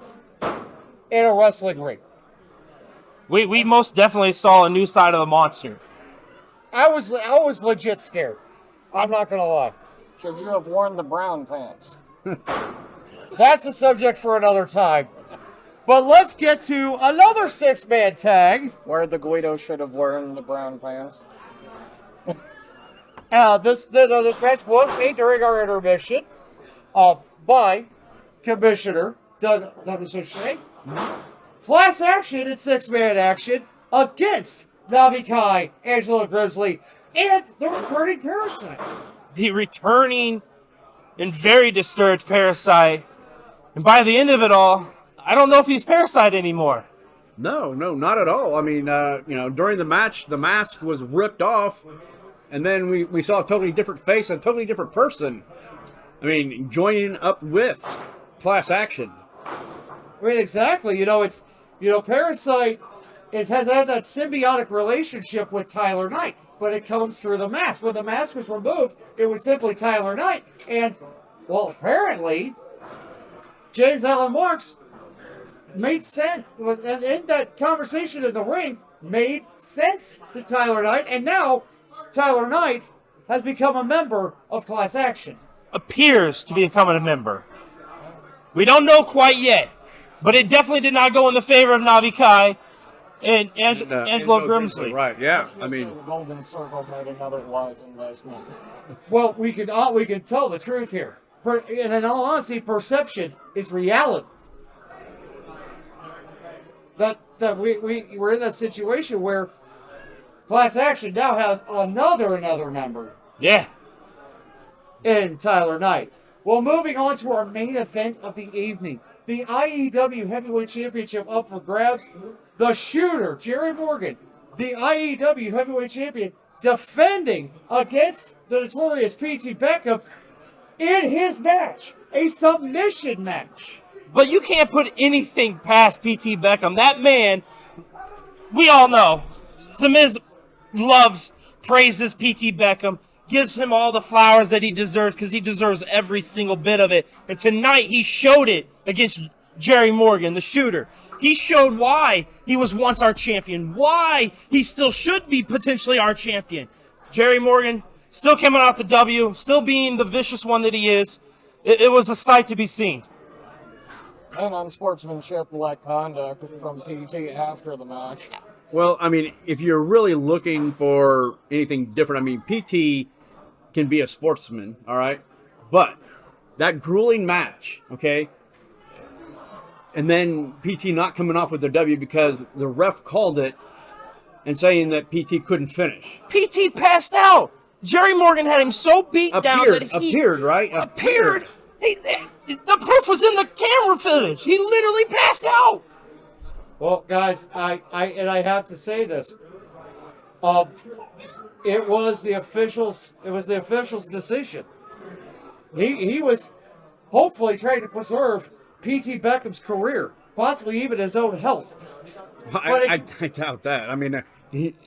in a wrestling ring. We most definitely saw a new side of the monster. I was legit scared. I'm not gonna lie. Should you have worn the brown pants? That's a subject for another time. But let's get to another 6-man tag. Where the Guido should have worn the brown pants. This match was made during our intermission by Commissioner Douglas O'Shea. Class action in 6-man action against Navi Kai, Angelo Grimsely, and the returning ParaSyte. The returning and very disturbed ParaSyte. And by the end of it all, I don't know if he's ParaSyte anymore. No, not at all. I mean, during the match, the mask was ripped off, and then we saw a totally different face, a totally different person. I mean, joining up with Class Action. I mean, exactly. ParaSyte has had that symbiotic relationship with Tyler Knight, but it comes through the mask. When the mask was removed, it was simply Tyler Knight. And, well, apparently, James Allen Marks made sense. And in that conversation in the ring, made sense to Tyler Knight. And now, Tyler Knight has become a member of Class Action. Appears to be becoming a member. We don't know quite yet, but it definitely did not go in the favor of Navi Kai and Angelo Grimsely. Right, yeah. I mean, the Golden Circle made another wise investment. Well, we can tell the truth here. And in all honesty, perception is reality. That we're in that situation where Class Action now has another member. Yeah. In Tyler Knight. Well, moving on to our main event of the evening. The IEW Heavyweight Championship up for grabs. The Shooter, Jerry Morgan, the IEW Heavyweight Champion, defending against the notorious P.T. Beckham in his match. A submission match. But you can't put anything past P.T. Beckham. That man, we all know, Samiz praises P.T. Beckham, gives him all the flowers that he deserves because he deserves every single bit of it. And tonight he showed it against Jerry Morgan, the Shooter. He showed why he was once our champion, why he still should be potentially our champion. Jerry Morgan still coming out the W, still being the vicious one that he is. It was a sight to be seen. And unsportsmanship-like conduct from PT after the match. well, I mean, if you're really looking for anything different, I mean, PT can be a sportsman, all right? But that grueling match, okay? And then PT not coming off with the W because the ref called it and saying that PT couldn't finish. PT passed out. Jerry Morgan had him so beat down that he... Appeared, right? Appeared. The proof was in the camera footage. He literally passed out. Well, guys, I have to say this. It was the officials' decision. He was hopefully trying to preserve P.T. Beckham's career, possibly even his own health. I doubt that. I mean,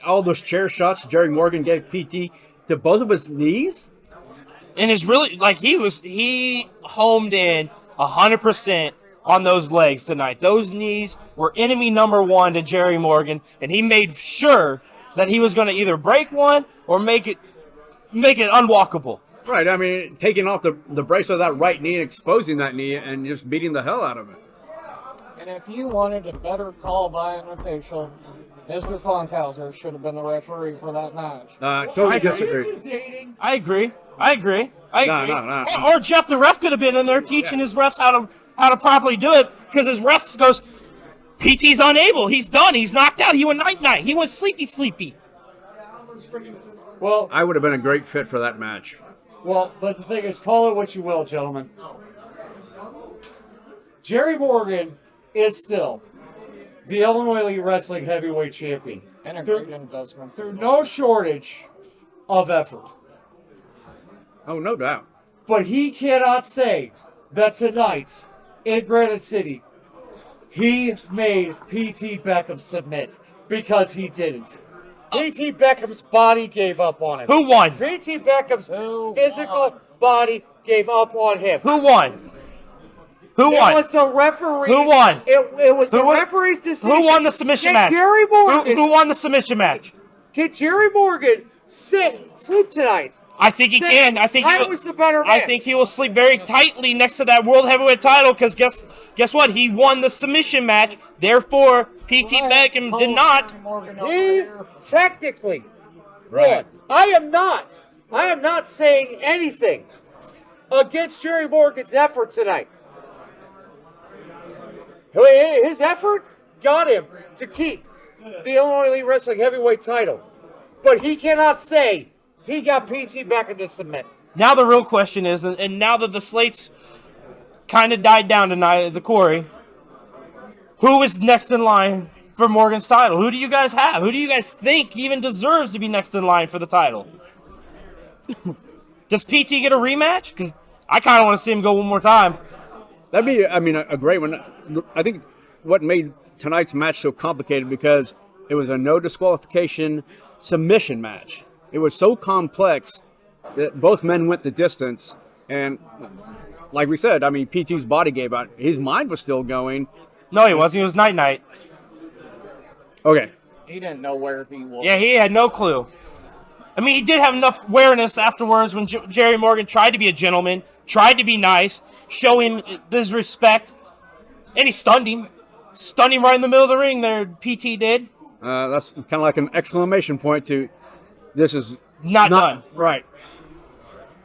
all those chair shots Jerry Morgan gave PT to both of his knees. And it's really like he homed in 100% on those legs tonight. Those knees were enemy number one to Jerry Morgan, and he made sure that he was going to either break one or make it unwalkable. Right. I mean, taking off the brace of that right knee and exposing that knee and just beating the hell out of it. And if you wanted a better call by an official, Mr. Funkhauser should have been the referee for that match. Totally disagree. I agree. No. Or Jeff, the ref, could have been in there teaching his refs how to properly do it, because his ref goes, PT's unable. He's done. He's knocked out. He went night-night. He went sleepy. Well, I would have been a great fit for that match. well, but the thing is, call it what you will, gentlemen. Jerry Morgan is still the Illinois Elite Wrestling Heavyweight Champion. And a great investment. Through no shortage of effort. Oh, no doubt. But he cannot say that tonight in Granite City, he made P.T. Beckham submit, because he didn't. P.T. Beckham's body gave up on him. Who won? P.T. Beckham's physical body gave up on him. Who won? It was the referees. Who won? It was the referee's decision. Who won the submission match? Jerry Morgan. Who won the submission match? Can Jerry Morgan sleep tonight? I think he can. I think I was the better man. I think he will sleep very tightly next to that World Heavyweight title, because guess what? He won the submission match. Therefore, P.T. Beckham did not. He technically Right. won. I am not saying anything against Jerry Morgan's effort tonight. His effort got him to keep the Illinois Elite Wrestling Heavyweight title. But he cannot say he got P.T. Beckham to submit. Now the real question is, and now that the slates kind of died down tonight at the quarry, who is next in line for Morgan's title? Who do you guys have? Who do you guys think even deserves to be next in line for the title? Does PT get a rematch? Because I kind of want to see him go one more time. That'd be, a great one. I think what made tonight's match so complicated, because it was a no disqualification submission match. It was so complex that both men went the distance, and like we said, PT's body gave out. His mind was still going. No, he wasn't. He was night-night. Okay. He didn't know where he was. Yeah, he had no clue. He did have enough awareness afterwards when Jerry Morgan tried to be a gentleman, tried to be nice, show him his respect, and he stunned him. Stunned him right in the middle of the ring there, PT did. That's kind of like an exclamation point to, this is Not done. Right.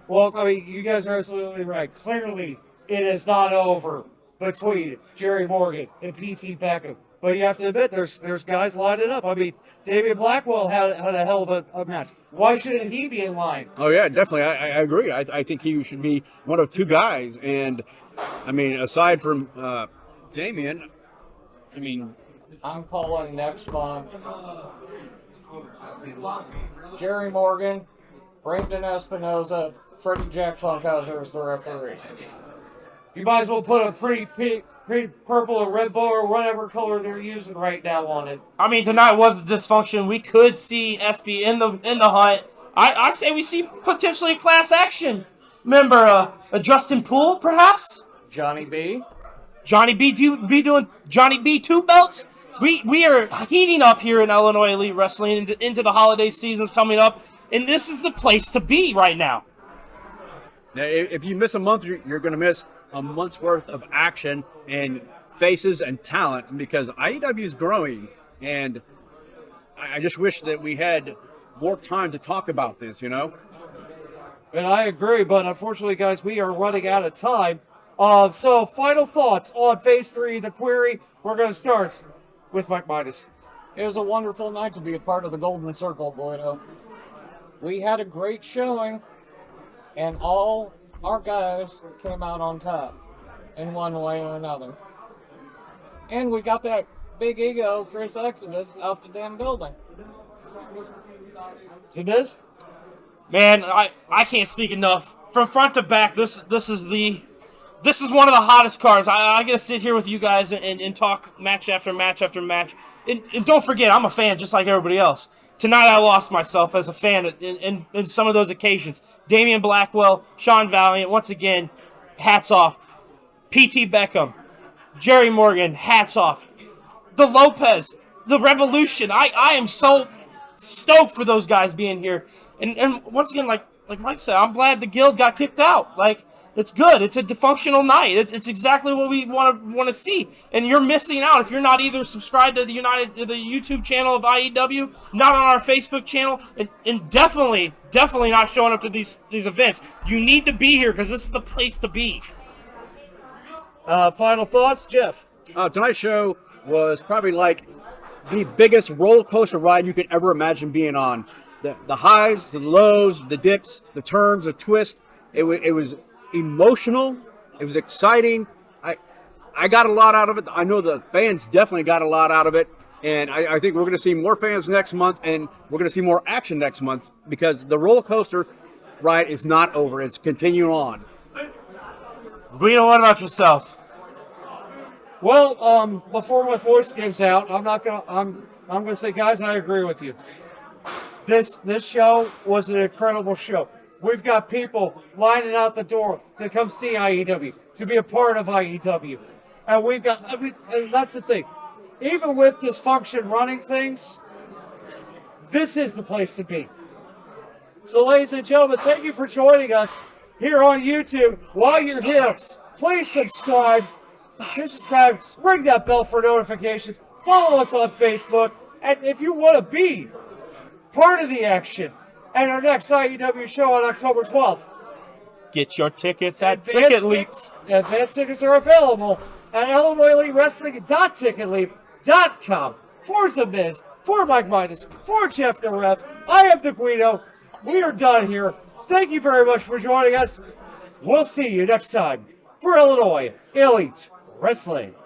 Well, you guys are absolutely right. Clearly, it is not over between Jerry Morgan and P.T. Beckham. But you have to admit, there's guys lining up. Damien Blackwell had a hell of a match. Why shouldn't he be in line? Oh, yeah, definitely. I agree. I think he should be one of two guys. And, aside from Damien, I'm calling next month Jerry Morgan, Brandon Espinoza, Freddie Jack Funkhauser as the referee. You might as well put a pretty purple or red bow or whatever color they're using right now on it. Tonight was a Dysfunction. We could see SB in the hunt. I say we see potentially a class action member, a Justin Poole, perhaps? Johnny B. Johnny B doing Johnny B 2 belts. We are heating up here in Illinois Elite Wrestling into the holiday seasons coming up, and this is the place to be right now. Now, if you miss a month, you're going to miss a month's worth of action and faces and talent, because IEW is growing, and I just wish that we had more time to talk about this, And I agree, but unfortunately, guys, we are running out of time. So final thoughts on Phase 3, The Query. We're going to start with Mike Midas. It was a wonderful night to be a part of the Golden Circle, Boydo. We had a great showing, and all our guys came out on top in one way or another. And we got that big ego, Chris Exodus, out the damn building. Exodus? Man, I can't speak enough. From front to back, this is one of the hottest cards. I gotta sit here with you guys and talk match after match after match. And don't forget, I'm a fan just like everybody else. Tonight I lost myself as a fan in some of those occasions. Damien Blackwell, Shawn Vailant, once again, hats off. P.T. Beckham, Jerry Morgan, hats off. The Lopez, the Revolution. I am so stoked for those guys being here. And once again, like Mike said, I'm glad the guild got kicked out. Like, it's good. It's a dysfunctional night. It's exactly what we want to see. And you're missing out if you're not either subscribed to the YouTube channel of IEW, not on our Facebook channel, and definitely not showing up to these events. You need to be here because this is the place to be. Final thoughts, Jeff? Tonight's show was probably like the biggest roller coaster ride you could ever imagine being on. The highs, the lows, the dips, the turns, the twists. It was emotional. It was exciting. I got a lot out of it. I know the fans definitely got a lot out of it. And I think we're going to see more fans next month, and we're going to see more action next month because the roller coaster ride is not over. It's continuing on. Guido, what about yourself? Well, before my voice gives out, I'm gonna say, guys, I agree with you. This show was an incredible show. We've got people lining out the door to come see IEW, to be a part of IEW. And and that's the thing. Even with Dysfunction running things, this is the place to be. So, ladies and gentlemen, thank you for joining us here on YouTube. While you're here, please subscribe. Ring that bell for notifications. Follow us on Facebook. And if you want to be part of the action at our next IEW show on October 12th, get your tickets at Ticket Leaps. Advanced tickets are available at IllinoisWrestling.ticketleap.com. For Zamiz, for Mike Midas, for Jeff the Ref, I am the Guido. We are done here. Thank you very much for joining us. We'll see you next time for Illinois Elite Wrestling.